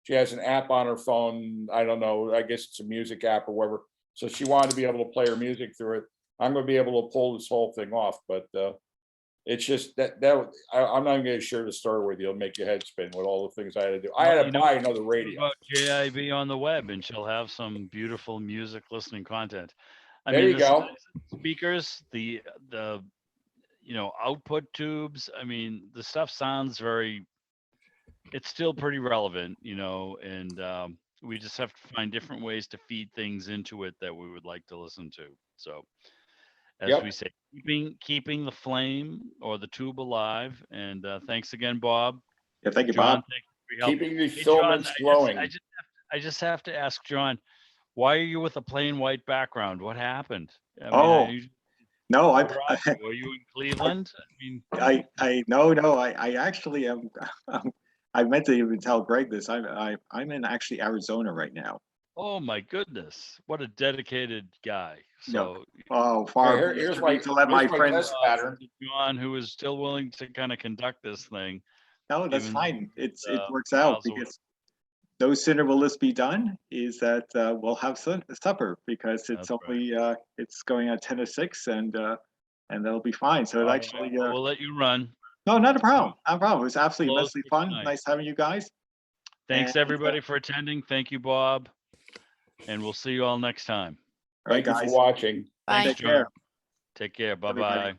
[SPEAKER 3] an app on her phone. I don't know. I guess it's a music app or whatever. So she wanted to be able to play her music through it. I'm going to be able to pull this whole thing off, but it's just that I'm not going to share the story with you. It'll make your head spin with all the things I had to do. I had to buy another radio.
[SPEAKER 1] About JIB on the web, and she'll have some beautiful music listening content. I
[SPEAKER 3] There
[SPEAKER 1] mean,
[SPEAKER 3] you go.
[SPEAKER 1] Speakers, the you know, output tubes. I mean, the stuff sounds it's still pretty relevant, you know, and we just have to find different ways to feed things into it that we would like to listen to. So, as
[SPEAKER 3] Yep.
[SPEAKER 1] we say, keeping the flame or the tube alive. And thanks again, Bob.
[SPEAKER 2] Yeah, thank you,
[SPEAKER 1] John,
[SPEAKER 2] Bob.
[SPEAKER 1] thank you for your help.
[SPEAKER 3] Keeping the
[SPEAKER 1] Hey, John,
[SPEAKER 3] filaments glowing.
[SPEAKER 1] I just have to ask John, why are you with a plain white background? What happened? I mean,
[SPEAKER 2] Oh, no,
[SPEAKER 1] were you in Cleveland? I mean,
[SPEAKER 2] I actually am. I meant to even tell Greg this. I'm in actually Arizona right now.
[SPEAKER 1] oh my goodness, what a dedicated guy. So
[SPEAKER 2] Oh, far
[SPEAKER 3] Here-
[SPEAKER 2] be it
[SPEAKER 3] here's
[SPEAKER 2] for
[SPEAKER 3] my-
[SPEAKER 2] me to let
[SPEAKER 3] here's
[SPEAKER 2] my
[SPEAKER 3] my
[SPEAKER 2] friends.
[SPEAKER 3] test pattern.
[SPEAKER 1] John, who is still willing to kind of conduct this thing.
[SPEAKER 2] No, that's
[SPEAKER 1] even
[SPEAKER 2] fine.
[SPEAKER 1] though
[SPEAKER 2] It
[SPEAKER 1] it's,
[SPEAKER 2] works out
[SPEAKER 1] miles away.
[SPEAKER 2] because no sooner will this be done is that we'll have supper because it's
[SPEAKER 1] That's right.
[SPEAKER 2] only it's going at 10 to 6 and that'll be fine. So it actually
[SPEAKER 1] We'll let you run.
[SPEAKER 2] no, not a problem. Not a problem. It was absolutely
[SPEAKER 1] Close
[SPEAKER 2] immensely
[SPEAKER 1] for
[SPEAKER 2] fun.
[SPEAKER 1] tonight.
[SPEAKER 2] Nice having you guys.
[SPEAKER 1] Thanks
[SPEAKER 2] And,
[SPEAKER 1] everybody for attending. Thank you, Bob. And we'll see you all next time.
[SPEAKER 2] All right,
[SPEAKER 3] Thank you
[SPEAKER 2] guys.
[SPEAKER 3] for watching.
[SPEAKER 7] Bye.
[SPEAKER 2] Take care.
[SPEAKER 1] Take care. Bye
[SPEAKER 2] Everybody.
[SPEAKER 1] bye.